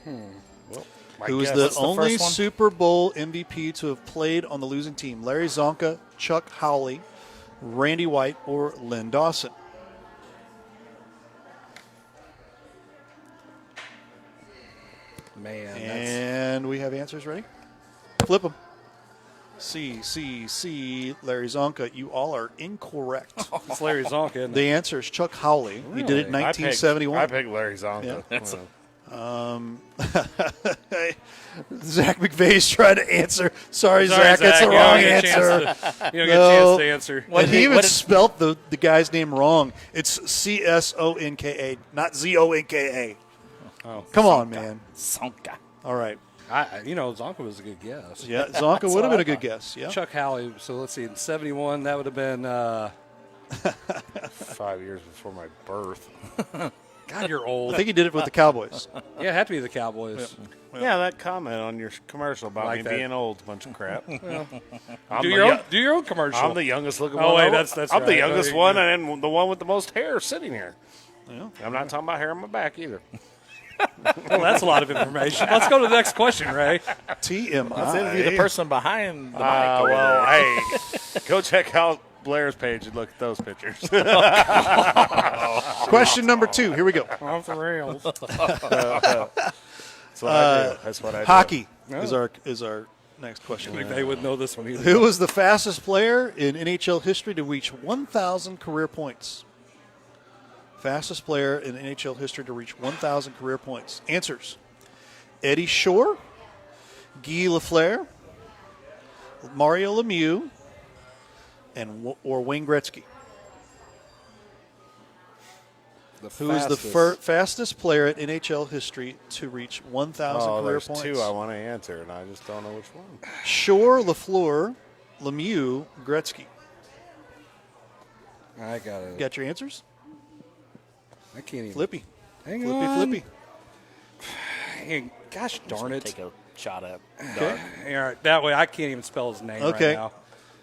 S1: Who is the only Super Bowl MVP to have played on the losing team? Larry Zonka, Chuck Howley, Randy White, or Len Dawson?
S2: Man,
S1: and we have answers ready? Flip them. C, Larry Zonka. You all are incorrect.
S2: it's Larry Zonka, isn't it?
S1: The answer is Chuck Howley. He did it in 1971.
S4: I picked Larry Zonka.
S1: Yeah. Zach McVeigh's trying to answer. Sorry, Zach, that's the wrong answer.
S2: You don't get a chance to answer.
S1: And he even spelt the guy's name wrong. It's Csonka, not Zonka.
S2: Oh,
S1: come on, man.
S3: Zonka.
S1: All right.
S2: Zonka was a good guess.
S1: Yeah, Zonka would have been a good guess. Yeah.
S2: Chuck Howley. So let's see. In '71, that would have been
S4: 5 years before my birth.
S2: God, you're old.
S1: I think he did it with the Cowboys.
S2: Yeah, it had to be the Cowboys.
S4: Yeah, that comment on your commercial about
S2: Like
S4: me
S2: that.
S4: being old, bunch of crap.
S2: Do your own commercial.
S4: I'm the youngest looking
S2: Oh,
S4: one.
S2: wait, that's
S4: I'm
S2: right.
S4: the youngest
S2: Oh,
S4: one, and the one with the most hair sitting here.
S1: Yeah.
S4: I'm not talking about hair on my back either.
S2: Well, that's a lot of information. Let's go to the next question, Ray.
S1: TMI.
S3: Let's interview the person behind the mic.
S4: Well, hey, go check out Blair's page and look at those pictures.
S1: Question number 2. Here we go.
S2: Off the rails.
S4: That's what I do. That's what I do.
S1: Hockey is our next question.
S2: They would know this one either.
S1: Who was the fastest player in NHL history to reach 1,000 career points? Fastest player in NHL history to reach 1,000 career points. Answers: Eddie Shore, Guy Lafleur, Mario Lemieux, or Wayne Gretzky. Who is the fastest player in NHL history to reach 1,000 career
S4: there's
S1: points?
S4: 2 I want to answer, and I just don't know which one.
S1: Shore, Lafleur, Lemieux, Gretzky.
S2: I got it.
S1: Got your answers?
S2: I can't even.
S1: Flippy.
S2: Hang
S1: Flippy,
S2: on.
S1: Flippy.
S2: Hey, gosh darn it.
S3: Take a shot at.
S1: Okay.
S2: All right, that way I can't even spell his name
S1: Okay.
S2: right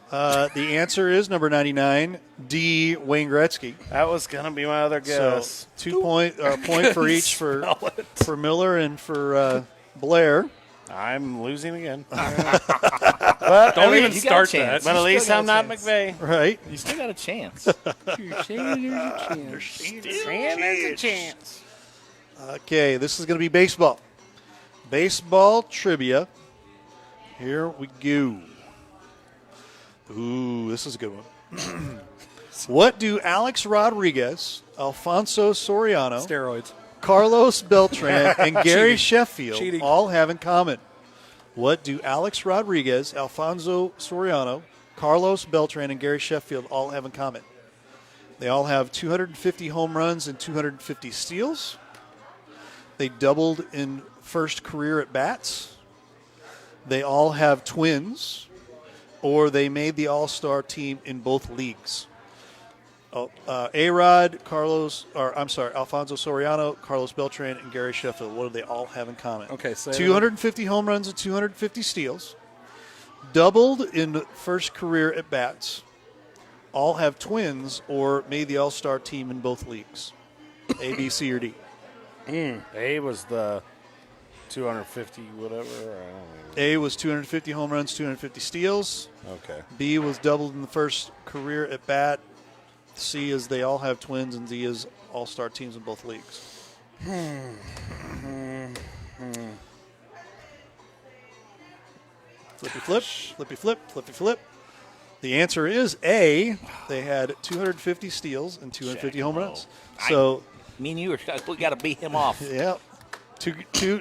S2: now.
S1: The answer is number 99, D. Wayne Gretzky.
S4: That was going to be my other guess.
S1: So 2 point for each for Miller and for Blair.
S4: I'm losing again.
S2: But don't even start that.
S4: But at least I'm not McVay.
S1: Right.
S3: You still got a chance.
S2: There's
S4: a chance.
S1: Okay, this is going to be baseball. Baseball trivia. Here we go. Ooh, this is a good one. What do Alex Rodriguez, Alfonso Soriano,
S2: Steroids.
S1: Carlos Beltran, and Gary
S2: Cheating.
S1: Sheffield
S2: Cheating.
S1: all have in common? What do Alex Rodriguez, Alfonso Soriano, Carlos Beltran, and Gary Sheffield all have in common? They all have 250 home runs and 250 steals. They doubled in first career at bats. They all have twins, or they made the All-Star team in both leagues. A-Rod, Alfonso Soriano, Carlos Beltran, and Gary Sheffield. What do they all have in common?
S2: Okay, so
S1: 250 home runs and 250 steals. doubled in first career at bats, all have twins, or made the All-Star team in both leagues? A, B, C, or D?
S4: A was the 250 whatever. I don't know.
S1: A was 250 home runs, 250 steals.
S4: Okay.
S1: B was doubled in the first career at bat. C is they all have twins, and D is all-star teams in both leagues. Flippy flip, flippy flip, flippy flip. The answer is A. They had 250 steals and 250 home runs. So
S3: me and you we got to beat him off.
S1: Yeah, 2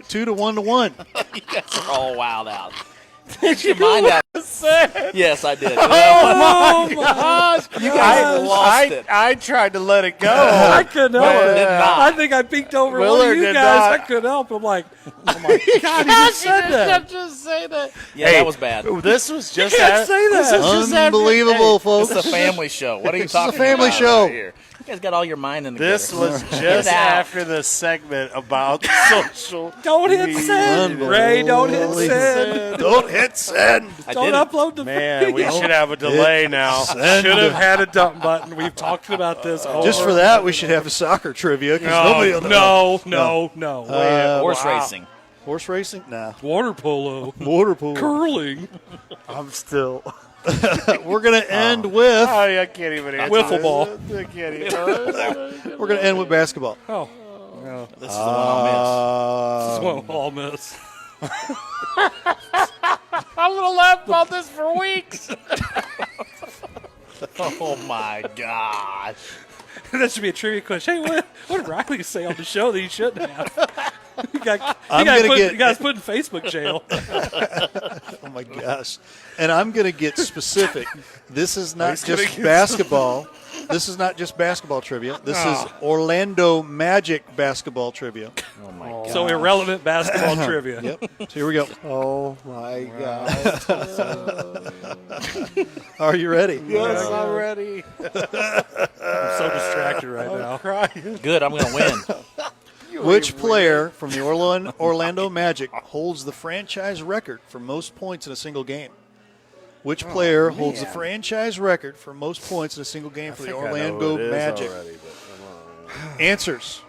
S1: to 1 to 1.
S3: You guys are all wild out. Get your mind out. Yes, I did.
S4: Oh my gosh!
S3: You guys lost it.
S4: I tried to let it go.
S2: I couldn't help
S3: Willard
S2: it.
S3: did not.
S2: I think I peeked over one
S4: Willard
S2: of you
S4: did
S2: guys.
S4: not.
S2: I couldn't help. I'm like, oh my God, he just said that.
S4: Just say that.
S3: Yeah, that was bad.
S4: This was just
S2: You can't say that.
S4: This was just
S1: Unbelievable, folks.
S3: It's a family show. What are you
S1: This is a
S3: talking
S1: family
S3: about
S1: show.
S3: right here? You guys got all your mind in the
S4: This
S3: gutter.
S4: was
S3: Get
S4: just
S3: it out.
S4: after the segment about social.
S2: Don't hit send, Ray. Don't hit send.
S1: Don't hit send.
S2: Don't upload the
S4: Man, we
S2: video.
S4: should have a delay now.
S1: Send.
S2: Should have had a dump button. We've talked about this.
S1: Just for that, we should have a soccer trivia because nobody will know.
S2: No.
S3: Horse racing.
S1: Horse racing? Nah.
S2: Water polo.
S1: Water polo.
S2: Curling.
S4: I'm still.
S1: We're going to end with
S4: I can't even answer
S2: Wiffle
S4: this.
S2: ball.
S4: I can't even.
S1: we're going to end with basketball.
S2: Oh. No.
S3: This is the one I'll
S2: This one I'll miss.
S4: I'm gonna laugh about this for weeks.
S3: Oh, my gosh.
S2: That should be a trivia question. Hey, what did Riley say on the show that he shouldn't have? You got put in Facebook jail.
S1: Oh, my gosh. And I'm going to get specific. This is not
S4: He's gonna
S1: just
S4: get
S1: basketball. This is not just basketball trivia. This is Orlando Magic basketball trivia.
S3: Oh, my God.
S2: So irrelevant basketball trivia.
S1: Yep. So here we go.
S4: Oh my God!
S1: Are you ready?
S4: Yes, I'm ready.
S2: I'm so distracted right now.
S4: Crying.
S3: Good, I'm going to win.
S1: Which player from the Orlando Magic holds the franchise record for most points in a single game? Which player holds the franchise record for most points in a single game for the Orlando Magic? Answers.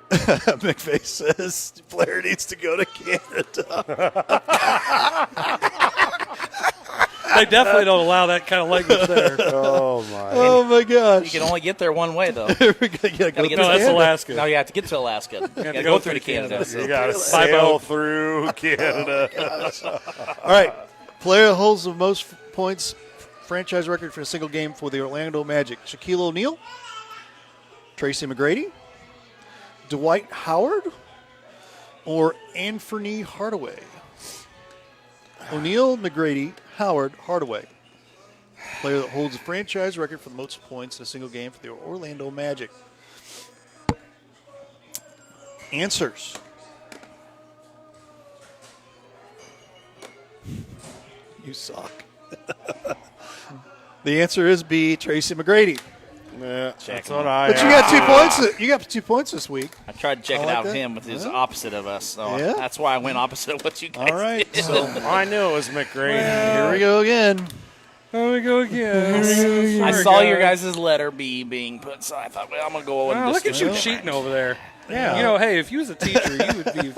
S1: McVay says the player needs to go to Canada.
S2: They definitely don't allow that kind of language there.
S4: Oh my!
S1: Oh my gosh!
S3: You can only get there one way, though.
S1: Gotta go
S3: Gotta get
S2: No,
S3: to
S2: that's
S3: Canada.
S2: Alaska.
S3: No, you have to get to Alaska. You
S2: have
S3: got
S2: to
S3: to
S2: go
S3: go through to
S2: through
S3: Canada.
S2: Canada.
S4: You got to
S2: By
S4: sail
S2: boat.
S4: through Canada.
S1: All right. Player that holds the most points franchise record for a single game for the Orlando Magic. Shaquille O'Neal, Tracy McGrady, Dwight Howard, or Anthony Hardaway? O'Neal, McGrady, Howard, Hardaway. Player that holds the franchise record for the most points in a single game for the Orlando Magic. Answers. You suck. The answer is B, Tracy McGrady.
S4: Yeah, that's what I.
S1: But you got 2 points. You got 2 points this week.
S3: I tried to check
S1: I
S3: it
S1: like
S3: out with
S1: that.
S3: him with his
S1: Yeah.
S3: opposite of us. So
S1: Yeah.
S3: that's why I went opposite of what you guys
S1: All right.
S3: did.
S1: So
S4: I knew it was McGrady.
S1: here we go again.
S2: Here we go again.
S3: I saw your guys' letter B being put, so I thought, well, I'm going to go
S2: Wow,
S3: and
S2: look at you
S3: just
S2: cheating over there.
S1: Yeah.
S2: You know, hey, if you was a teacher, you would be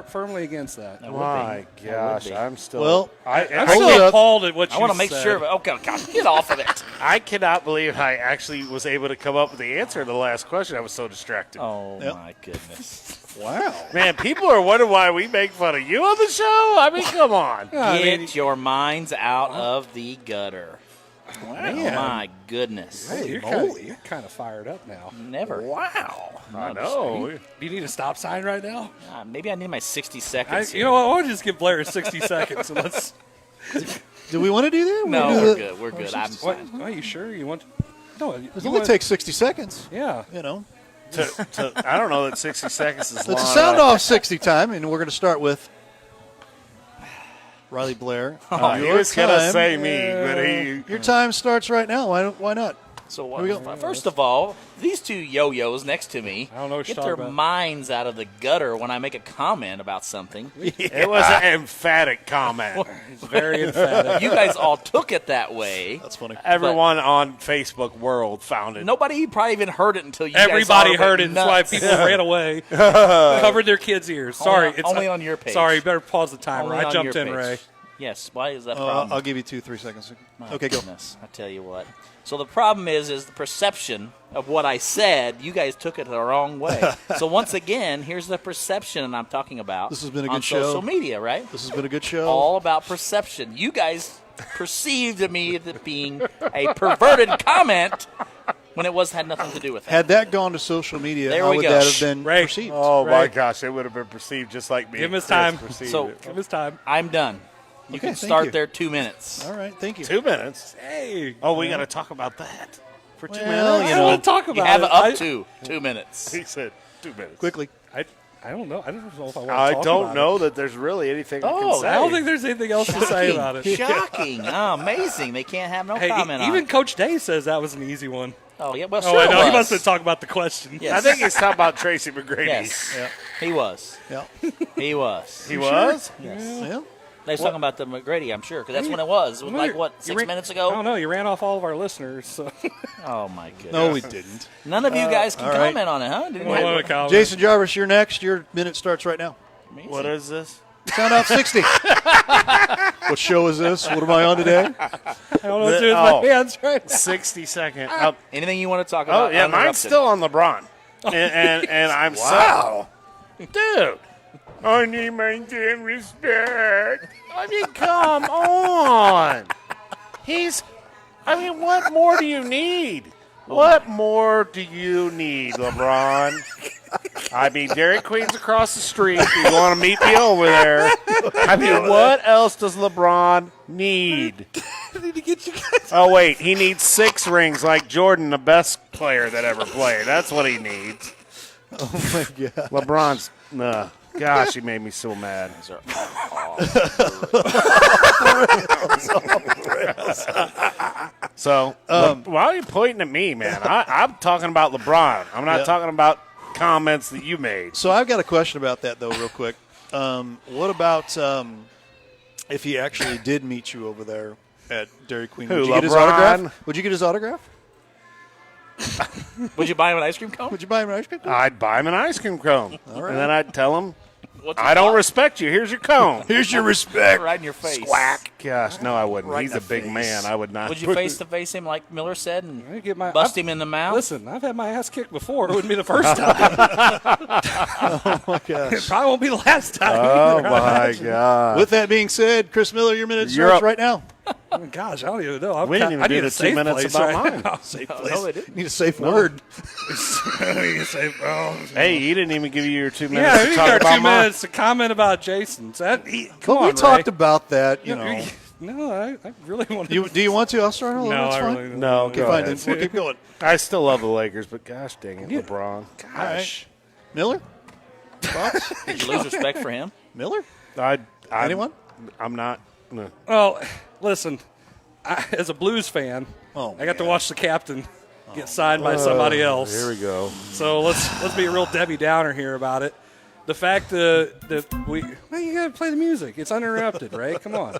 S2: firmly against that.
S4: My gosh, I'm still.
S1: Well,
S2: I'm
S1: hold
S2: still
S1: it up.
S2: appalled at what you
S3: I want to make
S2: said.
S3: sure. Okay, God, get off of it.
S4: I cannot believe I actually was able to come up with the answer to the last question. I was so distracted.
S3: Oh,
S1: Yep.
S3: my goodness.
S1: Wow.
S4: Man, people are wondering why we make fun of you on the show. I mean, come on.
S3: Get your minds out of the gutter.
S2: Man.
S3: My goodness.
S2: Hey, you're kind of fired up now.
S3: Never.
S4: Wow. I know.
S2: Do you need a stop sign right now?
S3: Maybe I need my 60 seconds.
S2: You know what? I want to just give Blair 60 seconds. And let's.
S1: Do we want to do that?
S3: No,
S1: We do
S3: we're
S1: the-
S3: good. We're good. I'm
S2: What?
S3: fine.
S2: Are you sure you want? No,
S1: It
S2: you
S1: only
S2: want,
S1: takes 60 seconds.
S2: Yeah.
S1: You know.
S4: I don't know that 60 seconds is long.
S1: It's a sound off 60 time, and we're going to start with Riley Blair.
S4: He was going to say me, but he.
S1: Your time starts right now. Why not?
S3: So
S1: Here we go.
S3: first of all, these two yo-yos next to me
S2: I don't know what
S3: get
S2: you're
S3: their
S2: talking about.
S3: minds out of the gutter when I make a comment about something.
S4: It was an emphatic comment.
S2: It's very emphatic.
S3: You guys all took it that way.
S1: That's funny.
S4: Everyone on Facebook world found it.
S3: Nobody probably even heard it until you
S2: Everybody
S3: guys all
S2: heard it.
S3: went
S2: That's why
S3: nuts.
S2: people ran away. Covered their kids' ears. Sorry.
S3: Only on your page.
S2: Sorry, you better pause the timer.
S3: Only
S2: I
S3: on
S2: jumped
S3: your
S2: in,
S3: page.
S2: Ray.
S3: Yes, why is that problem?
S1: I'll give you 2-3 seconds.
S3: My
S1: Okay, go.
S3: goodness, I tell you what. So the problem is the perception of what I said. You guys took it the wrong way. So once again, here's the perception I'm talking about.
S1: This has been a
S3: on
S1: good show.
S3: social media, right?
S1: This has been a good show.
S3: All about perception. You guys perceived me as being a perverted comment when it had nothing to do with it.
S1: Had that gone to social media,
S3: There
S1: how
S3: we
S1: would
S3: go.
S1: that have been
S2: Ray.
S1: perceived?
S4: Oh,
S2: Right.
S4: my gosh. It would have been perceived just like me.
S2: Give him his
S4: Chris
S2: time.
S4: perceived
S3: So-
S4: it.
S2: Give us time.
S3: I'm done. You
S1: Okay,
S3: can
S1: thank
S3: start
S1: you.
S3: there 2 minutes.
S1: All right, thank you.
S4: 2 minutes.
S2: Hey.
S4: Oh, we got to talk about that for 2
S1: Well,
S4: minutes.
S1: you
S2: I
S1: know,
S2: want to talk
S3: You
S2: about
S3: have
S2: it.
S3: up to 2 minutes.
S4: He said 2 minutes.
S1: Quickly.
S2: I don't know. I don't know if I want to
S4: I
S2: talk
S4: don't
S2: about
S4: know that there's really anything I
S3: Oh,
S4: can say.
S2: I don't think there's anything else to say about it.
S3: Shocking. Oh, amazing. They can't have no
S2: Hey,
S3: comment on
S2: even
S3: it.
S2: Coach Day says that was an easy one.
S3: Oh, yeah. Well,
S2: Oh,
S3: sure
S2: I know.
S3: it
S2: He must
S3: was.
S2: have talked about the question.
S3: Yes.
S4: I think he's talking about Tracy McGrady.
S3: Yes. He was.
S1: Yeah.
S3: He was.
S4: He was?
S3: Yes.
S1: Yeah.
S3: They was talking about the McGrady, I'm sure, because that's when it was. It was like, what, 6 minutes
S2: I
S3: ago?
S2: don't know. You ran off all of our listeners. So.
S3: Oh, my goodness.
S1: No, we didn't.
S3: None of you guys can
S1: all right.
S3: comment on it, huh? Didn't
S2: Well,
S3: you?
S2: what a comment.
S1: Jason Jarvis, you're next. Your minute starts right now.
S3: Amazing.
S4: What is this?
S1: Sound Out 60. What show is this? What am I on today?
S2: I don't know what to do with my hands right now.
S4: 60-second.
S3: Anything you want to talk
S4: Oh,
S3: about?
S4: yeah, mine's
S3: uninterrupted.
S4: still on LeBron. And I'm
S1: Wow.
S4: Dude. I need my damn respect. I mean, come on. What more do you need? What more do you need, LeBron? I mean, Dairy Queen's across the street. You want to meet me over there. I mean, what else does LeBron need? Oh, wait. He needs 6 rings like Jordan, the best player that ever played. That's what he needs.
S1: Oh, my God.
S4: LeBron's, gosh, he made me so mad. So, why are you pointing at me, man? I'm talking about LeBron. I'm not talking about comments that you made.
S1: So I've got a question about that, though, real quick. What about if he actually did meet you over there at Dairy Queen?
S4: Who,
S1: Would you get his
S4: LeBron?
S1: autograph? Would you get his autograph?
S3: Would you buy him an ice cream cone?
S1: Would you buy him an ice cream cone?
S4: I'd buy him an ice cream cone.
S1: All right.
S4: And then I'd tell him,
S3: What's
S4: I don't respect you. Here's your cone.
S1: Here's your respect.
S3: Right in your face.
S4: Squack. Gosh, no, I wouldn't.
S1: Right
S4: He's
S1: in
S4: a
S1: the
S4: big
S1: face.
S4: man. I would not.
S3: Would you face-to-face him like Miller said and
S2: I get my-
S3: bust
S2: I've-
S3: him in the mouth?
S2: Listen, I've had my ass kicked before. It wouldn't be the first time.
S1: Oh, my
S2: It
S1: gosh.
S2: probably won't be the last time.
S4: Oh,
S2: either.
S4: my God.
S1: With that being said, Chris Miller, your minute
S4: You're
S1: starts
S4: up.
S1: right now.
S2: Oh, gosh, I don't even know.
S4: We didn't even
S2: I
S4: do
S2: need
S4: the
S2: a safe
S4: 2 minutes
S2: place
S4: about
S2: right
S4: mine.
S2: now.
S1: Safe
S3: No,
S1: place.
S3: they didn't.
S1: Need a safe word.
S2: I need a safe. Oh.
S4: Hey, he didn't even give you your 2 minutes
S2: Yeah,
S4: to
S2: we
S4: talk
S2: got
S4: about
S2: 2
S4: mine.
S2: minutes to comment about Jason. Come
S1: But
S2: on,
S1: we talked
S2: Ray.
S1: about that, you know.
S2: No, I really want to.
S1: Do you want to? I'll start.
S2: No,
S1: That's
S2: I
S1: fine.
S2: really don't.
S4: No,
S1: Okay,
S4: go
S1: fine.
S4: ahead.
S1: Then we'll keep going.
S4: I still love the Lakers, but gosh dang it, LeBron.
S1: All right. Miller? Thoughts?
S3: Did you lose respect for him?
S1: Miller?
S4: Anyone? I'm not. No.
S2: Well, listen, as a Blues fan,
S1: Oh,
S2: I got to watch the captain get signed by somebody else.
S4: Here we go.
S2: So let's be a real Debbie Downer here about it. The fact that you got to play the music. It's uninterrupted, right? Come on.
S1: I'll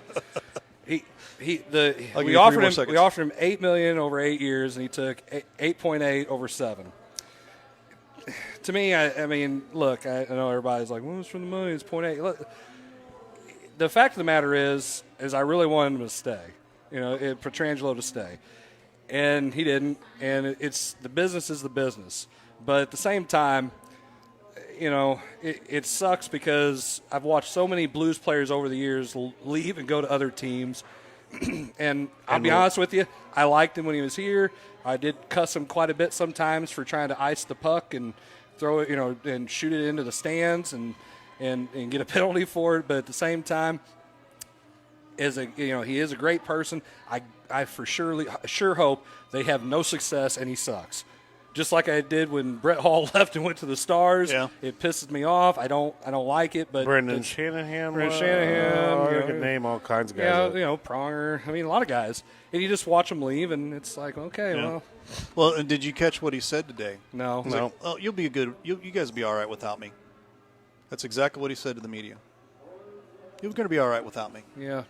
S1: give
S2: We
S1: you 3
S2: offered
S1: more
S2: him
S1: seconds.
S2: we offered him $8 million over 8 years, and he took 8.8 over 7. To me, I mean, look, I know everybody's like, well, it's for the money. It's 0.8. Look, the fact of the matter is I really wanted him to stay. Pietrangelo to stay, and he didn't. And it's the business is the business, but at the same time, it sucks because I've watched so many Blues players over the years leave and go to other teams. And I'll be honest with you, I liked him when he was here. I did cuss him quite a bit sometimes for trying to ice the puck and throw it, and shoot it into the stands and get a penalty for it. But at the same time, he is a great person. I for sure hope they have no success and he sucks. just like I did when Brett Hall left and went to the Stars.
S1: Yeah.
S2: It pisses me off. I don't like it. But
S4: Brendan Shanahan.
S2: Brendan Shanahan.
S4: I could name all kinds of guys.
S2: Yeah, Pronger. I mean, a lot of guys. And you just watch them leave, and it's like, okay, well.
S1: Well, and did you catch what he said today?
S2: No.
S1: He's like, oh, you'll be you guys will be all right without me. That's exactly what he said to the media. You're going to be all right without me.
S2: Yeah.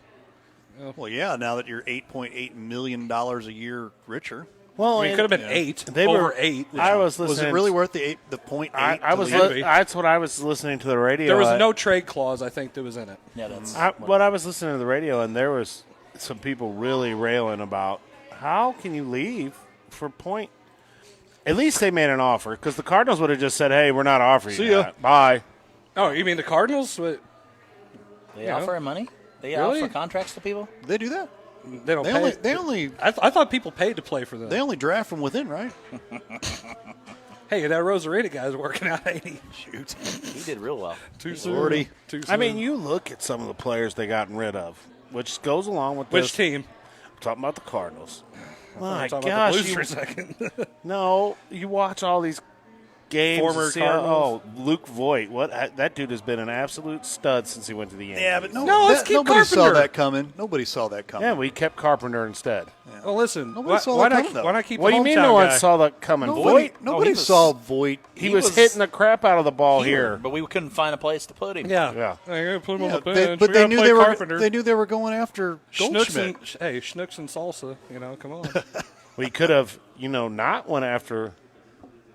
S1: Well, yeah, now that you're $8.8 million a year richer.
S4: Well,
S2: I mean, it could have been 8.
S4: They
S2: over
S4: were
S2: 8.
S4: I was listening.
S1: Was it really worth the 0.8?
S4: That's what I was listening to the radio.
S2: There was no trade clause, I think, that was in it.
S3: Yeah, that's
S4: I was listening to the radio, and there was some people really railing about how can you leave for point. At least they made an offer, because the Cardinals would have just said, "Hey, we're not offering
S1: See
S4: you
S1: ya.
S4: that. Bye."
S2: Oh, you mean the Cardinals?
S3: They offer money? They
S2: Really?
S3: offer contracts to people?
S1: They do that.
S2: They don't pay. I thought people paid to play for them.
S1: They only draft from within, right?
S2: Hey, that Rosarita guy's working out 80.
S1: Shoot.
S3: He did real well.
S2: Too
S1: Lordy.
S2: soon.
S4: I mean, you look at some of the players they gotten rid of, which goes along with
S2: Which
S4: this.
S2: team?
S4: I'm talking about the Cardinals. My
S2: I'm talking about the
S4: gosh,
S2: Blues for a second.
S4: no, you watch all these games.
S2: Former
S4: and see
S2: Cardinals.
S4: Luke Voigt. That dude has been an absolute stud since he went to the Yankees.
S1: Yeah, but
S2: let's keep
S1: nobody saw
S2: Carpenter.
S1: that coming. Nobody saw that coming.
S4: Yeah, we kept Carpenter instead.
S2: Well, listen.
S1: Nobody saw that coming, though.
S2: Why not keep
S4: What
S2: the
S4: do you mean
S2: hometown
S4: no one
S2: guy?
S4: saw that coming?
S1: Nobody saw Voigt.
S4: He was hitting the crap out of the ball here.
S3: But we couldn't find a place to put him.
S2: Yeah. I gotta put him on the
S1: They,
S2: bench.
S1: but
S2: We
S1: they
S2: gotta
S1: knew
S2: play
S1: they were.
S2: Carpenter.
S1: They knew they were going after Goldschmidt.
S2: Schnooks and salsa. Come on.
S4: We could have, not went after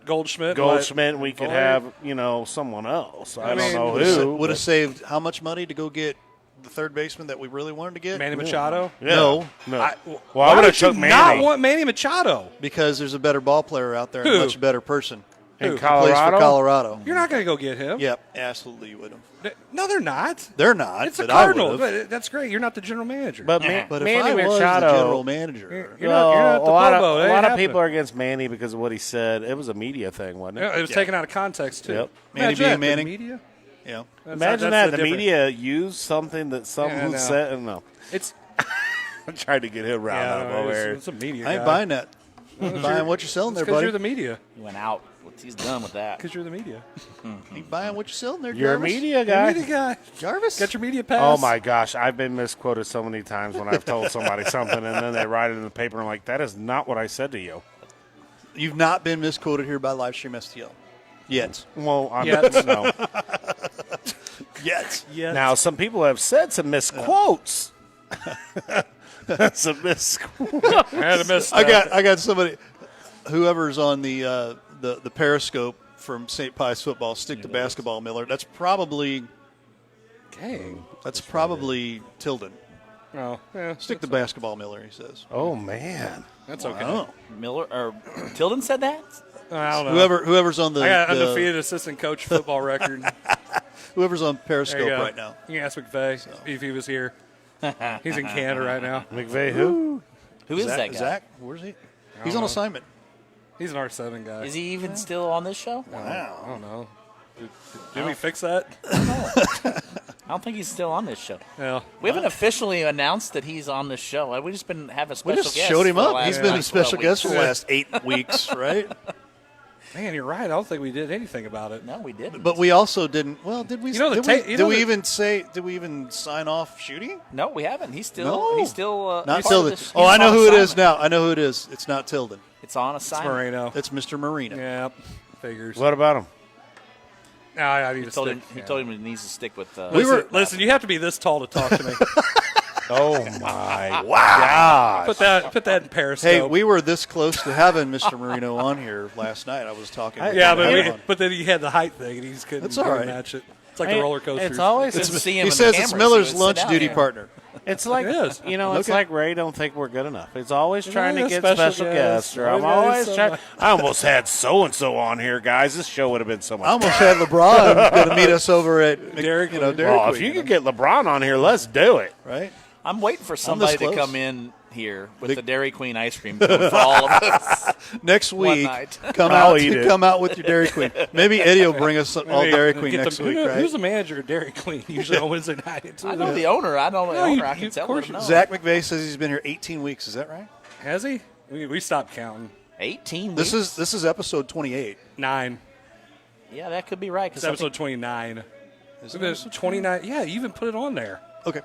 S2: Goldschmidt.
S4: and we could
S2: Voigt.
S4: have, someone else. I don't know who.
S1: Would have saved how much money to go get the third baseman that we really wanted to get?
S2: Manny Machado.
S4: Yeah.
S1: No.
S4: I
S2: Why
S4: would have
S2: would you
S4: took Manny.
S2: not want Manny Machado?
S1: Because there's a better ball player out there and
S2: Who?
S1: a much better person.
S4: In
S1: Who plays for Colorado.
S2: You're not going to go get him.
S1: Yep, absolutely you would have.
S2: No, they're not.
S1: They're not.
S2: It's the
S1: but I
S2: Cardinals.
S1: would've.
S2: But that's great. You're not the general manager.
S4: But,
S1: But if
S4: Manny
S1: I was
S4: Machado,
S1: the general manager,
S2: you're not the
S4: a lot
S2: Bobo.
S4: of,
S2: It
S4: a
S2: ain't
S4: lot of
S2: happening.
S4: people are against Manny because of what he said. It was a media thing, wasn't it?
S2: Yeah, it was taken out of context too.
S4: Yep.
S1: Manny
S2: Imagine
S1: being
S2: that, the
S1: Manning.
S2: media.
S1: yeah.
S4: Imagine
S2: that's
S4: that. The media used something that someone
S2: no.
S4: said. No.
S2: It's
S4: I'm trying to get him round up over here.
S2: it's a media.
S1: I ain't
S2: guy.
S1: buying that. Ain't buying what you're selling there,
S2: Because
S1: buddy.
S2: you're the media.
S3: He went out. He's done with that.
S2: Because you're the media.
S1: Ain't buying what you're selling there,
S4: You're a
S1: Jarvis.
S4: media guy.
S2: Media guy.
S1: Jarvis?
S2: Got your media pass.
S4: Oh my gosh, I've been misquoted so many times when I've told somebody something, and then they write it in the paper, and I'm like, "That is not what I said to you."
S1: You've not been misquoted here by Livestream STL. Yet.
S4: Well, I'm
S2: Yes.
S4: no.
S1: Yet.
S4: Now, some people have said some misquotes. Some misquotes.
S2: I had to miss.
S1: I got somebody, whoever's on the Periscope from St. Pius football, stick to basketball Miller. That's probably Tilden.
S2: Oh, yeah.
S1: Stick to basketball Miller, he says.
S4: Oh man,
S2: That's okay.
S1: Oh.
S3: Miller or Tilden said that?
S2: I don't know.
S1: Whoever's on
S2: I got undefeated assistant coach football record.
S1: whoever's on
S2: There you
S1: Periscope
S2: go.
S1: right now.
S2: You can ask McVeigh if he was here. He's in Canada right now.
S4: McVay, who?
S3: Who is that guy?
S1: Zach, where's he? He's
S2: don't
S1: on
S2: know.
S1: assignment.
S2: He's an R7 guy.
S3: Is he even still on this show?
S1: Wow.
S2: I don't know. Did we fix that?
S3: I don't think he's still on this show.
S2: Yeah.
S3: We haven't officially announced that he's on this show. We just been having a
S1: We
S3: special
S1: just
S3: guest.
S1: showed him
S3: for the
S1: up.
S3: last
S1: He's been a
S3: 12
S1: special guest for
S3: weeks.
S1: the last 8 weeks, right?
S2: Man, you're right. I don't think we did anything about it.
S3: No, we didn't.
S1: But we also didn't. Well, did we?
S2: You know the
S1: did we,
S2: ta- you
S1: did
S2: know
S1: we
S2: the-
S1: even say? Did we even sign off shooting?
S3: No, we haven't. He's still.
S1: No.
S3: He's still.
S1: Not
S3: part of
S1: Tilden.
S3: this-
S1: Oh,
S3: he's
S1: I know
S3: on
S1: who it is
S3: assignment.
S1: now. I know who it is. It's not Tilden.
S3: It's on
S2: It's
S3: assignment.
S2: Moreno.
S1: It's Mr. Marino.
S2: Yeah, figures.
S4: What about him?
S2: No, I need
S3: He
S2: to
S3: told
S2: stick.
S3: him. He told him he needs to stick with.
S2: Listen, you have to be this tall to talk to me.
S4: Oh my wow!
S2: Put that in Periscope.
S1: Hey, we were this close to having Mr. Marino on here last night. I was talking. with
S2: yeah,
S1: him.
S2: but then he had the height thing, and he just couldn't
S1: That's all right.
S2: match it. It's like the roller coaster.
S4: It's always
S1: He says it's Miller's lunch duty partner.
S4: It's like
S2: It is.
S4: it's like Ray don't think we're good enough. It's always trying to
S2: Yeah,
S4: get
S2: special
S4: special
S2: guests.
S4: guests. Or I'm
S2: Always
S4: always trying.
S2: somebody.
S4: I almost had so and so on here, guys. This show would have been so much.
S1: I almost had LeBron going to meet us over at
S2: Dairy Queen.
S1: Dairy
S4: Well,
S1: Queen,
S4: if you could get LeBron on here, let's do it.
S1: right.
S3: I'm waiting for somebody to
S1: close.
S3: come in here with the Dairy Queen ice cream cone for all of us.
S1: Next week,
S3: night.
S1: come
S4: I'll
S1: out.
S4: eat it.
S1: Come out with your Dairy Queen. Maybe Eddie will bring us all
S2: Maybe
S1: Dairy Queen
S2: get
S1: next
S2: the-
S1: week,
S2: who-
S1: right?
S2: Who's the manager of Dairy Queen? Usually on Wednesday nights.
S3: I know the owner. I know the
S2: No,
S3: owner.
S2: you-
S3: I can
S2: of
S3: tell
S2: course
S3: him.
S2: you-
S3: No.
S1: Zach McVay says he's been here 18 weeks. Is that right?
S2: Has he? We stopped counting.
S3: 18
S1: This
S3: weeks?
S1: is episode 28.
S2: 9.
S3: Yeah, that could be right.
S2: It's episode 29. Is it 29? Yeah, you even put it on there.
S1: Okay.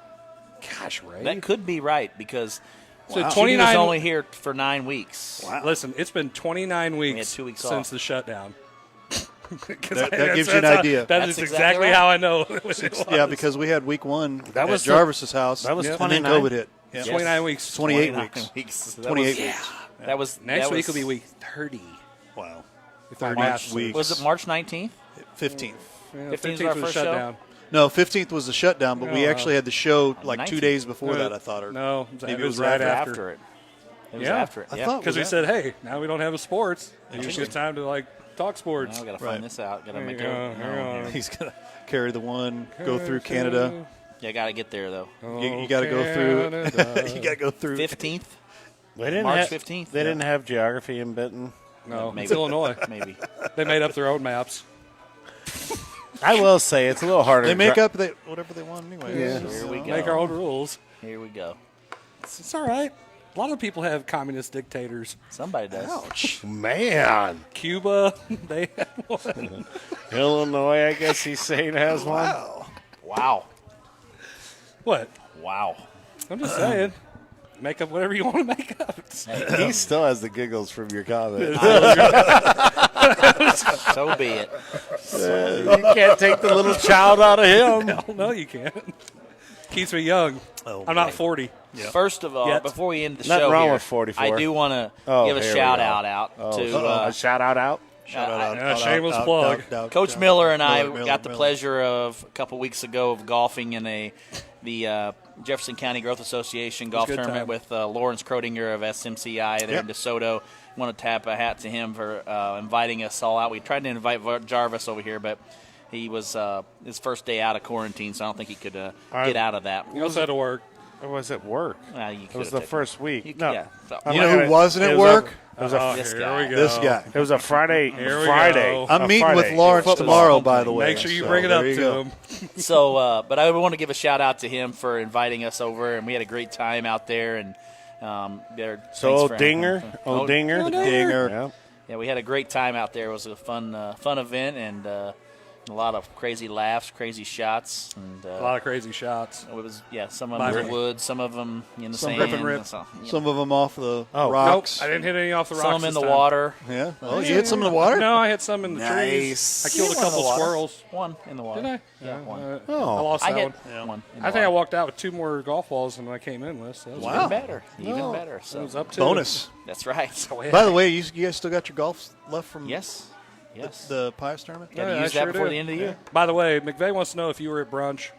S2: Gosh, Ray.
S3: That could be right because
S2: So
S3: Judy
S2: 29
S3: was only here for 9 weeks.
S2: Wow. Listen, it's been 29 weeks,
S3: had 2 weeks
S2: since
S3: off.
S2: the shutdown.
S1: That gives you an idea.
S2: That's exactly
S3: right.
S2: how I know it was.
S1: Yeah, because we had week 1
S4: That
S1: at
S4: was
S1: Jarvis's house.
S4: that was
S1: and then
S4: 29?
S1: COVID hit. Yeah.
S2: 29 weeks.
S1: 28
S3: 29
S1: weeks.
S3: That
S1: 28
S3: was-
S1: weeks.
S3: That was
S2: Next
S3: that
S2: week will
S3: was-
S2: be week 30.
S1: Wow.
S2: 30
S1: March weeks.
S3: Was it March 19th?
S1: 15th.
S2: Yeah,
S3: 15th was
S2: 15th
S3: our
S2: was
S3: first
S2: shutdown.
S1: No, 15th was the shutdown, but we
S2: No,
S1: actually had the show like 2
S3: 19th.
S1: days before that, I thought. Or
S2: No,
S1: maybe
S2: it was right
S1: after.
S2: after.
S3: It was
S2: Yeah.
S3: after it.
S1: I
S3: Yeah.
S1: thought-
S2: Because we
S1: Was
S2: said, hey, now we don't have a sports. It's
S1: Interesting.
S2: just time to, like, talk sports.
S3: Now I got to
S1: Right.
S3: find this out. Got to
S2: There
S3: make
S2: you
S3: it.
S2: go. Hang on.
S1: He's going to carry the one, go through Canada.
S3: Yeah, got to get there though.
S1: You got to go through.
S2: Canada.
S1: You got to go through.
S3: 15th.
S4: They didn't
S3: March
S4: have,
S3: 15th.
S4: They didn't have geography in Benton.
S2: No,
S3: Maybe.
S2: it's Illinois.
S3: Maybe.
S2: They made up their own maps.
S4: I will say it's a little harder.
S1: They
S4: to
S1: make
S4: dri-
S1: up whatever they want anyway.
S4: Yeah.
S3: Here we go.
S2: Make our own rules.
S3: Here we go.
S2: It's all right. A lot of people have communist dictators.
S3: Somebody does.
S1: Ouch.
S4: Man,
S2: Cuba, they have one.
S4: Illinois. I guess he's saying has one.
S1: Wow.
S3: Wow.
S2: What?
S3: Wow.
S2: I'm just saying. Make up whatever you want to make up.
S4: He still has the giggles from your comment.
S3: So be it.
S4: You can't take the little child out of him.
S2: Hell no, you can't. Keeps me young.
S1: Oh,
S2: I'm not 40.
S3: First of all,
S2: Yet.
S3: before we end the
S4: Nothing
S3: show
S4: wrong
S3: here,
S4: with 44.
S3: I do want to
S4: Oh,
S3: give a
S4: here we
S3: shout
S4: go.
S3: out
S4: Oh,
S3: to
S4: a shout out.
S1: Shout out.
S2: Yeah, shameless plug.
S3: Coach Miller and I
S1: Miller,
S3: got the
S1: Miller.
S3: pleasure of a couple weeks ago of golfing in the Jefferson County Growth Association golf
S2: a good
S3: tournament
S2: time.
S3: with Lawrence Krodinger of SMCI there in DeSoto. Want to tap a hat to him for inviting us all out. We tried to invite Jarvis over here, but he was his first day out of quarantine, so I don't think he could get out of that.
S2: You also had to work.
S4: Or was it work?
S3: You
S4: It was
S3: could've
S4: the
S3: taken-
S4: first week.
S3: You-
S4: no.
S3: yeah, so-
S1: You know who wasn't at work?
S4: It was a
S3: This
S2: here
S3: guy.
S2: we go.
S1: This guy.
S4: It was a Friday.
S2: Here we
S4: Friday.
S2: go.
S1: I'm
S4: A
S1: meeting
S4: Friday.
S1: with Lawrence
S3: Football.
S1: tomorrow, by the way.
S2: Make sure you
S1: so
S2: bring it up
S1: there you
S2: to
S1: go.
S2: him.
S3: So, but I want to give a shout out to him for inviting us over, and we had a great time out there. And there.
S4: So
S3: thanks
S4: old
S3: for-
S4: Dinger. Old Dinger.
S1: Dinger.
S4: Yeah.
S3: we had a great time out there. It was a fun event, and a lot of crazy laughs, crazy shots, and
S2: A lot of crazy shots.
S3: it was some of them in the woods, some of them in the
S1: Some
S3: sand,
S2: rip and rip.
S1: Some of them off the
S4: Oh,
S1: rocks.
S2: Nope, I didn't hit any off the rocks.
S3: some of them in
S2: this
S3: the
S2: time.
S3: water.
S1: Yeah. Oh, you hit some in the water?
S2: No, I hit some in the
S1: Nice.
S2: trees. I killed a
S3: One in the
S2: couple
S3: water.
S2: squirrels.
S3: One in the water.
S2: Did I?
S3: Yeah, one.
S2: I lost
S3: I
S2: that
S3: hit
S2: one.
S3: one. In
S2: I
S3: the
S2: think I
S3: water.
S2: walked out with 2 more golf balls than I came in with. So that was
S1: Wow.
S3: Even better. Even
S1: No.
S3: better.
S2: It
S3: So
S2: was up to
S1: Bonus.
S3: that's right.
S1: By the way, you guys still got your golf left from
S3: Yes. Yes.
S1: the Pius tournament?
S3: Got to
S2: Yeah,
S3: use
S2: I
S3: that
S2: sure
S3: before
S2: do.
S3: the end of the year.
S2: By the way, McVeigh wants to know if you were at brunch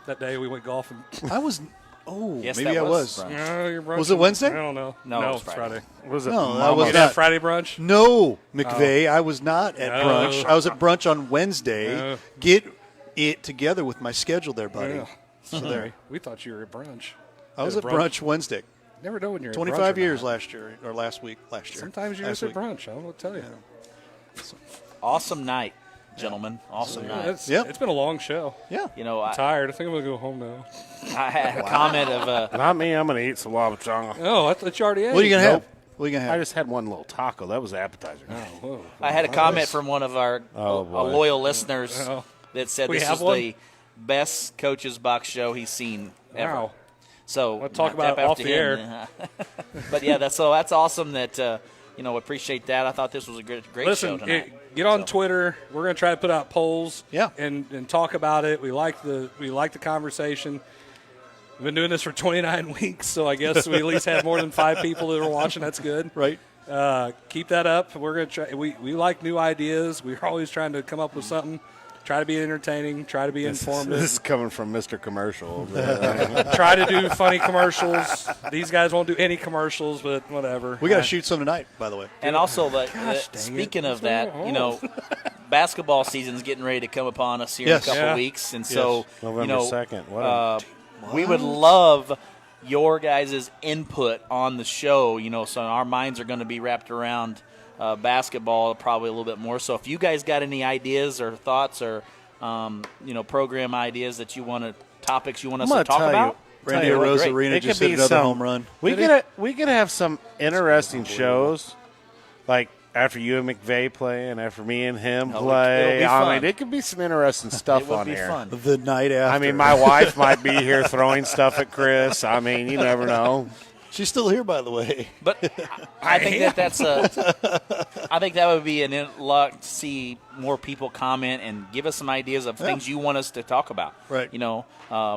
S2: that day we went golfing.
S1: I was. Oh,
S3: Yes,
S1: maybe
S3: that
S1: I
S3: was
S1: was.
S3: brunch.
S2: No, you're brunching.
S1: Was it Wednesday?
S2: I don't know.
S3: No, it was
S2: it's
S3: Friday.
S4: Was it?
S1: No, I
S4: Mama?
S1: was
S2: You didn't have
S1: not.
S2: Friday brunch?
S1: No, McVeigh, I was not at
S2: No.
S1: brunch. I was at brunch on Wednesday.
S2: No.
S1: Get it together with my schedule there, buddy.
S2: Yeah.
S1: So there.
S2: We thought you were at brunch.
S1: I was at brunch Wednesday.
S2: Never know when you're at brunch
S1: 25
S2: or
S1: years
S2: not.
S1: last year, or last week. Last year.
S2: Sometimes you're
S1: Last
S2: just at
S1: week.
S2: brunch. I don't know what to tell you.
S3: Awesome night, gentlemen. Awesome night.
S2: It's been a long show.
S1: Yeah.
S3: You know,
S2: I'm tired. I think I'm going to go home now.
S3: I had a comment of
S4: Not me. I'm going to eat some wabachanga.
S2: Oh, I thought you already ate.
S1: What are you going to
S4: Nope.
S1: have? What are you going to
S4: I
S1: have?
S4: just had one little taco. That was appetizer.
S2: Whoa.
S3: I had a comment from one of our
S4: Oh, boy.
S3: loyal listeners
S2: Oh.
S3: that said
S2: We
S3: this
S2: have
S3: is
S2: one?
S3: the best Coach's Box show he's seen ever.
S2: Wow.
S3: So
S2: We'll talk
S3: not
S2: about
S3: tap
S2: it
S3: out
S2: off
S3: to
S2: the
S3: him.
S2: air.
S3: But yeah, that's awesome that appreciate that. I thought this was a great show
S2: Listen,
S3: tonight.
S2: get on Twitter. We're going to try to put out polls.
S1: Yeah.
S2: And talk about it. We like the conversation. We've been doing this for 29 weeks, so I guess we at least had more than 5 people that are watching. That's good.
S1: Right.
S2: Keep that up. We're going to try. We like new ideas. We're always trying to come up with something. Try to be entertaining. Try to be informative.
S4: This is coming from Mr. Commercial over there.
S2: Try to do funny commercials. These guys won't do any commercials, but whatever.
S1: We got to shoot some tonight, by the way.
S3: And also,
S2: dang
S3: speaking
S2: it.
S3: of that, basketball season's getting ready to come upon us here
S1: Yes.
S3: in a couple
S2: Yeah.
S3: weeks, and so
S4: November 2nd. What
S3: we would love your guys' input on the show. So our minds are going to be wrapped around basketball probably a little bit more. So if you guys got any ideas or thoughts or program ideas that you want topics you want us
S4: I'm
S3: to
S4: gonna
S3: talk
S4: tell you-
S3: about,
S1: Randy
S3: that'd be
S1: Arozarena
S3: great.
S1: just hit another home run.
S4: We could have some interesting shows like after you and McVay play and after me and him
S3: It'll
S4: play.
S3: be
S4: I
S3: fun.
S4: mean, it could be some interesting stuff
S3: It would
S4: on
S3: be
S4: here.
S3: fun.
S1: The night after.
S4: I mean, my wife might be here throwing stuff at Chris. I mean, you never know.
S1: She's still here, by the way.
S3: But I think that's I think that would be an luck to see more people comment and give us some ideas of things you want us to talk about.
S1: Right.
S3: You know,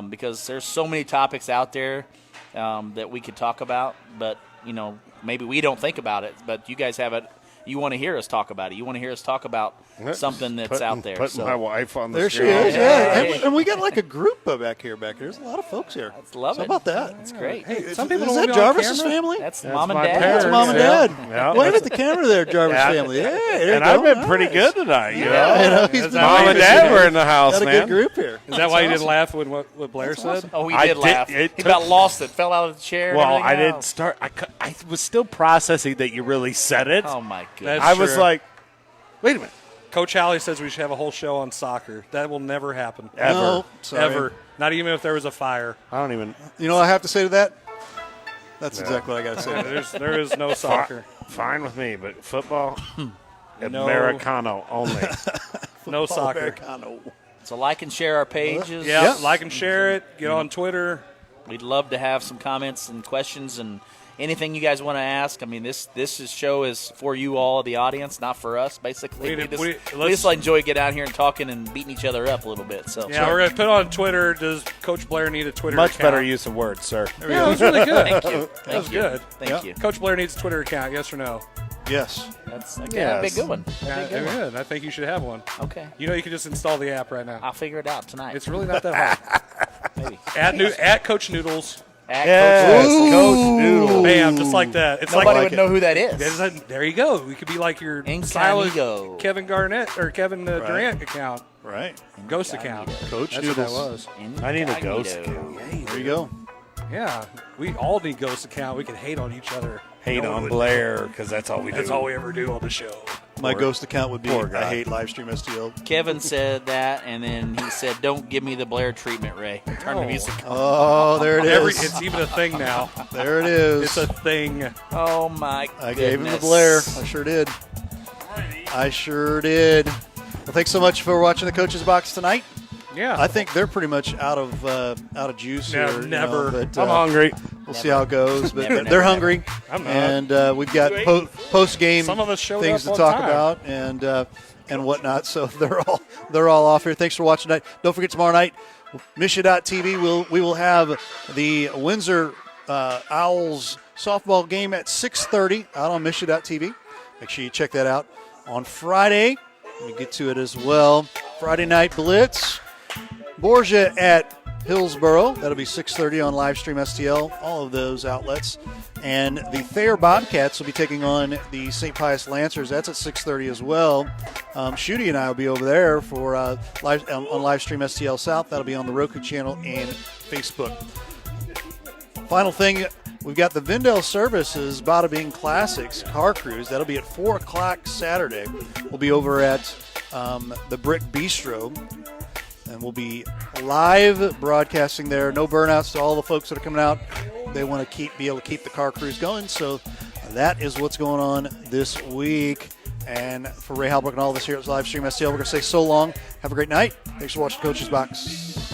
S3: because there's so many topics out there that we could talk about, but you know, maybe we don't think about it, but you guys have it. You want to hear us talk about it. You want to hear us talk about something that's out there.
S4: Putting my wife on the
S1: There she
S4: screen.
S1: is, yeah. And we got like a group back here. There's a lot of folks here.
S3: Love
S1: How
S3: it.
S1: about that?
S3: That's great.
S2: Hey, some people
S1: is
S2: don't
S1: that
S2: be on
S1: Jarvis's
S2: camera?
S1: family?
S3: That's
S4: That's
S3: mom and
S4: my
S3: dad.
S4: parents.
S1: That's mom and dad.
S4: Yeah.
S1: Wave at the camera there, Jarvis
S4: Yeah.
S1: family. Hey, there
S4: And
S1: you
S4: I've
S1: go.
S4: been pretty
S1: Nice.
S4: good tonight, you know.
S1: Yeah, you know, he's been
S4: Mom and
S1: leading us
S4: Dad
S1: today.
S4: were in the house,
S1: Got a
S4: man.
S1: good group here.
S2: Is that why you didn't laugh when what Blair said?
S3: Oh, he
S4: I
S3: did
S4: did-
S3: laugh.
S4: it
S3: He
S4: took-
S3: about lost it, fell out of the chair. and
S4: Well,
S3: everything
S4: I didn't
S3: else.
S4: start. I was still processing that you really said it.
S3: Oh my goodness!
S2: That's
S4: I was
S2: true.
S4: like, wait a minute.
S2: Coach Halley says we should have a whole show on soccer. That will never happen.
S4: Ever.
S1: No, sorry.
S2: Ever. Not even if there was a fire.
S4: I don't even.
S1: You know what I have to say to that? That's exactly what I got to say. to that.
S2: There is no soccer.
S4: Fine with me, but football,
S2: No.
S4: Americano only.
S2: No soccer.
S1: Americano.
S3: So like and share our pages.
S2: Yeah, like and share it. Get on Twitter.
S3: We'd love to have some comments and questions and anything you guys want to ask. I mean, this show is for you all, the audience, not for us. Basically, we just like enjoy getting out here and talking and beating each other up a little bit. So
S2: Yeah, we're gonna put on Twitter. Does Coach Blair need a Twitter
S4: Much
S2: account?
S4: better use of words, sir.
S2: Yeah, that was really good.
S3: Thank you.
S2: That was good.
S3: Thank you.
S2: Coach Blair needs a Twitter account. Yes or no?
S1: Yes.
S3: That's okay. That'd be a good one.
S2: Yeah,
S3: That'd be a good one.
S2: good. I think you should have one.
S3: Okay.
S2: You know, you can just install the app right now.
S3: I'll figure it out tonight.
S2: It's really not that hard.
S3: Maybe.
S2: At Coach Noodles.
S4: Yes, Coach Noodle.
S2: Bam, just like that. It's
S3: Nobody
S2: like
S3: would know who that is.
S2: There you go. We could be like your
S3: Incognito.
S2: silent Kevin Garnett or Kevin Durant account.
S1: Right.
S2: Ghost account.
S1: Coach
S2: That's
S1: Noodles.
S2: what that was.
S4: I need a ghost.
S1: There you go.
S2: Yeah, we all need ghost account. We can hate on each other.
S4: Hate
S2: No one
S4: on
S2: would
S4: Blair because that's all we do.
S2: That's all we ever do on the show.
S1: My ghost account would be
S4: poor guy.
S1: I hate Livestream STL.
S3: Kevin said that, and then he said, "Don't give me the Blair treatment, Ray. Turn the music on."
S1: Oh, there it is.
S2: It's even a thing now.
S1: There it is.
S2: It's a thing.
S3: Oh my!
S1: I gave him the Blair. I sure did. I sure did. Well, thanks so much for watching the Coach's Box tonight.
S2: Yeah.
S1: I think they're pretty much out of juice
S2: No,
S1: here. you
S2: never.
S1: know, but,
S4: I'm hungry.
S1: We'll see how it goes, but
S3: Never,
S1: they're
S3: never,
S1: hungry,
S2: I'm not.
S1: and we've got post game
S2: Some of us showed
S1: things
S2: up
S1: to
S2: on
S1: talk
S2: time.
S1: about and whatnot. So they're all off here. Thanks for watching tonight. Don't forget tomorrow night, Misha.tv. We will have the Windsor Owls softball game at 6:30 out on Misha.tv. Make sure you check that out on Friday. Let me get to it as well. Friday night blitz. Borgia at Hillsboro. That'll be 6:30 on Livestream STL, all of those outlets. And the Thayer Bobcats will be taking on the St. Pius Lancers. That's at 6:30 as well. Shooty and I will be over there for on Livestream STL South. That'll be on the Roku channel and Facebook. Final thing, we've got the Vindel Services Bada Bing Classics Car Cruise. That'll be at 4 o'clock Saturday. We'll be over at the Brick Bistro. And we'll be live broadcasting there. No burnouts to all the folks that are coming out. They want to be able to keep the car cruise going. So that is what's going on this week. And for Ray Halbrook and all of us here at Livestream STL, we're going to say so long. Have a great night. Thanks for watching Coach's Box.